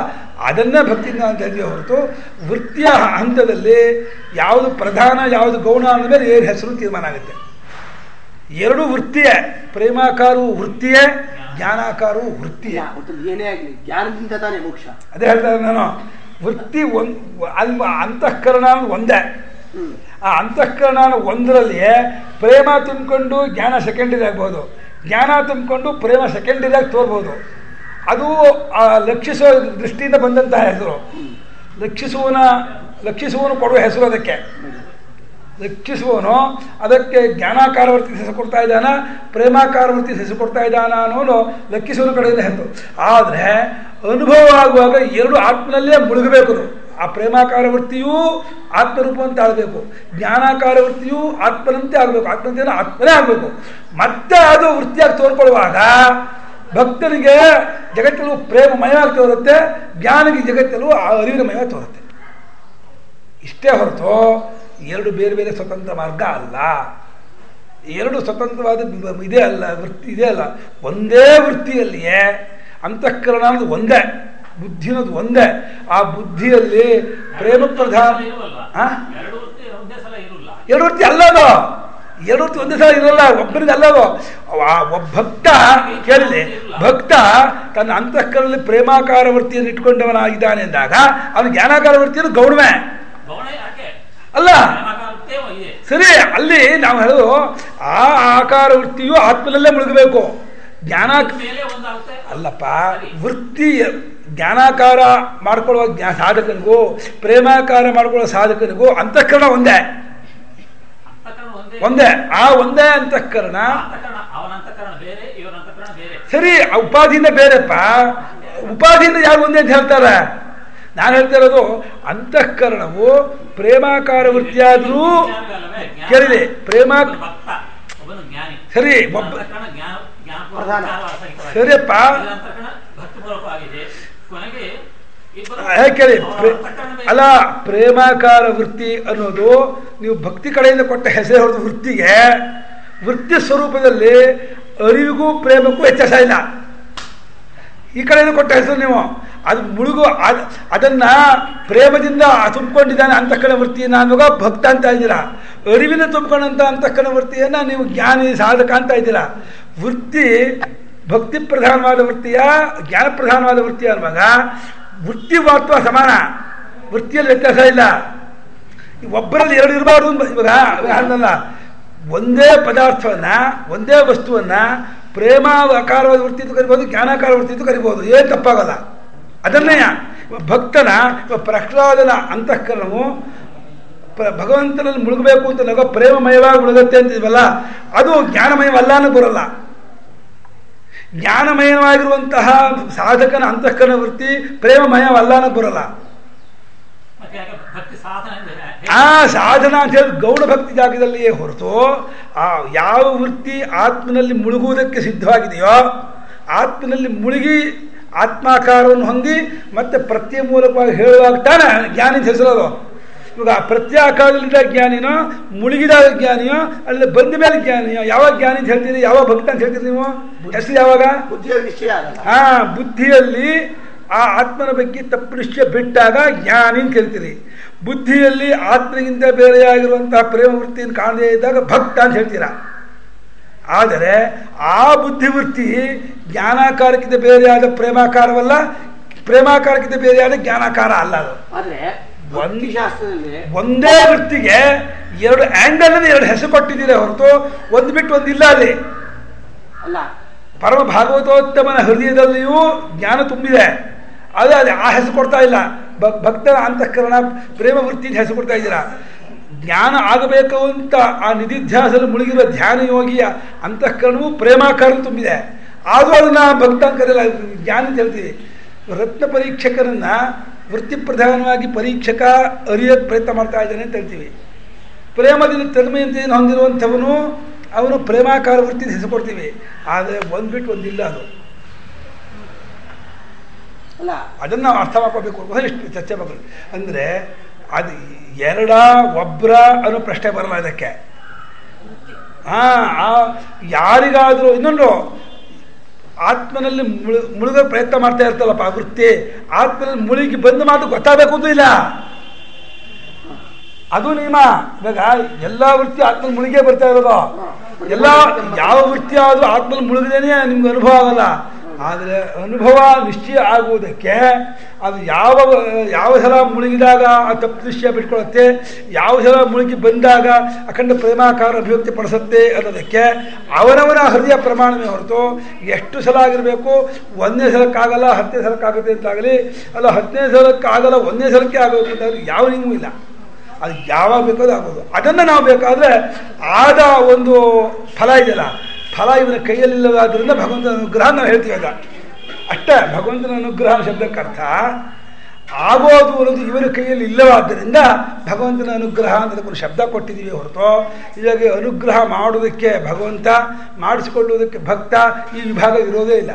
ಅದನ್ನೇ ಭಕ್ತಿಯಿಂದ ಅಂತ ಹೇಳಿವೆ ಹೊರತು ವೃತ್ತಿಯ ಹಂತದಲ್ಲಿ ಯಾವುದು ಪ್ರಧಾನ ಯಾವುದು ಗೌಣ ಅಂದ ಮೇಲೆ ಏನು ಹೆಸರು ತೀರ್ಮಾನ ಆಗುತ್ತೆ. ಎರಡು ವೃತ್ತಿಯೇ, ಪ್ರೇಮಾಕಾರವು ವೃತ್ತಿಯೇ, ಜ್ಞಾನಾಕಾರವು ವೃತ್ತಿಯೇ. ಏನೇ ಆಗಲಿ ಜ್ಞಾನದಿಂದ ತಾನೇ ಮೋಕ್ಷ. ಅದೇ ಹೇಳ್ತಾರೆ ನಾನು, ವೃತ್ತಿ ಅಂತಃಕರಣ ಒಂದೇ, ಆ ಅಂತಃಕರಣ ಒಂದರಲ್ಲಿಯೇ ಪ್ರೇಮ ತುಂಬಿಕೊಂಡು ಜ್ಞಾನ ಸೆಕೆಂಡರಿ ಆಗ್ಬೋದು, ಜ್ಞಾನ ತುಂಬಿಕೊಂಡು ಪ್ರೇಮ ಸೆಕೆಂಡರಿಯಾಗಿ ತೋರ್ಬೋದು. ಅದು ಆ ಲಕ್ಷಿಸುವ ದೃಷ್ಟಿಯಿಂದ ಬಂದಂತಹ ಹೆಸರು. ಲಕ್ಷಿಸುವನು ಕೊಡುವ ಹೆಸರು ಅದಕ್ಕೆ. ಲಕ್ಷಿಸುವನು ಅದಕ್ಕೆ ಜ್ಞಾನಾಕಾರವರ್ತಿ ಹೆಸರು ಕೊಡ್ತಾ ಇದ್ದಾನ, ಪ್ರೇಮಾಕಾರವರ್ತಿ ಹೆಸರು ಕೊಡ್ತಾ ಇದ್ದಾನ ಅನ್ನೋನು ಲಕ್ಷಿಸುವನ ಕಡೆಯಿಂದ ಹೆಸರು. ಆದರೆ ಅನುಭವ ಆಗುವಾಗ ಎರಡು ಆತ್ಮನಲ್ಲೇ ಮುಳುಗಬೇಕು. ಆ ಪ್ರೇಮಾಕಾರವರ್ತಿಯೂ ಆತ್ಮರೂಪವಂತೆ ಆಗಬೇಕು, ಜ್ಞಾನಾಕಾರವರ್ತಿಯೂ ಆತ್ಮನಂತೆ ಆಗಬೇಕು, ಆತ್ಮಂತೆ ಆತ್ಮನೇ ಆಗಬೇಕು. ಮತ್ತೆ ಅದು ವೃತ್ತಿಯಾಗಿ ತೋರ್ಕೊಳ್ಳುವಾಗ ಭಕ್ತನಿಗೆ ಜಗತ್ತಲ್ಲೂ ಪ್ರೇಮಮಯವಾಗಿ ತೋರುತ್ತೆ, ಜ್ಞಾನಿಗೆ ಜಗತ್ತಲ್ಲೂ ಆ ಅರಿವಿನ ಮಯವಾಗಿ ತೋರುತ್ತೆ. ಇಷ್ಟೇ ಹೊರತು ಎರಡು ಬೇರೆ ಬೇರೆ ಸ್ವತಂತ್ರ ಮಾರ್ಗ ಅಲ್ಲ, ಎರಡು ಸ್ವತಂತ್ರವಾದ ಇದೇ ಅಲ್ಲ, ವೃತ್ತಿ ಇದೇ ಅಲ್ಲ. ಒಂದೇ ವೃತ್ತಿಯಲ್ಲಿಯೇ ಅಂತಃಕರಣ ಅನ್ನೋದು ಒಂದೇ, ಬುದ್ಧಿ ಅನ್ನೋದು ಒಂದೇ. ಆ ಬುದ್ಧಿಯಲ್ಲಿ ಪ್ರೇಮ ಪ್ರಧಾನ ಎರಡು ವೃತ್ತಿ ಅಲ್ಲದು, ಎರಡು ವೃತ್ತಿ ಒಂದೇ ಸಲ ಇರಲ್ಲ, ಒಬ್ಬರಿಗೆ ಅಲ್ಲದು. ಒಬ್ಬ ಭಕ್ತ ಕೇಳಿದೆ, ಭಕ್ತ ತನ್ನ ಅಂತಃಕರಣದಲ್ಲಿ ಪ್ರೇಮಾಕಾರ ವೃತ್ತಿಯನ್ನು ಇಟ್ಕೊಂಡವನಾಗಿದ್ದಾನೆ ಅಂದಾಗ ಅವನು ಜ್ಞಾನಾಕಾರ ವೃತ್ತಿಯನ್ನು ಗೌಣವೇ ಅಲ್ಲ. ಸರಿ, ಅಲ್ಲಿ ನಾವು ಹೇಳೋದು ಆ ಆಕಾರ ವೃತ್ತಿಯು ಆತ್ಮನಲ್ಲೇ ಮುಳುಗಬೇಕು. ಅಲ್ಲಪ್ಪ, ವೃತ್ತಿ ಜ್ಞಾನಾಕಾರ ಮಾಡ್ಕೊಳ್ಳುವ ಸಾಧಕನಿಗೂ ಪ್ರೇಮಾಕಾರ ಮಾಡ್ಕೊಳ್ಳೋ ಸಾಧಕನಿಗೂ ಅಂತಃಕರಣ ಒಂದೇ. ಆ ಒಂದೇ ಅಂತಃಕರಣ. ಸರಿ, ಉಪಾಧಿಯಿಂದ ಬೇರೆಪ್ಪ, ಉಪಾಧಿಯಿಂದ ಯಾರು ಒಂದೇ ಅಂತ ಹೇಳ್ತಾರೆ. ನಾನು ಹೇಳ್ತಾ ಇರೋದು ಅಂತಃಕರಣವು ಪ್ರೇಮಾಕಾರ ವೃತ್ತಿಯಾದರೂ ಕೇಳಿದೆ, ಸರಿ ಸರಿಯಪ್ಪ, ಕೇಳಿ ಅಲ್ಲ, ಪ್ರೇಮಾಕಾರ ವೃತ್ತಿ ಅನ್ನೋದು ನೀವು ಭಕ್ತಿ ಕಡೆಯಿಂದ ಕೊಟ್ಟ ಹೆಸರು ಹೊರತು ವೃತ್ತಿಗೆ ವೃತ್ತಿ ಸ್ವರೂಪದಲ್ಲಿ ಅರಿವಿಗೂ ಪ್ರೇಮಕ್ಕೂ ವ್ಯತ್ಯಾಸ ಇಲ್ಲ. ಈ ಕಡೆಯಿಂದ ಕೊಟ್ಟ ಹೆಸರು ನೀವು ಅದು ಮುಳುಗು, ಅದನ್ನ ಪ್ರೇಮದಿಂದ ತುಂಬಿಕೊಂಡಿದ್ದಾನೆ ಅಂತಃಕರಣ ವೃತ್ತಿಯನ್ನು ಅನ್ನುವಾಗ ಭಕ್ತ ಅಂತ ಇದ್ದೀರಾ. ಅರಿವಿನ ತುಂಬಿಕೊಂಡಂಥ ಅಂತಃಕರಣ ವೃತ್ತಿಯನ್ನು ನೀವು ಜ್ಞಾನಿ ಸಾಧಕ ಅಂತ ಇದ್ದೀರಾ. ವೃತ್ತಿ ಭಕ್ತಿ ಪ್ರಧಾನವಾದ ವೃತ್ತಿಯ ಜ್ಞಾನ ಪ್ರಧಾನವಾದ ವೃತ್ತಿ ಅನ್ನುವಾಗ ವೃತ್ತಿ ಮಹತ್ವ ಸಮಾನ, ವೃತ್ತಿಯಲ್ಲಿ ವ್ಯತ್ಯಾಸ ಇಲ್ಲ. ಒಬ್ಬರಲ್ಲಿ ಎರಡು ಇರಬಾರ್ದು. ಇವಾಗ ಅಲ್ಲ, ಒಂದೇ ಪದಾರ್ಥವನ್ನ ಒಂದೇ ವಸ್ತುವನ್ನ ಪ್ರೇಮ ಆಕಾರವಾದ ವೃತ್ತಿ ಅಂತ ಕರಿಬೋದು, ಜ್ಞಾನಾಕಾರ ವೃತ್ತಿ ಅಂತ ಕರಿಬೋದು, ಏನು ತಪ್ಪಾಗಲ್ಲ. ಅದನ್ನೇ ಭಕ್ತನ ಪ್ರಹ್ಲಾದನ ಅಂತಃಕರಣವು ಭಗವಂತನಲ್ಲಿ ಮುಳುಗಬೇಕು ಅಂತ ನಗೋ ಪ್ರೇಮಮಯವಾಗಿ ಮುಳುಗತ್ತೆ ಅಂತಿದ್ವಲ್ಲ, ಅದು ಜ್ಞಾನಮಯವಲ್ಲ ಅನ್ನೋ ಬರಲ್ಲ. ಜ್ಞಾನಮಯವಾಗಿರುವಂತಹ ಸಾಧಕನ ಅಂತಃಕರಣ ವೃತ್ತಿ ಪ್ರೇಮಮಯವಲ್ಲ ಅನ್ನೋದು ಬರಲ್ಲ. ಆ ಸಾಧನ ಅಂತ ಹೇಳಿ ಗೌಣ ಭಕ್ತಿ ಜಾಗದಲ್ಲಿಯೇ ಹೊರತು ಆ ಯಾವ ವೃತ್ತಿ ಆತ್ಮನಲ್ಲಿ ಮುಳುಗುವುದಕ್ಕೆ ಸಿದ್ಧವಾಗಿದೆಯೋ, ಆತ್ಮನಲ್ಲಿ ಮುಳುಗಿ ಆತ್ಮಾಕಾರವನ್ನು ಹೊಂದಿ ಮತ್ತೆ ಪ್ರತ್ಯಯ ಮೂಲಕವಾಗಿ ಹೇಳುವಾಗ ತಾನೆ ಜ್ಞಾನಿ ಅಂತ ಹೆಸರೋದು. ಇವಾಗ ಪ್ರತ್ಯಾಕಾರದಲ್ಲಿದ್ದ ಜ್ಞಾನಿನೋ ಮುಳುಗಿದಾಗ ಜ್ಞಾನಿಯೋ ಅಲ್ಲಿ ಬಂದ ಮೇಲೆ ಜ್ಞಾನಿಯೋ, ಯಾವಾಗ ಜ್ಞಾನಿ ಅಂತ ಹೇಳ್ತೀರಿ, ಯಾವಾಗ ಭಕ್ತ ಅಂತ ಹೇಳ್ತೀರಿ ನೀವು? ಹೆಸರು ಯಾವಾಗ? ಬುದ್ಧಿಯಲ್ಲಿ ಆ ಆತ್ಮನ ಬಗ್ಗೆ ತಪ್ಪು ನಿಶ್ಚಯ ಬಿಟ್ಟಾಗ ಜ್ಞಾನಿ ಅಂತ ಹೇಳ್ತೀರಿ. ಬುದ್ಧಿಯಲ್ಲಿ ಆತ್ಮನಿಗಿಂತ ಬೇರೆಯಾಗಿರುವಂತಹ ಪ್ರೇಮ ವೃತ್ತಿಯನ್ನು ಕಾಣದೇ ಇದ್ದಾಗ ಭಕ್ತ ಅಂತ ಹೇಳ್ತೀರಾ. ಆದರೆ ಆ ಬುದ್ಧಿವೃತ್ತಿ ಜ್ಞಾನಾಕಾರಕ್ಕಿಂತ ಬೇರೆಯಾದ ಪ್ರೇಮಾಕಾರವಲ್ಲ, ಪ್ರೇಮಾಕಾರಕ್ಕಿಂತ ಬೇರೆಯಾದ ಜ್ಞಾನಾಕಾರ ಅಲ್ಲ. ಅದು ಒಂದೇ ವೃತ್ತಿಗೆ ಎರಡು ಆಂಗಲ್ ಎರಡು ಹೆಸರು ಕೊಟ್ಟಿದ್ದೀರಿ ಹೊರತು ಒಂದು ಬಿಟ್ಟು ಒಂದಿಲ್ಲ. ಅಲ್ಲಿ ಅಲ್ಲ, ಪರಮ ಭಾಗವತೋತ್ತಮನ ಹೃದಯದಲ್ಲಿಯೂ ಜ್ಞಾನ ತುಂಬಿದೆ, ಅದು ಆ ಹೆಸರು ಕೊಡ್ತಾ ಇಲ್ಲ. ಭಕ್ತರ ಅಂತಃಕರಣ ಪ್ರೇಮ ವೃತ್ತಿ ಹೆಸರು ಕೊಡ್ತಾ ಇದ್ದೀರಾ. ಜ್ಞಾನ ಆಗಬೇಕು ಅಂತ ಆ ನಿಧಿಧ್ಯಾಸದಲ್ಲಿ ಮುಳುಗಿರುವ ಧ್ಯಾನ ಯೋಗಿಯ ಅಂತಃಕರಣವು ಪ್ರೇಮಾಕಾರ ತುಂಬಿದೆ, ಆದರೂ ಅದನ್ನ ಭಕ್ತ ಅಂತ ಕರೆಯಲ್ಲ, ಜ್ಞಾನ ಅಂತ ಹೇಳ್ತೀವಿ. ರತ್ನ ಪರೀಕ್ಷಕರನ್ನ ವೃತ್ತಿ ಪ್ರಧಾನವಾಗಿ ಪರೀಕ್ಷಕ ಅರಿಯೋಕ್ಕೆ ಪ್ರಯತ್ನ ಮಾಡ್ತಾ ಇದ್ದಾನೆ ಅಂತ ಹೇಳ್ತೀವಿ. ಪ್ರೇಮದಿಂದ ತನ್ಮಯತೆಯನ್ನು ಹೊಂದಿರುವಂಥವನು ಅವನು ಪ್ರೇಮಾಕಾರ ವೃತ್ತಿ ಹೆಸರು ಕೊಡ್ತೀವಿ. ಆದರೆ ಒಂದು ಬಿಟ್ಟು ಒಂದಿಲ್ಲ. ಅದು ಅಲ್ಲ, ಅದನ್ನು ನಾವು ಅರ್ಥ ಮಾಡ್ಕೋಬೇಕು. ಇಷ್ಟು ಚರ್ಚೆ ಮಾಡಬೇಕು ಅಂದರೆ ಅದು ಎರಡ ಒಬ್ಬರ ಅನ್ನೋ ಪ್ರಶ್ನೆ ಬರಲ್ಲ ಇದಕ್ಕೆ. ಯಾರಿಗಾದರೂ ಇನ್ನೊಂದು ಆತ್ಮನಲ್ಲಿ ಮುಳುಗೋ ಪ್ರಯತ್ನ ಮಾಡ್ತಾ ಇರ್ತಲ್ಲಪ್ಪ ವೃತ್ತಿ, ಆತ್ಮನಲ್ಲಿ ಮುಳುಗಿ ಬಂದ ಮಾತು ಗೊತ್ತಾಗಬೇಕು ಅಂತ ಇಲ್ಲ. ಅದು ನಿಯಮ. ಇವಾಗ ಎಲ್ಲ ವೃತ್ತಿ ಆತ್ಮಲ್ಲಿ ಮುಳುಗೇ ಬರ್ತಾ ಇರೋದು. ಎಲ್ಲ ಯಾವ ವೃತ್ತಿ ಆದರೂ ಆತ್ಮಲ್ಲಿ ಮುಳುಗದೇನೆ ನಿಮ್ಗೆ ಅನುಭವ ಆಗಲ್ಲ. ಆದರೆ ಅನುಭವ ನಿಶ್ಚಯ ಆಗುವುದಕ್ಕೆ ಅದು ಯಾವ ಸಲ ಮುಳುಗಿದಾಗ ಆ ತಪ್ಪು ನಿಶ್ಚಯ ಬಿಟ್ಕೊಳ್ಳುತ್ತೆ, ಯಾವ ಸಲ ಮುಳುಗಿ ಬಂದಾಗ ಅಖಂಡ ಪ್ರೇಮಾಕಾರ ಅಭಿವ್ಯಕ್ತಿ ಪಡಿಸುತ್ತೆ ಅನ್ನೋದಕ್ಕೆ ಅವನವನ ಹೃದಯ ಪ್ರಮಾಣವೇ ಹೊರತು ಎಷ್ಟು ಸಲ ಆಗಿರಬೇಕು, 1ನೇ ಸಲಕ್ಕಾಗಲ್ಲ 10ನೇ ಸಲಕ್ಕಾಗುತ್ತೆ ಅಂತಾಗಲಿ, ಅಲ್ಲ 10ನೇ ಸಲಕ್ಕಾಗಲ್ಲ 1ನೇ ಸಲಕ್ಕೆ ಆಗಬೇಕು ಅಂತಾಗಲಿ ಯಾವ ನಿಯಮವೂ ಇಲ್ಲ. ಅದು ಯಾವಾಗ ಬೇಕಾದ್ರೂ ಆಗೋದು. ಅದನ್ನು ನಾವು ಬೇಕಾದರೆ ಆದ ಒಂದು ಫಲ ಇದೆಯಲ್ಲ, ಫಲ ಇವನ ಕೈಯಲ್ಲಿಲ್ಲವಾದ್ದರಿಂದ ಭಗವಂತನ ಅನುಗ್ರಹ ನಾವು ಹೇಳ್ತೀವಿ. ಅದ ಅಷ್ಟೇ, ಭಗವಂತನ ಅನುಗ್ರಹ ಶಬ್ದಕ್ಕರ್ಥ ಆಗೋದು ಅನ್ನೋದು ಇವರ ಕೈಯಲ್ಲಿ ಇಲ್ಲವಾದ್ದರಿಂದ ಭಗವಂತನ ಅನುಗ್ರಹ ಅಂತ ಅದಕ್ಕೊಂದು ಶಬ್ದ ಕೊಟ್ಟಿದ್ದೀವಿ ಹೊರತು ಇದಾಗಿ ಅನುಗ್ರಹ ಮಾಡೋದಕ್ಕೆ ಭಗವಂತ, ಮಾಡಿಸಿಕೊಳ್ಳುವುದಕ್ಕೆ ಭಕ್ತ, ಈ ವಿಭಾಗ ಇರೋದೇ ಇಲ್ಲ.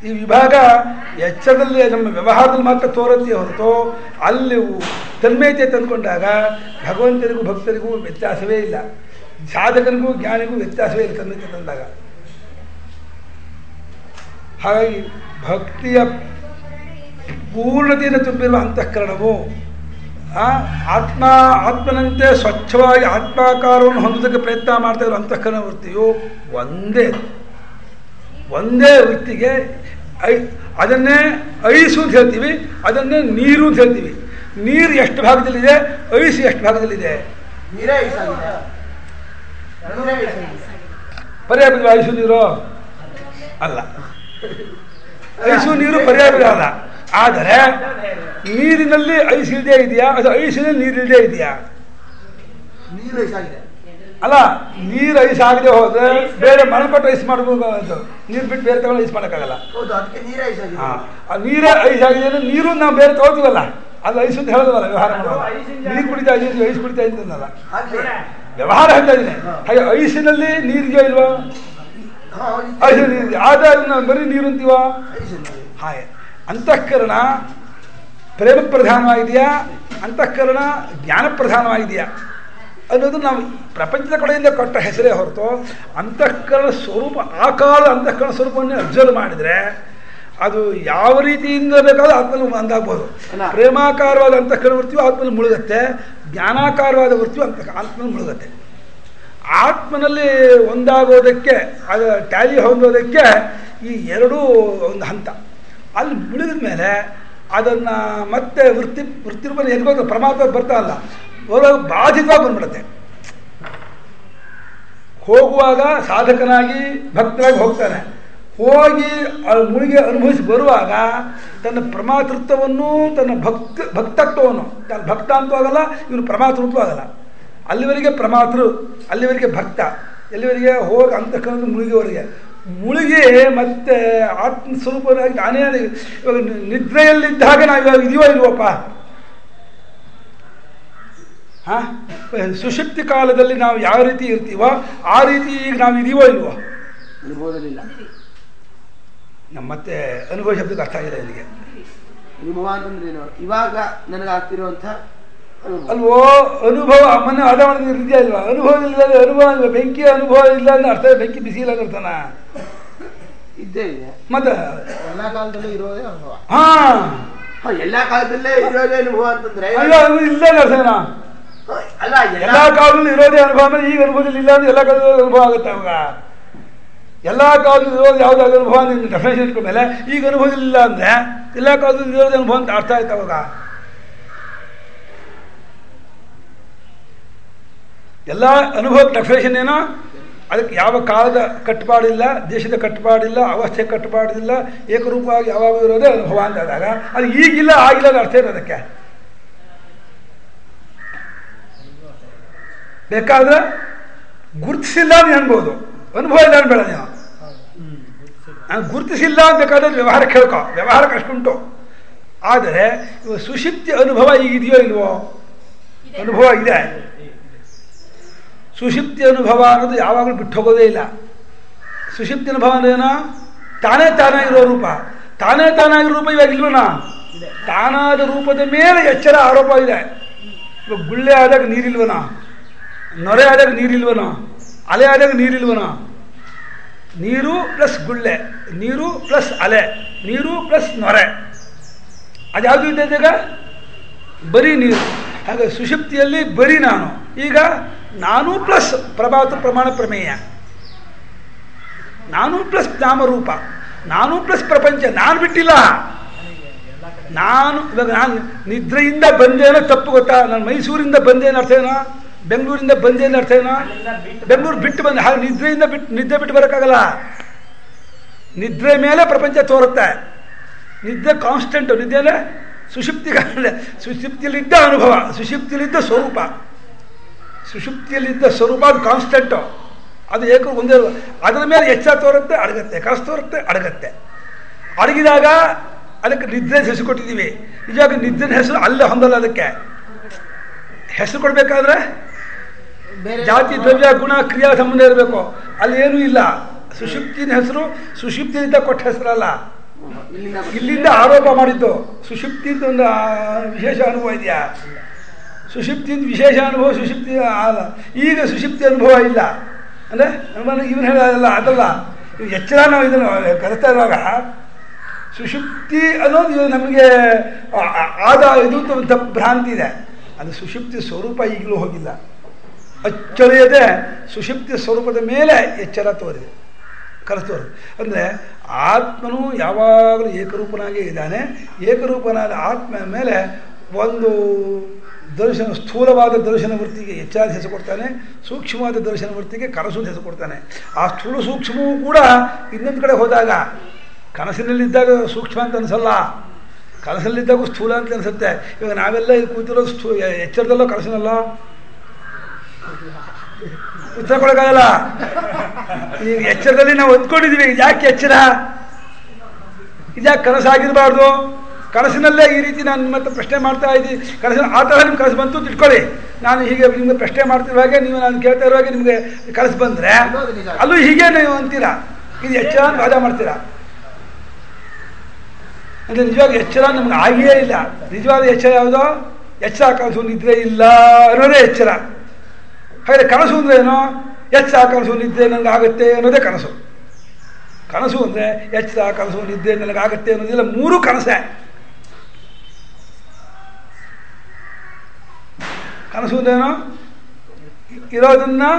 ಈ ವಿಭಾಗ ಎಚ್ಚರದಲ್ಲಿ ನಮ್ಮ ವ್ಯವಹಾರದಲ್ಲಿ ಮಾತ್ರ ತೋರುತ್ತೆ ಹೊರತು ಅಲ್ಲಿ ತನ್ಮಯತೆ ತಂದುಕೊಂಡಾಗ ಭಗವಂತನಿಗೂ ಭಕ್ತರಿಗೂ ವ್ಯತ್ಯಾಸವೇ ಇಲ್ಲ, ಸಾಧಕನಿಗೂ ಜ್ಞಾನಿಗೂ ವ್ಯತ್ಯಾಸವೇ ಇಲ್ಲ ತನ್ಮಯತೆ ತಂದಾಗ. ಹಾಗಾಗಿ ಭಕ್ತಿಯ ಪೂರ್ಣತೆಯನ್ನು ತುಂಬಿರುವ ಅಂತಃಕರಣವು ಆತ್ಮನಂತೆ ಸ್ವಚ್ಛವಾಗಿ ಆತ್ಮಾಕಾರವನ್ನು ಹೊಂದೋದಕ್ಕೆ ಪ್ರಯತ್ನ ಮಾಡ್ತಾ ಇರೋ ಅಂತಃಕರಣ ವೃತ್ತಿಯು ಒಂದೇ ವೃತ್ತಿಗೆ ಅದನ್ನೇ ಐಸು ಅಂತ ಹೇಳ್ತೀವಿ, ಅದನ್ನೇ ನೀರು ಅಂತ ಹೇಳ್ತೀವಿ. ನೀರು ಎಷ್ಟು ಭಾಗದಲ್ಲಿದೆ, ಐಸು ಎಷ್ಟು ಭಾಗದಲ್ಲಿದೆ? ಪರ್ಯಾಯ ಐಸು ನೀರು ಅಲ್ಲ, ಐಸು ನೀರು ಪರ್ಯಾಯ ಅಲ್ಲ. ಆದರೆ ನೀರಿನಲ್ಲಿ ಐಸ್ ಇಲ್ಲದೆ ಇದೆಯಾ, ಅದು ಐಸಿನಲ್ಲಿ ನೀರಿಲ್ಲದೆ ಇದೆಯಾ? ಅಲ್ಲ, ನೀರು ಐಸ್ ಆಗದೆ ಹೋದ್ರೆ ಬೇರೆ ಮರಳ್ಪಟ್ಟು ಐಸ್ ಮಾಡಬಹುದು, ನೀರು ಬಿಟ್ಟು ಬೇರೆ ತಗೊಂಡು ಐಸ್ ಮಾಡೋಕ್ಕಾಗಲ್ಲ. ನೀರೇ ಐಸ್ ಆಗಿದೆ ಅಂದ್ರೆ ನೀರು ನಾವು ಬೇರೆ ತಗೋತೀವಲ್ಲ, ಅದು ಐಸ್ ಅಂತ ಹೇಳೋದಲ್ಲ ವ್ಯವಹಾರ ಮಾಡೋದು. ನೀರು ಕುಡಿತಾ ಇದ್ದೀವಿ, ಐಸ್ ಕುಡಿತಾ ಇದ್ದೀನಲ್ಲ, ವ್ಯವಹಾರ ಹೇಳ್ತಾ ಇದ್ದೀನಿ. ಹಾಗೆ ಐಸಿನಲ್ಲಿ ನೀರಿಗೆ ಇಲ್ವಾ? ಐಸ್ ನೀರು ಆದ್ರೆ ಬರೀ ನೀರು ಅಂತೀವ? ಹಾಗೆ ಅಂತಃಕರಣ ಪ್ರೇಮ ಪ್ರಧಾನವಾಗಿದೆಯಾ, ಅಂತಃಕರಣ ಜ್ಞಾನ ಪ್ರಧಾನವಾಗಿದೆಯಾ ಅನ್ನೋದು ನಾವು ಪ್ರಪಂಚದ ಕಡೆಯಿಂದ ಕೊಟ್ಟ ಹೆಸರೇ ಹೊರತು ಅಂತಃಕರಣ ಸ್ವರೂಪ, ಆ ಕಾಲದ ಅಂತಃಕರಣ ಸ್ವರೂಪವನ್ನು ಅಬ್ಸರ್ವ್ ಮಾಡಿದರೆ ಅದು ಯಾವ ರೀತಿಯಿಂದ ಬೇಕಾದ್ರೂ ಆತ್ಮಲ್ಲಿ ಒಂದಾಗ್ಬೋದು. ಪ್ರೇಮಾಕಾರವಾದ ಅಂತಃಕರಣ ವೃತ್ತಿಯು ಆತ್ಮಲ್ಲಿ ಮುಳುಗತ್ತೆ, ಜ್ಞಾನಾಕಾರವಾದ ವೃತ್ತಿಯು ಆತ್ಮಲ್ಲಿ ಮುಳುಗತ್ತೆ. ಆತ್ಮನಲ್ಲಿ ಒಂದಾಗೋದಕ್ಕೆ, ಅದು ಟ್ಯಾಲಿ ಹೊಂದೋದಕ್ಕೆ ಈ ಎರಡೂ ಒಂದು ಹಂತ. ಅಲ್ಲಿ ಮುಳುಗಿದ ಮೇಲೆ ಅದನ್ನು ಮತ್ತೆ ವೃತ್ತಿರೂಪನ ಎದ್ಗೋದು ಪರಮಾತ್ಮ ಬರ್ತಾ ಅಲ್ಲ, ಬರುವಾಗ ಬಾಧಿತವಾಗಿ ಬಂದ್ಬಿಡುತ್ತೆ. ಹೋಗುವಾಗ ಸಾಧಕನಾಗಿ ಭಕ್ತರಾಗಿ ಹೋಗ್ತಾನೆ, ಹೋಗಿ ಮುಳುಗಿ ಅನುಭವಿಸಿ ಬರುವಾಗ ತನ್ನ ಪ್ರಮಾತೃತ್ವವನ್ನು, ತನ್ನ ಭಕ್ತತ್ವವನ್ನು, ತಾನು ಭಕ್ತ ಅಂತೂ ಆಗಲ್ಲ, ಇವನು ಪ್ರಮಾತೃತ್ವ ಆಗಲ್ಲ. ಅಲ್ಲಿವರೆಗೆ ಪ್ರಮಾತೃ, ಅಲ್ಲಿವರೆಗೆ ಭಕ್ತ, ಎಲ್ಲಿವರೆಗೆ ಹೋಗಿ ಅಂತಕ್ಕಂಥ ಮುಳುಗಿವರೆಗೆ. ಮುಳುಗಿ ಮತ್ತೆ ಆತ್ಮಸ್ವರೂಪವಾಗಿ ನಾನೇ ಇವಾಗ ನಿದ್ರೆಯಲ್ಲಿದ್ದಾಗ ನಾವು ಇವಾಗ ಇದೆಯೋ ಇಲ್ವಪ್ಪ? ಸುಷುಪ್ತಿ ಕಾಲದಲ್ಲಿ ನಾವು ಯಾವ ರೀತಿ ಇರ್ತೀವೋ ಆ ರೀತಿ ಈಗ ನಾವು ಇದೀವೋ ಇಲ್ವೋ? ಅನುಭವದಲ್ಲಿಲ್ಲ. ನಮ್ಮ ಮತ್ತೆ ಅನುಭವ ಶಬ್ದಕ್ಕೆ ಅರ್ಥ ಆಗಿದೆ ಇಲ್ಲಿಗೆ. ಅನುಭವ ಅಂತಂದ್ರೆ ಏನು? ಇವಾಗ ನನಗಾಗ್ತಿರುವಂಥ ಅಲ್ವೋ ಅನುಭವ. ಮೊನ್ನೆ ಅದ ಮಾಡಿದ್ರೆ ಇದೆಯಾ ಇಲ್ವಾ? ಅನುಭವದಲ್ಲಿ ಅನುಭವ ಇಲ್ವಾ? ಬೆಂಕಿ ಅನುಭವ ಇಲ್ಲ ಅಂದ್ರೆ ಅರ್ಥ, ಬೆಂಕಿ ಬಿಸಿ ಇಲ್ಲ ಅರ್ಥನ ಇದ್ದೇ ಇದೆ. ಮತ್ತೆ ಎಲ್ಲಾ ಕಾಲದಲ್ಲೂ ಇರೋದೇ ಅನುಭವ. ಎಲ್ಲಾ ಕಾಲದಲ್ಲೇ ಇರೋದೇ ಅನುಭವ ಅಂತಂದ್ರೆ ಇಲ್ಲ ಅರ್ಥನ. ಅಲ್ಲ, ಎಲ್ಲಾ ಕಾಲದಲ್ಲಿ ಇರೋದೇ ಅನುಭವ ಅಂದ್ರೆ ಈಗ ಅನುಭವದಲ್ಲಿ ಇಲ್ಲ ಅಂದ್ರೆ ಎಲ್ಲ ಕಾಲದಲ್ಲಿ ಅನುಭವ ಆಗುತ್ತೆ. ಅವಾಗ ಎಲ್ಲ ಕಾಲದಲ್ಲಿ ಇರೋದು ಯಾವುದಾದ್ರು ಅನುಭವ ನಿನ್ನ ಡೆಫಿನೇಷನ್ ಇಟ್ಕೊಂಡ್ಮೇಲೆ ಈಗ ಅನುಭವದಲ್ಲಿ ಇಲ್ಲ ಅಂದ್ರೆ ಎಲ್ಲ ಕಾಲದಲ್ಲಿ ಇರೋದೇ ಅನುಭವ ಅಂತ ಅರ್ಥ ಆಯ್ತು. ಅವಾಗ ಎಲ್ಲ ಅನುಭವ ಡೆಫಿನೇಷನ್ ಏನೋ, ಅದಕ್ಕೆ ಯಾವ ಕಾಲದ ಕಟ್ಟುಪಾಡಿಲ್ಲ, ದೇಶದ ಕಟ್ಟುಪಾಡಿಲ್ಲ, ಅವಸ್ಥೆ ಕಟ್ಟುಪಾಡಿಲ್ಲ, ಏಕರೂಪವಾಗಿ ಯಾವಾಗ ಇರೋದೇ ಅನುಭವ ಅಂತ ಆದಾಗ ಅದು ಈಗಿಲ್ಲ ಆಗಿಲ್ಲ ಅರ್ಥ ಏನು? ಅದಕ್ಕೆ ಬೇಕಾದ್ರೆ ಗುರುತಿಸಿಲ್ಲ ಅಂತ ಅನ್ಬೋದು, ಅನುಭವ ಇಲ್ಲ ಅನ್ಬೇಡ ನೀವು. ನಾನು ಗುರುತಿಸಿಲ್ಲ ಅಂತ ಬೇಕಾದ್ರೆ ವ್ಯವಹಾರಕ್ಕೆ ಹೇಳ್ಕೊ, ವ್ಯವಹಾರಕ್ಕೆ ಅಷ್ಟುಂಟು. ಆದರೆ ಇವ ಸುಷುಪ್ತಿ ಅನುಭವ ಈಗ ಇದೆಯೋ ಇಲ್ವೋ? ಅನುಭವ ಇದೆ. ಸುಷುಪ್ತಿ ಅನುಭವ ಅನ್ನೋದು ಯಾವಾಗಲೂ ಬಿಟ್ಟು ಹೋಗೋದೇ ಇಲ್ಲ. ಸುಷುಪ್ತಿ ಅನುಭವ ಅಂದ್ರೇನೋ ತಾನೇ ತಾನಾಗಿರೋ ರೂಪ. ತಾನೇ ತಾನಾಗಿರೋ ರೂಪ ಇವಾಗ ಇಲ್ವನ? ತಾನಾದ ರೂಪದ ಮೇಲೆ ಎಚ್ಚರ ಆರೋಪ ಇದೆ. ಇವಾಗ ಗುಳ್ಳೆ ಆದಾಗ ನೀರಿಲ್ವನ? ನೊರೆ ಆದಾಗ ನೀರಿಲ್ವನ? ಅಲೆ ಆದಾಗ ನೀರಿಲ್ವನ? ನೀರು ಪ್ಲಸ್ ಗುಳ್ಳೆ, ನೀರು ಪ್ಲಸ್ ಅಲೆ, ನೀರು ಪ್ಲಸ್ ನೊರೆ, ಅದ್ಯಾವುದು ಇದ್ದಾಗ ಬರೀ ನೀರು. ಹಾಗೆ ಸುಷುಪ್ತಿಯಲ್ಲಿ ಬರೀ ನಾನು, ಈಗ ನಾನು ಪ್ಲಸ್ ಪ್ರಭಾತ ಪ್ರಮಾಣ ಪ್ರಮೇಯ. ನಾನು ಪ್ಲಸ್ ನಾಮರೂಪ, ನಾನು ಪ್ಲಸ್ ಪ್ರಪಂಚ. ನಾನು ಬಿಟ್ಟಿಲ್ಲ. ನಾನು ಇವಾಗ ನಾನು ನಿದ್ರೆಯಿಂದ ಬಂದೇನೋ ತಪ್ಪು ಗೊತ್ತಾ? ನಾನು ಮೈಸೂರಿಂದ ಬಂದೇನು ಅರ್ಥ ಏನೋ, ಬೆಂಗಳೂರಿಂದ ಬಂದೇನು ಅರ್ಥ ಏನೋ, ಬೆಂಗಳೂರು ಬಿಟ್ಟು ಬಂದೆ. ಹಾಗೆ ನಿದ್ರೆಯಿಂದ ನಿದ್ದೆ ಬಿಟ್ಟು ಬರೋಕ್ಕಾಗಲ್ಲ. ನಿದ್ರೆ ಮೇಲೆ ಪ್ರಪಂಚ ತೋರುತ್ತೆ. ನಿದ್ದೆ ಕಾನ್ಸ್ಟೆಂಟು. ನಿದ್ದೆಯಲ್ಲೇ ಸುಷುಪ್ತಿಯಲ್ಲಿದ್ದ ಅನುಭವ, ಸುಷುಪ್ತಿಯಲ್ಲಿದ್ದ ಸ್ವರೂಪ, ಸುಷುಪ್ತಿಯಲ್ಲಿದ್ದ ಸ್ವರೂಪ ಅದು ಕಾನ್ಸ್ಟೆಂಟು. ಅದು ಏಕ ಒಂದೇ. ಅದರ ಮೇಲೆ ಎಚ್ಚರ ತೋರುತ್ತೆ, ಅಡಗತ್ತೆ, ಕನಸು ತೋರುತ್ತೆ, ಅಡಗತ್ತೆ. ಅಡಗಿದಾಗ ಅದಕ್ಕೆ ನಿದ್ರೆ ಹೆಸರು ಕೊಟ್ಟಿದ್ದೀವಿ. ನಿಜವಾಗ ನಿದ್ರೆನ ಹೆಸರು ಅಲ್ಲೇ ಹೊಂದಲ್ಲ. ಅದಕ್ಕೆ ಹೆಸರು ಕೊಡಬೇಕಾದ್ರೆ ಜಾತಿ, ದ್ರವ್ಯ, ಗುಣ, ಕ್ರಿಯಾ ಸಂಬಂಧ ಇರಬೇಕು. ಅಲ್ಲಿ ಏನೂ ಇಲ್ಲ. ಸುಷುಪ್ತಿನ ಹೆಸರು ಸುಷುಪ್ತಿಯಿಂದ ಕೊಟ್ಟ ಹೆಸರಲ್ಲ, ಇಲ್ಲಿಂದ ಆರೋಪ ಮಾಡಿದ್ದು. ಸುಷುಪ್ತಿಯಿಂದ ಒಂದು ವಿಶೇಷ ಅನುಭವ ಇದೆಯಾ? ಸುಷುಪ್ತಿಯಿಂದ ವಿಶೇಷ ಅನುಭವ ಸುಷುಪ್ತಿ ಅಲ್ಲ. ಈಗ ಸುಷುಪ್ತಿ ಅನುಭವ ಇಲ್ಲ ಅಂದರೆ ಇವನು ಹೇಳಲ್ಲ, ಅದಲ್ಲ. ಇವು ಎಚ್ಚರ ನಾವು ಇದನ್ನು ಕಲಿತಾ ಇರುವಾಗ ಸುಷುಪ್ತಿ ಅನ್ನೋದು ನಮಗೆ ಆದ ಇದು ತಪ್ಪು ಭ್ರಾಂತಿ ಇದೆ. ಅದು ಸುಷುಪ್ತಿ ಸ್ವರೂಪ ಈಗಲೂ ಹೋಗಿಲ್ಲ. ಅಚ್ಚಳಿಯದೆ ಸುಷುಪ್ತಿ ಸ್ವರೂಪದ ಮೇಲೆ ಎಚ್ಚರ ತೋರಿದೆ, ಕನಸು ತೋರಿದೆ. ಅಂದರೆ ಆತ್ಮನು ಯಾವಾಗಲೂ ಏಕರೂಪನಾಗೇ ಇದ್ದಾನೆ. ಏಕರೂಪನಾದ ಆತ್ಮ ಮೇಲೆ ಒಂದು ದರ್ಶನ, ಸ್ಥೂಲವಾದ ದರ್ಶನ ವೃತ್ತಿಗೆ ಎಚ್ಚಾದ ಹೆಸರು ಕೊಡ್ತಾನೆ, ಸೂಕ್ಷ್ಮವಾದ ದರ್ಶನ ವೃತ್ತಿಗೆ ಕನಸು ಹೆಸರು ಕೊಡ್ತಾನೆ. ಆ ಸ್ಥೂಲ ಸೂಕ್ಷ್ಮವೂ ಕೂಡ ಇನ್ನೊಂದು ಕಡೆ ಹೋದಾಗ, ಕನಸಿನಲ್ಲಿದ್ದಾಗ ಸೂಕ್ಷ್ಮ ಅಂತ ಅನಿಸಲ್ಲ, ಕನಸಲ್ಲಿದ್ದಾಗೂ ಸ್ಥೂಲ ಅಂತ ಅನಿಸುತ್ತೆ. ಇವಾಗ ನಾವೆಲ್ಲ ಇಲ್ಲಿ ಕೂತಿರೋದು ಎಚ್ಚರದಲ್ಲೋ ಕನಸಿನಲ್ಲೋ ಉತ್ತರ ಕೊಡೋಕ್ಕಾಗಲ್ಲ. ಈಗ ಎಚ್ಚರದಲ್ಲಿ ನಾವು ಹೊಂದ್ಕೊಂಡಿದ್ದೀವಿ. ಯಾಕೆ ಎಚ್ಚರ? ಇದ್ಯಾಕೆ ಕನಸಾಗಿರಬಾರ್ದು? ಕನಸಿನಲ್ಲೇ ಈ ರೀತಿ ನಾನು ಮತ್ತೆ ಪ್ರಶ್ನೆ ಮಾಡ್ತಾ ಇದ್ದೀನಿ. ಕನಸಿನ ಆ ಥರ ನಿಮ್ಗೆ ಕನಸು ಬಂತು ತಿಳ್ಕೊಳ್ಳಿ. ನಾನು ಹೀಗೆ ನಿಮ್ಗೆ ಪ್ರಶ್ನೆ ಮಾಡ್ತಿರುವಾಗೆ, ನೀವು ನಾನು ಕೇಳ್ತಾ ಇರುವಾಗೆ ನಿಮಗೆ ಕನಸು ಬಂದರೆ ಅಲ್ಲೂ ಹೀಗೆ ನೀವು ಅಂತೀರಾ. ಇದು ಎಚ್ಚರ ಅಂತ ವಾದ ಮಾಡ್ತೀರಾ. ಅಂದರೆ ನಿಜವಾಗಿ ಎಚ್ಚರ ನಮ್ಗೆ ಆಗಿಯೇ ಇಲ್ಲ. ನಿಜವಾದ ಎಚ್ಚರ ಯಾವುದೋ? ಎಚ್ಚರ ಕನಸು ನಿದ್ರೆ ಇಲ್ಲ ಅನ್ನೋದೇ ಎಚ್ಚರ. ಹಾಗೆ ಕನಸು ಅಂದರೆ ಏನೋ? ಎಚ್ಚರ ಕನಸು ನಿದ್ರೆ ನನಗೆ ಆಗುತ್ತೆ ಅನ್ನೋದೇ ಕನಸು. ಕನಸು ಅಂದರೆ ಎಚ್ಚರ ಕನಸು ನಿದ್ರೆ ನನಗಾಗತ್ತೆ ಅನ್ನೋದಿಲ್ಲ, ಮೂರು ಕನಸೇ. ಕನಸು ಅಂದ್ರೇನೋ? ಇರೋದನ್ನು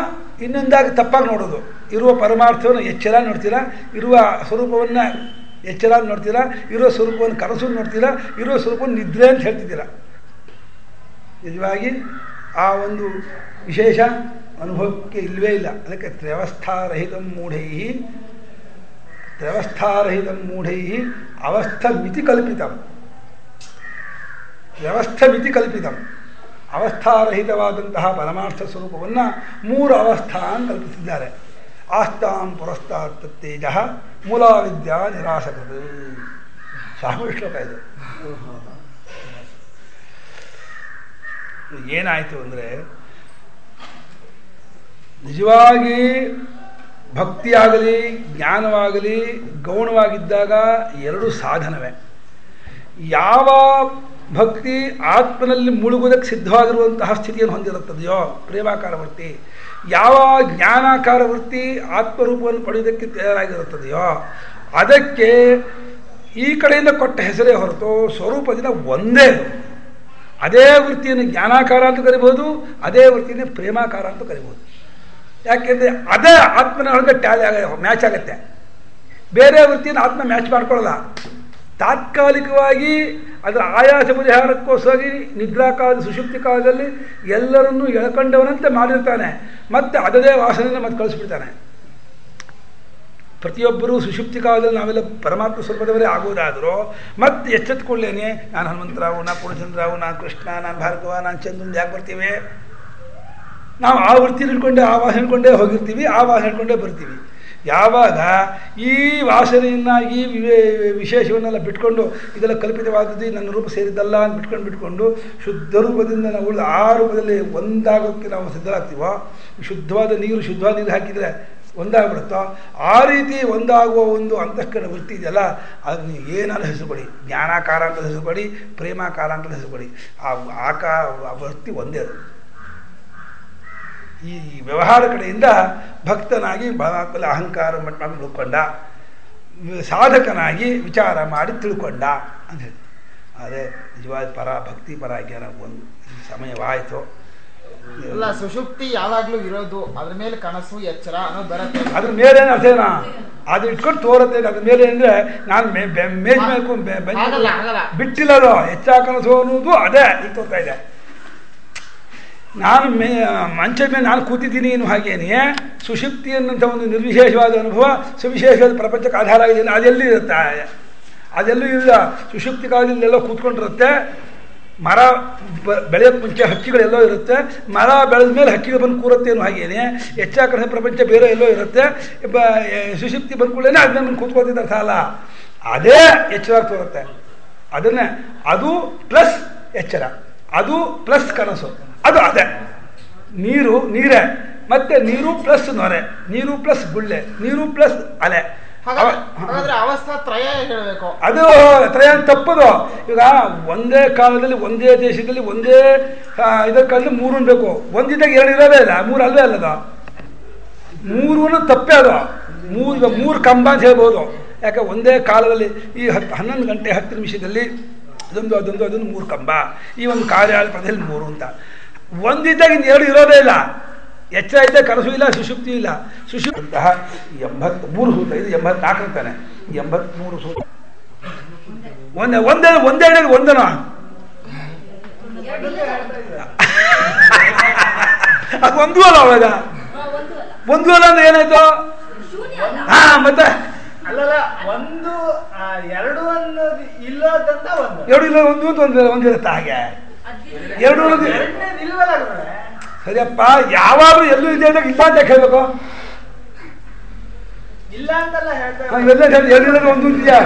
ಇನ್ನೊಂದಾಗಿ ತಪ್ಪಾಗಿ ನೋಡೋದು. ಇರುವ ಪರಮಾರ್ಥವನ್ನು ಎಚ್ಚರ ನೋಡ್ತೀರಾ, ಇರುವ ಸ್ವರೂಪವನ್ನು ಎಚ್ಚರ ನೋಡ್ತೀರಾ, ಇರೋ ಸ್ವರೂಪವನ್ನು ಕನಸು ನೋಡ್ತೀರಾ, ಇರೋ ಸ್ವರೂಪವನ್ನು ನಿದ್ರೆ ಅಂತ ಹೇಳ್ತಿದ್ದೀರಾ. ನಿಜವಾಗಿ ಆ ಒಂದು ವಿಶೇಷ ಅನುಭವಕ್ಕೆ ಇಲ್ಲವೇ ಇಲ್ಲ. ಅದಕ್ಕೆ ತ್ರಯವಸ್ಥಾರಹಿತಂ ಮೂಢೈ ಅವಸ್ಥಮಿತಿ ಕಲ್ಪಿತಂ. ವ್ಯವಸ್ಥಮಿತಿ ಕಲ್ಪಿತಂ. ಅವಸ್ಥಾರಹಿತವಾದಂತಹ ಪರಮಾರ್ಥ ಸ್ವರೂಪವನ್ನು ಮೂರು ಅವಸ್ಥಾ ಅಂತ ಕಲ್ಪಿಸಿದ್ದಾರೆ. ಆಸ್ತಾಂ ಪುರಸ್ತಾತ್ ತತ್ತೇಜ ಮೂಲ ವಿದ್ಯಾ ನಿರಾಸಕೃತ. ಸ್ವಾಮಿ ಶ್ಲೋಕ ಇದು. ಏನಾಯಿತು ಅಂದರೆ, ನಿಜವಾಗಿ ಭಕ್ತಿಯಾಗಲಿ ಜ್ಞಾನವಾಗಲಿ ಗೌಣವಾಗಿದ್ದಾಗ ಎರಡು ಸಾಧನವೇ. ಯಾವ ಭಕ್ತಿ ಆತ್ಮನಲ್ಲಿ ಮುಳುಗುವುದಕ್ಕೆ ಸಿದ್ಧವಾಗಿರುವಂತಹ ಸ್ಥಿತಿಯನ್ನು ಹೊಂದಿರುತ್ತದೆಯೋ ಪ್ರೇಮಾಕಾರ ವೃತ್ತಿ, ಯಾವ ಜ್ಞಾನಾಕಾರ ವೃತ್ತಿ ಆತ್ಮರೂಪವನ್ನು ಪಡೆಯುವುದಕ್ಕೆ ತಯಾರಾಗಿರುತ್ತದೆಯೋ ಅದಕ್ಕೆ ಈ ಕಡೆಯಿಂದ ಕೊಟ್ಟ ಹೆಸರೇ ಹೊರತು ಸ್ವರೂಪದಿಂದ ಒಂದೇ. ಅದೇ ವೃತ್ತಿಯನ್ನು ಜ್ಞಾನಾಕಾರ ಅಂತ ಕರಿಬೋದು, ಅದೇ ವೃತ್ತಿಯನ್ನು ಪ್ರೇಮಾಕಾರ ಅಂತ ಕರಿಬೋದು. ಯಾಕೆಂದರೆ ಅದೇ ಆತ್ಮನ ಒಳಗೆ ಮ್ಯಾಚ್ ಆಗುತ್ತೆ. ಬೇರೆ ವೃತ್ತಿಯನ್ನು ಆತ್ಮ ಮ್ಯಾಚ್ ಮಾಡ್ಕೊಳ್ಳಲ್ಲ. ತಾತ್ಕಾಲಿಕವಾಗಿ ಅದರ ಆಯಾಸ ಪರಿಹಾರಕ್ಕೋಸ್ಕರ ನಿದ್ರಾಕಾಲದ ಸುಷುಪ್ತಿ ಕಾಲದಲ್ಲಿ ಎಲ್ಲರನ್ನೂ ಎಳ್ಕೊಂಡವನಂತೆ ಮಾಡಿರ್ತಾನೆ. ಮತ್ತೆ ಅದೇ ವಾಸನೆಯನ್ನು ಮತ್ತೆ ಕಳಿಸ್ಬಿಡ್ತಾನೆ. ಪ್ರತಿಯೊಬ್ಬರೂ ಸುಷುಪ್ತಿ ಕಾಲದಲ್ಲಿ ನಾವೆಲ್ಲ ಪರಮಾತ್ಮ ಸ್ವರೂಪದವರೇ ಆಗುವುದಾದರೂ ಮತ್ತೆ ಎಚ್ಚೆತ್ತುಕೊಳ್ಳೇನೆ ನಾನು ಹನುಮಂತರಾವು, ನಾನು ಪೂರ್ಣಚಂದ್ರರಾವು, ನಾನು ಕೃಷ್ಣ, ನಾನು ಭಾರ್ಗವ, ನಾನು ಚಂದ್ರನ್ ಯಾಕೆ ಬರ್ತೀವಿ? ನಾವು ಆ ವೃತ್ತಿ ಹಿಡ್ಕೊಂಡೆ ಆ ವಾಸನೆ ಹಿಡ್ಕೊಂಡೇ ಹೋಗಿರ್ತೀವಿ, ಆ ವಾಸನೆ ಹಿಡ್ಕೊಂಡೇ ಬರ್ತೀವಿ. ಯಾವಾಗ ಈ ವಾಸನೆಯನ್ನು ಈ ವಿಶೇಷವನ್ನೆಲ್ಲ ಬಿಟ್ಕೊಂಡು ಇದೆಲ್ಲ ಕಲ್ಪಿತವಾದದ್ದು ನನ್ನ ರೂಪ ಸೇರಿದ್ದಲ್ಲ ಅಂತ ಬಿಟ್ಕೊಂಡು ಶುದ್ಧ ರೂಪದಿಂದ ನಾವು ಉಳಿದ ಆ ರೂಪದಲ್ಲಿ ಒಂದಾಗೋಕ್ಕೆ ನಾವು ಸಿದ್ಧರಾಗ್ತೀವೋ, ಶುದ್ಧವಾದ ನೀರು ಹಾಕಿದರೆ ಒಂದಾಗ್ಬಿಡುತ್ತೋ, ಆ ರೀತಿ ಒಂದಾಗುವ ಒಂದು ಅಂತಃಕರಣ ವೃತ್ತಿ ಇದೆಯಲ್ಲ, ಅದನ್ನು ನೀವು ಏನಾದ್ರು ಹೆಸರು ಕೊಡಿ, ಜ್ಞಾನಾಕಾರ ಅಂತ ಹೆಸರು ಕೊಡಿ, ಪ್ರೇಮಾಕಾರ ಅಂತ ಹೆಸರು ಕೊಡಿ, ಆ ವೃತ್ತಿ ಒಂದೇ. ಅದು ಈ ವ್ಯವಹಾರ ಕಡೆಯಿಂದ ಭಕ್ತನಾಗಿ ಪರಮಾತ್ಮಲ್ಲಿ ಅಹಂಕಾರ ಮಾಡಿ ಉಳ್ಕೊಂಡ, ಸಾಧಕನಾಗಿ ವಿಚಾರ ಮಾಡಿ ತಿಳ್ಕೊಂಡ ಅಂತ ಹೇಳಿ. ಅದೇ ನಿಜವಾದ ಭಕ್ತಿ ಪರ ಜ್ಞಾನ ಒಂದು ಸಮಯವಾಯಿತು. ಅಲ್ಲ ಸುಷುಪ್ತಿ ಯಾವಾಗ್ಲೂ ಇರೋದು, ಅದ್ರ ಮೇಲೆ ಕನಸು ಎಚ್ಚರ ಅನ್ನೋದು ಬರುತ್ತೆ. ಅದ್ರ ಮೇಲೆ ಏನು ಅರ್ಥೇನಾ ಅದು ಇಟ್ಕೊಂಡು ತೋರುತ್ತೆ. ಅದ್ರ ಮೇಲೆ ಅಂದರೆ ನಾನು ಮೇಜ್ ಮೇಲ್ಕು ಬಿಟ್ಟಿಲ್ಲ, ಅದು ಹೆಚ್ಚ ಕನಸು ಅನ್ನೋದು ಅದೇ ಈಗ ತೋರ್ತಾ ಇದೆ. ನಾನು ಮಂಚದ ಮೇಲೆ ನಾನು ಕೂತಿದ್ದೀನಿ ಇನ್ನು ಹಾಗೇನೆ ಸುಷುಪ್ತಿ ಅನ್ನಂಥ ಒಂದು ನಿರ್ವಿಶೇಷವಾದ ಅನುಭವ ಸುವಿಶೇಷವಾದ ಪ್ರಪಂಚಕ್ಕೆ ಆಧಾರ ಆಗಿದೆ. ಅದೆಲ್ಲೂ ಇರುತ್ತೆ, ಅದೆಲ್ಲೂ ಇಲ್ಲ. ಸುಷುಪ್ತಿ ಕಾಲದಲ್ಲೆಲ್ಲೋ ಕೂತ್ಕೊಂಡಿರುತ್ತೆ. ಮರ ಬೆಳೆಯೋಕ್ಕೆ ಮುಂಚೆ ಹಕ್ಕಿಗಳೆಲ್ಲೋ ಇರುತ್ತೆ, ಮರ ಬೆಳೆದ ಮೇಲೆ ಹಕ್ಕಿಗಳು ಬಂದು ಕೂರುತ್ತೆ ಅನ್ನೋ ಹಾಗೇನೆ ಹೆಚ್ಚಾಕರ್ಷಣೆ ಪ್ರಪಂಚ ಬೇರೆ ಎಲ್ಲೋ ಇರುತ್ತೆ. ಸುಷುಪ್ತಿ ಬಂದ್ಕೊಳ್ಳೇನೆ ಅದನ್ನ ಬಂದು ಕೂತ್ಕೋತಿದ್ದ ಅರ್ಥ ಅಲ್ಲ, ಅದೇ ಎಚ್ಚರಾಗಿ ತೋರುತ್ತೆ. ಅದನ್ನೇ ಅದು ಪ್ಲಸ್ ಎಚ್ಚರ, ಅದು ಪ್ಲಸ್ ಕನಸು, ಅದು ಅದೇ. ನೀರೇ ಮತ್ತೆ ನೀರು ಪ್ಲಸ್ ನೊರೆ, ನೀರು ಪ್ಲಸ್ ಗುಳ್ಳೆ, ನೀರು ಪ್ಲಸ್ ಅಲೆ. ಅವಸ್ಥಾ ತ್ರಯ ಹೇಳಬೇಕು. ಅದು ತ್ರಯ ತಪ್ಪದು. ಈಗ ಒಂದೇ ಕಾಲದಲ್ಲಿ ಒಂದೇ ದೇಶದಲ್ಲಿ ಒಂದೇ ಇದರ ಕಾಲದಲ್ಲಿ ಮೂರು ಬೇಕು, ಒಂದಿದ್ದಾಗ ಎರಡು ಇರೋದೇ ಇಲ್ಲ, ಮೂರು ಅಲ್ಲೇ ಅಲ್ಲದ. ಮೂರು ತಪ್ಪೇ ಅದು. ಮೂರು ಕಂಬ ಅಂತ ಹೇಳ್ಬೋದು. ಯಾಕೆ ಒಂದೇ ಕಾಲದಲ್ಲಿ ಈ 11 ಗಂಟೆ 10 ನಿಮಿಷದಲ್ಲಿ ಅದೊಂದು 3 ಕಂಬ, ಈ ಒಂದು ಕಾರ್ಯಾಲಯದಲ್ಲಿ 3 ಅಂತ. ಒಂದಿದ್ದಾಗ ಇನ್ನು ಎರಡು ಇರೋದೇ ಇಲ್ಲ. ಎಚ್ಚರ ಐತೆ, ಕನಸು ಇಲ್ಲ, ಸುಷುಪ್ತಿ ಇಲ್ಲ. ಸುಷುಪ್ತಿಂತಹ 83 ಸೂತ್ರ, ಇದು 84 ಅಂತಾನೆ. 83 ಸೂತ್ರ ಒಂದೇ ಒಂದನ ಅದು ಒಂದು ಅಲ್ಲ. ಅವಾಗ ಒಂದು ಅಲ್ಲ ಅಂದ್ರೆ ಏನಾಯ್ತು? ಹಾ ಮತ್ತೆ ಅಲ್ಲಲ್ಲ, ಒಂದು ಎರಡು ಅನ್ನೋದು ಇಲ್ಲದಂತ ಎರಡು ಇಲ್ಲ, ಒಂದಿರುತ್ತೆ. ಹಾಗೆ ಎರಡು ಇಲ್ವಲ್ಲ ಸರಿಯಪ್ಪ. ಯಾವಾಗಲೂ ಎಲ್ಲೂ ಇದೆ ಅಂದಾಗ ಇಲ್ಲ ಅಂತ ಹೇಳ್ಬೇಕು. ಇಲ್ಲ ಅಂತಲ್ಲ ಹೇಳ್ತಾರೆ. ಎರಡು ಒಂದು ಇದೆಯಾ?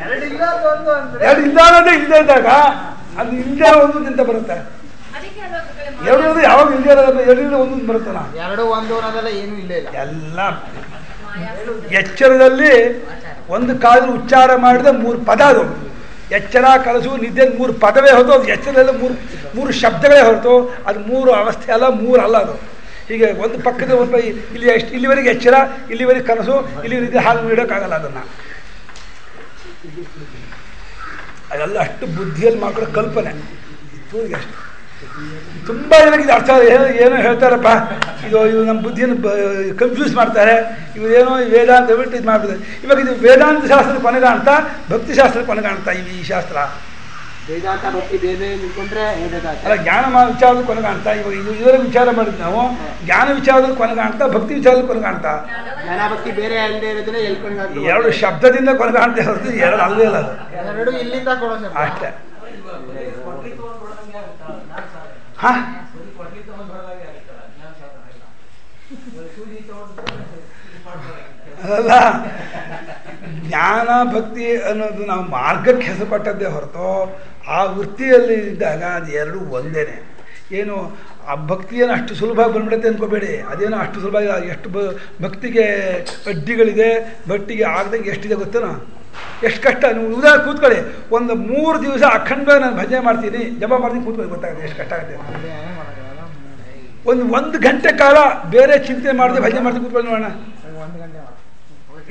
ಎರಡು ಇಲ್ಲ ಒಂದು ಅಂದ್ರೆ ಎರಡು ಇಲ್ಲ ಅನ್ನೋದೇ ಇಲ್ಲದೆ ಇದ್ದಾಗ ಅದು ಇಲ್ಲದೆ ಒಂದು ಅಂತ ಬರುತ್ತೆ. ಎರಡು ಯಾವಾಗ ಇಲ್ಲದೆ ಇರೋದು, ಎರಡು ಒಂದು ಬರುತ್ತಲ್ಲ. ಎರಡು ಒಂದು ಅನ್ನೋದೆಲ್ಲ ಏನು ಇಲ್ಲ ಇಲ್ಲ. ಎಲ್ಲ ಎಚ್ಚರದಲ್ಲಿ ಒಂದು ಕಾಲದಲ್ಲಿ ಉಚ್ಚಾರ ಮಾಡಿದ 3 ಪದ. ಅದು ಎಚ್ಚರ ಕನಸು ನಿದ್ದೆ 3 ಪದವೇ ಹೊರತು, ಅದು ಎಚ್ಚರದಲ್ಲಿ ಮೂರು ಶಬ್ದಗಳೇ ಹೊರತು, ಅದು 3 ಅವಸ್ಥೆ ಅಲ್ಲ, 3 ಅಲ್ಲ. ಅದು ಹೀಗೆ ಒಂದು ಪಕ್ಕದ ಒಂದು ಇಲ್ಲಿವರೆಗೆ ಎಚ್ಚರ, ಇಲ್ಲಿವರೆಗೆ ಕನಸು, ಇಲ್ಲಿವರೆಗೆ ಹಾಗೆ ನೀಡೋಕ್ಕಾಗಲ್ಲ. ಅದನ್ನು ಅದೆಲ್ಲ ಅಷ್ಟು ಬುದ್ಧಿಯಲ್ಲಿ ಮಾಡ್ಕೊಳ್ಳೋ ಕಲ್ಪನೆ ತೂರಿಗೆ ಅಷ್ಟು. ತುಂಬ ಜನಕ್ಕೆ ಇದು ಅರ್ಥ ಏನೋ ಹೇಳ್ತಾರಪ್ಪ, ಇದು ನಮ್ಮ ಬುದ್ಧಿಯನ್ನು ಕನ್ಫ್ಯೂಸ್ ಮಾಡ್ತಾರೆ. ಇವರೇನೋ ವೇದಾಂತ ಬಿಟ್ಟು ಇದು ಮಾಡ್ಬಿಡ್ತಾರೆ. ಇವಾಗ ಇದು ವೇದಾಂತ ಶಾಸ್ತ್ರದ ಕೊನೆಗಾಣ್ತ, ಭಕ್ತಿಶಾಸ್ತ್ರದ ಕೊನೆಗಾಣ್ತ. ಈ ಶಾಸ್ತ್ರ ವೇದಾಂತ ಭಕ್ತಿ ಬೇರೆ ನಿಂತ್ಕೊಂಡ್ರೆ ಅಲ್ಲ, ಜ್ಞಾನ ವಿಚಾರದ ಕೊನೆಗಾಣ್ತ. ಇವಾಗ ಇದರ ವಿಚಾರ ಮಾಡಿದ್ವಿ ನಾವು. ಜ್ಞಾನ ವಿಚಾರದ ಕೊನೆಗಾಣ್ತ, ಭಕ್ತಿ ವಿಚಾರದ ಕೊನೆಗಾಣ್ತ. ಜ್ಞಾನ ಭಕ್ತಿ ಬೇರೆ ಅಲ್ಲದೆ ಇರೋದನ್ನ ಎಲ್ಕೊಂಡು ಎರಡು ಶಬ್ದದಿಂದ ಕೊನೆಗಾಣ್ತ ಇರೋದು, ಎರಡು ಅಲ್ಲೇ ಇಲ್ಲ. ಅದು ಎರಡು ಇಲ್ಲಿಂದ ಕೊಡೋ ಅಷ್ಟೇ. ಹಾ ಅದಲ್ಲ, ಜ್ಞಾನ ಭಕ್ತಿ ಅನ್ನೋದು ನಾವು ಮಾರ್ಗಕ್ಕೆ ಹೆಸರು ಪಟ್ಟದ್ದೇ ಹೊರತು ಆ ವೃತ್ತಿಯಲ್ಲಿ ಇದ್ದಾಗ ಅದು ಎರಡು ಒಂದೇನೆ. ಏನು ಆ ಭಕ್ತಿಯನ್ನು ಅಷ್ಟು ಸುಲಭ ಬಂದ್ಬಿಡುತ್ತೆ ಅಂದ್ಕೋಬೇಡಿ. ಅದೇನೋ ಅಷ್ಟು ಸುಲಭ ಇಲ್ಲ. ಎಷ್ಟು ಭಕ್ತಿಗೆ ಅಡ್ಡಿಗಳಿದೆ, ಭಕ್ತಿಗೆ ಆಗದಂಗೆ ಎಷ್ಟಿದೆ ಗೊತ್ತೇನೋ, ಎಷ್ಟು ಕಷ್ಟ. ನೀವು ಉದಾಹರಣೆ ಕೂತ್ಕೊಳ್ಳಿ, ಒಂದು 3 ದಿವಸ ಅಖಂಡವಾಗಿ ನಾನು ಭಜನೆ ಮಾಡ್ತೀನಿ, ಜಪ ಮಾಡ್ತೀನಿ, ಕೂತ್ಕೊಳ್ಳಿ, ಗೊತ್ತಾಗುತ್ತೆ ಎಷ್ಟು ಕಷ್ಟ ಆಗುತ್ತೆ. ಒಂದು ಗಂಟೆ ಕಾಲ ಬೇರೆ ಚಿಂತೆ ಮಾಡದೆ ಭಜನೆ ಮಾಡ್ತೀನಿ ಕೂತ್ಕೊಳ್ಳಿ ನೋಡೋಣ,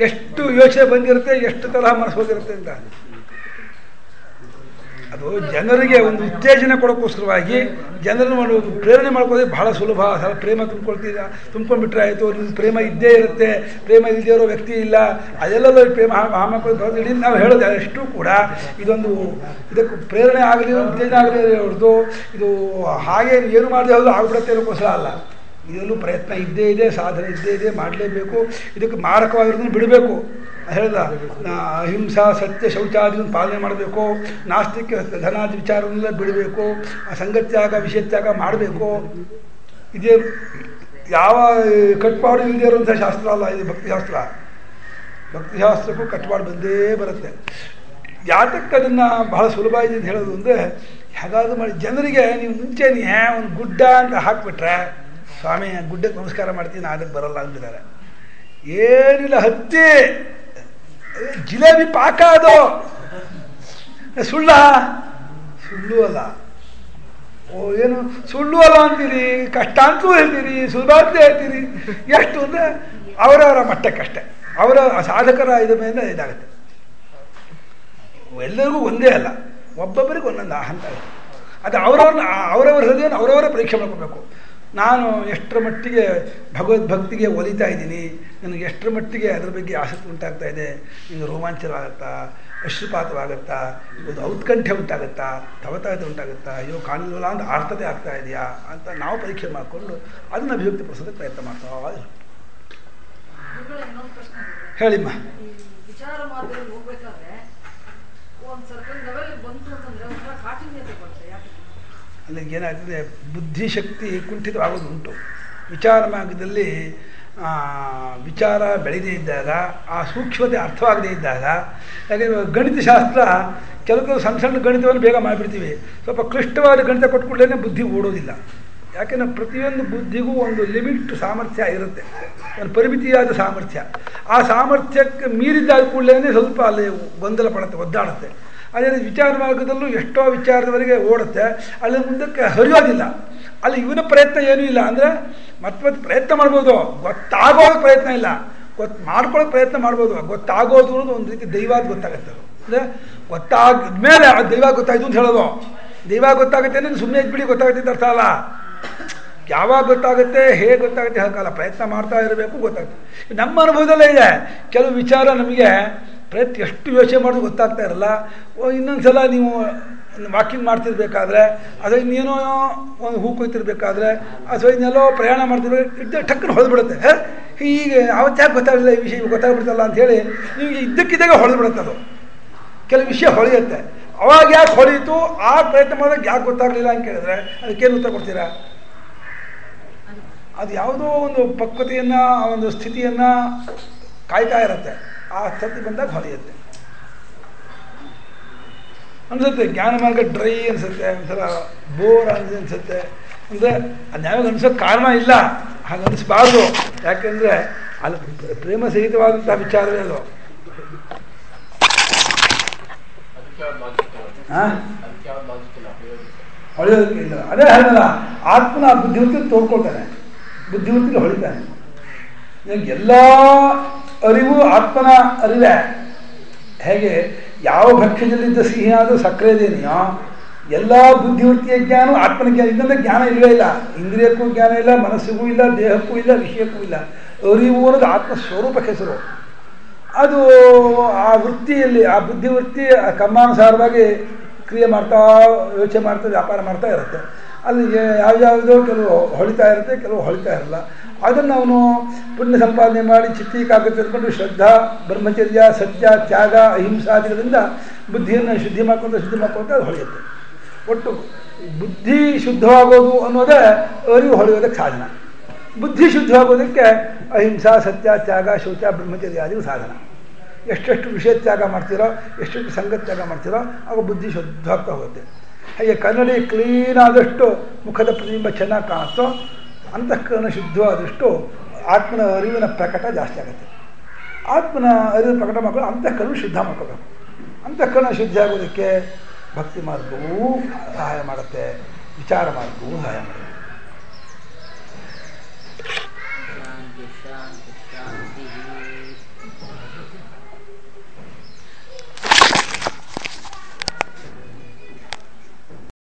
ಎಷ್ಟು ಯೋಚನೆ ಬಂದಿರುತ್ತೆ, ಎಷ್ಟು ತರಹ ಮನಸ್ಸು ಹೋಗಿರುತ್ತೆ ಅಂತ. ಅದು ಜನರಿಗೆ ಒಂದು ಉತ್ತೇಜನ ಕೊಡೋಕ್ಕೋಸ್ಕರವಾಗಿ ಜನರನ್ನು ಪ್ರೇರಣೆ ಮಾಡ್ಕೋದ್ರೆ ಬಹಳ ಸುಲಭ. ಪ್ರೇಮ ತುಂಬ್ಕೊಂಡ್ಬಿಟ್ರೆ ಆಯಿತು. ನಿಮ್ಮ ಪ್ರೇಮ ಇದ್ದೇ ಇರುತ್ತೆ, ಪ್ರೇಮ ಇಲ್ಲದೇ ಇರೋ ವ್ಯಕ್ತಿ ಇಲ್ಲ. ಅದೆಲ್ಲ ಪ್ರೇಮ ಹಾಕಿ ನಾವು ಹೇಳೋದು ಅಷ್ಟು ಕೂಡ ಇದೊಂದು ಇದಕ್ಕೆ ಪ್ರೇರಣೆ ಆಗಲಿ, ಉತ್ತೇಜನ ಆಗಲಿ ಹೊರತು ಇದು ಹಾಗೆ ಏನು ಮಾಡದೆ ಹೋದ್ರು ಆಗ್ಬಿಡುತ್ತೆ ಅನ್ನೋಕ್ಕೋಸ್ಕರ ಅಲ್ಲ. ಇದರಲ್ಲೂ ಪ್ರಯತ್ನ ಇದ್ದೇ ಇದೆ, ಸಾಧನೆ ಇದ್ದೇ ಇದೆ, ಮಾಡಲೇಬೇಕು. ಇದಕ್ಕೆ ಮಾರಕವಾಗಿರೋದನ್ನು ಬಿಡಬೇಕು. ಹೇಳ್ದ ಅಹಿಂಸಾ, ಸತ್ಯ, ಶೌಚಾದಿಗಳನ್ನು ಪಾಲನೆ ಮಾಡಬೇಕು. ನಾಸ್ತಿಕ ಧನಾದಿ ವಿಚಾರವನ್ನೆಲ್ಲ ಬಿಡಬೇಕು. ಸಂಗತ್ಯಾಗ, ವಿಷತ್ಯಾಗ ಮಾಡಬೇಕು. ಇದೇ ಯಾವ ಕಟ್ಪಾಡು ಇಲ್ಲದೆ ಇರುವಂಥ ಶಾಸ್ತ್ರ ಅಲ್ಲ ಇದು ಭಕ್ತಿಶಾಸ್ತ್ರ. ಭಕ್ತಿಶಾಸ್ತ್ರಕ್ಕೂ ಕಟ್ಪಾಡು ಬಂದೇ ಬರುತ್ತೆ. ಯಾತಕ್ಕೆ ಅದನ್ನು ಬಹಳ ಸುಲಭ ಇದೆ ಅಂತ ಹೇಳೋದು ಅಂದರೆ, ಹೇಗಾದರೂ ಮಾಡಿ ಜನರಿಗೆ ನೀವು ಮುಂಚೆನೇ ಒಂದು ಗುಡ್ಡ ಅಂತ ಹಾಕಿಬಿಟ್ರೆ, ಸ್ವಾಮಿ ಗುಡ್ಡಕ್ಕೆ ನಮಸ್ಕಾರ ಮಾಡ್ತೀನಿ, ಅದಕ್ಕೆ ಬರಲ್ಲ ಅಂತಿದ್ದಾರೆ. ಏನಿಲ್ಲ, ಹತ್ತಿ ಜಿಲೇಬಿ ಪಾಕ. ಅದು ಸುಳ್ಳು ಅಲ್ಲ. ಏನು ಸುಳ್ಳು ಅಲ್ಲ ಅಂತೀರಿ, ಕಷ್ಟ ಅಂತೂ ಹೇಳ್ತೀರಿ, ಸುಲಭ ಅಂತ ಹೇಳ್ತೀರಿ. ಎಷ್ಟು ಅಂದರೆ ಅವರವರ ಮಟ್ಟಕ್ಕಷ್ಟೇ, ಅವರ ಸಾಧಕರ ಇದ ಮೇಲೆ ಇದಾಗುತ್ತೆ. ಎಲ್ಲರಿಗೂ ಒಂದೇ ಅಲ್ಲ, ಒಬ್ಬೊಬ್ಬರಿಗೆ ಒಂದೊಂದು ಹಂತ. ಅದು ಅವರವರ ಹೃದಯವನ್ನು ಅವರವರೇ ಪರೀಕ್ಷೆ ಮಾಡ್ಕೋಬೇಕು. ನಾನು ಎಷ್ಟರ ಮಟ್ಟಿಗೆ ಭಗವದ್ಭಕ್ತಿಗೆ ಒಲಿತಾ ಇದ್ದೀನಿ, ನನಗೆ ಎಷ್ಟರ ಮಟ್ಟಿಗೆ ಅದರ ಬಗ್ಗೆ ಆಸಕ್ತಿ ಉಂಟಾಗ್ತಾ ಇದೆ, ನಿಮಗೆ ರೋಮಾಂಚನವಾಗುತ್ತಾ, ಅಶ್ರುಪಾತವಾಗುತ್ತಾ, ಒಂದು ಔತ್ಕಂಠೆ ಉಂಟಾಗುತ್ತಾ, ತವತಾಗತೆ ಉಂಟಾಗುತ್ತಾ, ಅಯ್ಯೋ ಕಾಣಲಿಲ್ಲ ಅಂತ ಆರ್ತತೆ ಆಗ್ತಾ ಇದೆಯಾ ಅಂತ ನಾವು ಪರೀಕ್ಷೆ ಮಾಡಿಕೊಂಡು ಅದನ್ನು ಅಭಿವ್ಯಕ್ತಿ ಪಡಿಸೋದಕ್ಕೆ ಪ್ರಯತ್ನ ಮಾಡ್ತಾ ಇದ್ದೀವಿ. ಹೇಳಿಮ್ಮ. ವಿಚಾರ ಮಾರ್ಗದಲ್ಲಿ ಹೋಗ್ಬೇಕಾದ್ರೆ ಒಂದು ಸರ್ಕಲ್ ಲೆವೆಲ್ ಬಂತು ಅಂತಂದ್ರೆ ಒಂಥರ ಕಾಠಿಣ್ಯತೆ ಬರುತ್ತೆ. ಯಾಕೆ ಅಲ್ಲಿಗೆ ಏನಾಗ್ತದೆ, ಬುದ್ಧಿಶಕ್ತಿ ಕುಂಠಿತವಾಗೋದು ಉಂಟು. ವಿಚಾರ ಮಾರ್ಗದಲ್ಲಿ ವಿಚಾರ ಬೆಳೆದೇ ಇದ್ದಾಗ, ಆ ಸೂಕ್ಷ್ಮತೆ ಅರ್ಥವಾಗದೇ ಇದ್ದಾಗ, ಯಾಕೆಂದರೆ ಗಣಿತಶಾಸ್ತ್ರ ಕೆಲವು ಸಣ್ಣ ಸಣ್ಣ ಗಣಿತವನ್ನು ಬೇಗ ಮಾಡಿಬಿಡ್ತೀವಿ. ಸ್ವಲ್ಪ ಕ್ಲಿಷ್ಟವಾದ ಗಣಿತ ಕೊಟ್ಕೊಳ್ಳೇ ಬುದ್ಧಿ ಓಡೋದಿಲ್ಲ. ಯಾಕೆಂದರೆ ಪ್ರತಿಯೊಂದು ಬುದ್ಧಿಗೂ ಒಂದು ಲಿಮಿಟ್ ಸಾಮರ್ಥ್ಯ ಇರುತ್ತೆ, ಒಂದು ಪರಿಮಿತಿಯಾದ ಸಾಮರ್ಥ್ಯ. ಆ ಸಾಮರ್ಥ್ಯಕ್ಕೆ ಮೀರಿದ್ದಾಗ ಕೂಡಲೇ ಸ್ವಲ್ಪ ಅಲ್ಲಿ ಗೊಂದಲ ಪಡುತ್ತೆ, ಒದ್ದಾಡುತ್ತೆ. ಅದೇ ವಿಚಾರ ಮಾರ್ಗದಲ್ಲೂ ಎಷ್ಟೋ ವಿಚಾರದವರೆಗೆ ಓಡುತ್ತೆ, ಅಲ್ಲಿ ಮುಂದಕ್ಕೆ ಹರಿಯೋದಿಲ್ಲ. ಅಲ್ಲಿ ಇವನ ಪ್ರಯತ್ನ ಏನೂ ಇಲ್ಲ. ಅಂದರೆ ಮತ್ತೆ ಪ್ರಯತ್ನ ಮಾಡ್ಬೋದು, ಗೊತ್ತಾಗೋದಕ್ಕೆ ಪ್ರಯತ್ನ ಇಲ್ಲ, ಮಾಡ್ಕೊಳ್ಳೋಕೆ ಪ್ರಯತ್ನ ಮಾಡ್ಬೋದು. ಗೊತ್ತಾಗೋದು ಅನ್ನೋದು ಒಂದು ರೀತಿ ದೈವಾದ ಗೊತ್ತಾಗುತ್ತೆ. ಅದು ಅಂದರೆ ಗೊತ್ತಾದ್ಮೇಲೆ ಆ ದೈವ ಗೊತ್ತಾಯ್ತು ಅಂತ ಹೇಳೋದು. ದೈವ ಗೊತ್ತಾಗುತ್ತೆ ಅಂದರೆ ಸುಮ್ಮನೆ ಇದ್ಬಿಡಿ ಗೊತ್ತಾಗುತ್ತೆ ಅಂತ ಅರ್ಥ ಅಲ್ಲ. ಯಾವಾಗ ಗೊತ್ತಾಗುತ್ತೆ, ಹೇಗೆ ಗೊತ್ತಾಗುತ್ತೆ ಹೇಳೋಕ್ಕಲ್ಲ, ಪ್ರಯತ್ನ ಮಾಡ್ತಾ ಇರಬೇಕು, ಗೊತ್ತಾಗುತ್ತೆ. ನಮ್ಮ ಅನುಭವದಲ್ಲೇ ಇದೆ. ಕೆಲವು ವಿಚಾರ ನಮಗೆ ಪ್ರಯತ್ನ ಎಷ್ಟು ಯೋಚನೆ ಮಾಡೋದು ಗೊತ್ತಾಗ್ತಾ ಇರಲ್ಲ. ಇನ್ನೊಂದು ಸಲ ನೀವು ವಾಕಿಂಗ್ ಮಾಡ್ತಿರ್ಬೇಕಾದ್ರೆ, ಅಥವಾ ಇನ್ನೇನೋ ಒಂದು ಹೂ ಕೊಯ್ತಿರ್ಬೇಕಾದ್ರೆ, ಅಥವಾ ಇನ್ನೆಲ್ಲೋ ಪ್ರಯಾಣ ಮಾಡ್ತಿರ್ಬೇಕು, ಟಕ್ಕನ್ನು ಹೊಡೆದ್ಬಿಡುತ್ತೆ. ಹೀಗೆ ಅವತ್ತು ಯಾಕೆ ಗೊತ್ತಾಗಲಿಲ್ಲ, ಈ ವಿಷಯ ಗೊತ್ತಾಗ್ಬಿಡ್ತಲ್ಲ ಅಂಥೇಳಿ ನಿಮಗೆ ಇದ್ದಕ್ಕಿದ್ದಾಗ ಹೊಡೆದ್ಬಿಡುತ್ತೆ. ಅದು ಕೆಲವು ವಿಷಯ ಹೊಳೆಯುತ್ತೆ. ಅವಾಗ ಯಾಕೆ ಹೊಳೆಯಿತು, ಆ ಪ್ರಯತ್ನ ಮಾಡಿದಾಗ ಯಾಕೆ ಗೊತ್ತಾಗಲಿಲ್ಲ ಅಂತ ಕೇಳಿದ್ರೆ ಅದಕ್ಕೇನು ಉತ್ತರ ಕೊಡ್ತೀರಾ? ಅದು ಯಾವುದೋ ಒಂದು ಪಕ್ವತೆಯನ್ನು, ಒಂದು ಸ್ಥಿತಿಯನ್ನು ಕಾಯ್ತಾ ಇರುತ್ತೆ. ಆ ಸ್ಥಿತಿ ಬಂದಾಗ ಹೊಳೆಯುತ್ತೆ ಅನಿಸುತ್ತೆ. ಜ್ಞಾನ ಮಾರ್ಗ ಡ್ರೈ ಅನಿಸುತ್ತೆ, ಒಂಥರ ಬೋರ್ ಅನಿಸುತ್ತೆ. ಅಂದರೆ ಅದು ಯಾವಾಗ ಅನಿಸೋಕ್ಕೆ ಕಾರಣ ಇಲ್ಲ, ಹಾಗೆ ಅನಿಸ್ಬಾರ್ದು. ಯಾಕೆಂದರೆ ಅಲ್ಲಿ ಪ್ರೇಮ ಸಹಿತವಾದಂಥ ವಿಚಾರವೇ ಅದು. ಹೊಳೆಯೋದಕ್ಕೆ ಇಲ್ಲ. ಅದೇ ಹೇಳಲ್ಲ, ಆತ್ಮನ ಬುದ್ಧಿವೃತ್ತಿ ತೋರ್ಕೊಳ್ತಾನೆ, ಬುದ್ಧಿವೃತ್ತಿಗೆ ಹೊಳಿತಾನೆ. ಎಲ್ಲ ಅರಿವು ಆತ್ಮನ ಅರಿವೆ. ಹೇಗೆ ಯಾವ ಭಕ್ಷ್ಯದಲ್ಲಿದ್ದ ಸಿಹಿಯಾದ ಸಕ್ಕರೆದೇನೆಯೋ, ಎಲ್ಲ ಬುದ್ಧಿವೃತ್ತಿಯ ಜ್ಞಾನ ಆತ್ಮನ ಜ್ಞಾನ. ಇನ್ನೊಂದು ಜ್ಞಾನ ಇಲ್ಲವೇ ಇಲ್ಲ. ಇಂದ್ರಿಯಕ್ಕೂ ಜ್ಞಾನ ಇಲ್ಲ, ಮನಸ್ಸಿಗೂ ಇಲ್ಲ, ದೇಹಕ್ಕೂ ಇಲ್ಲ, ವಿಷಯಕ್ಕೂ ಇಲ್ಲ. ಅರಿವು ಅನ್ನೋದು ಆತ್ಮ ಸ್ವರೂಪಕ್ಕೆ ಹೆಸರು. ಅದು ಆ ವೃತ್ತಿಯಲ್ಲಿ, ಆ ಬುದ್ಧಿವೃತ್ತಿ ಕರ್ಮಾನುಸಾರವಾಗಿ ಕ್ರಿಯೆ ಮಾಡ್ತಾ, ಯೋಚನೆ ಮಾಡ್ತಾ, ವ್ಯಾಪಾರ ಮಾಡ್ತಾ ಇರುತ್ತೆ. ಅಲ್ಲಿ ಯಾವ್ಯಾವುದೋ ಕೆಲವು ಹೊಳಿತಾ ಇರುತ್ತೆ, ಕೆಲವು ಹೊಳಿತಾ ಇರಲ್ಲ. ಅದನ್ನು ಅವನು ಪುಣ್ಯ ಸಂಪಾದನೆ ಮಾಡಿ ಚಿತ್ತೀಕಾಗ್ಯ ತೆಗೆದುಕೊಂಡು ಶ್ರದ್ಧಾ, ಬ್ರಹ್ಮಚರ್ಯ, ಸತ್ಯ, ತ್ಯಾಗ, ಅಹಿಂಸಾದಿಗಳಿಂದ ಬುದ್ಧಿಯನ್ನು ಶುದ್ಧಿ ಮಾಡ್ಕೊತ ಅದು ಹೊಳೆಯುತ್ತೆ. ಒಟ್ಟು ಬುದ್ಧಿ ಶುದ್ಧವಾಗೋದು ಅನ್ನೋದೇ ಅರಿವು ಹೊಳೆಯೋದಕ್ಕೆ ಸಾಧನ. ಬುದ್ಧಿ ಶುದ್ಧವಾಗೋದಕ್ಕೆ ಅಹಿಂಸಾ, ಸತ್ಯ, ತ್ಯಾಗ, ಶೌಚ, ಬ್ರಹ್ಮಚರ್ಯ ಆದಿಗೂ ಸಾಧನ. ಎಷ್ಟೆಷ್ಟು ವಿಷಯ ತ್ಯಾಗ ಮಾಡ್ತೀರೋ, ಎಷ್ಟೆಷ್ಟು ಸಂಗತಿ ತ್ಯಾಗ ಮಾಡ್ತೀರೋ ಆಗ ಬುದ್ಧಿ ಶುದ್ಧವಾಗ್ತಾ ಹೋಗುತ್ತೆ. ಹಾಗೆ ಕನ್ನಡಿ ಕ್ಲೀನ್ ಆದಷ್ಟು ಮುಖದ ಪ್ರತಿಬಿಂಬ ಚೆನ್ನಾಗಿ ಕಾಣುತ್ತೋ, ಅಂತಃಕರಣ ಶುದ್ಧವಾದಷ್ಟು ಆತ್ಮನ ಅರಿವಿನ ಪ್ರಕಟ ಜಾಸ್ತಿ ಆಗುತ್ತೆ. ಆತ್ಮನ ಅರಿವಿನ ಪ್ರಕಟ ಮಾಡ್ಕೊಂಡು ಅಂತಃಕರಣ ಶುದ್ಧ ಮಾಡ್ಕೋಬೇಕು. ಅಂತಃಕರಣ ಶುದ್ಧ ಆಗೋದಕ್ಕೆ ಭಕ್ತಿ ಮಾರ್ಗವೂ ಸಹಾಯ ಮಾಡುತ್ತೆ, ವಿಚಾರ ಮಾರ್ಗವೂ ಸಹಾಯ ಮಾಡುತ್ತೆ. ಶಾಂತಿ ಶಾಂತಿ ಶಾಂತಿ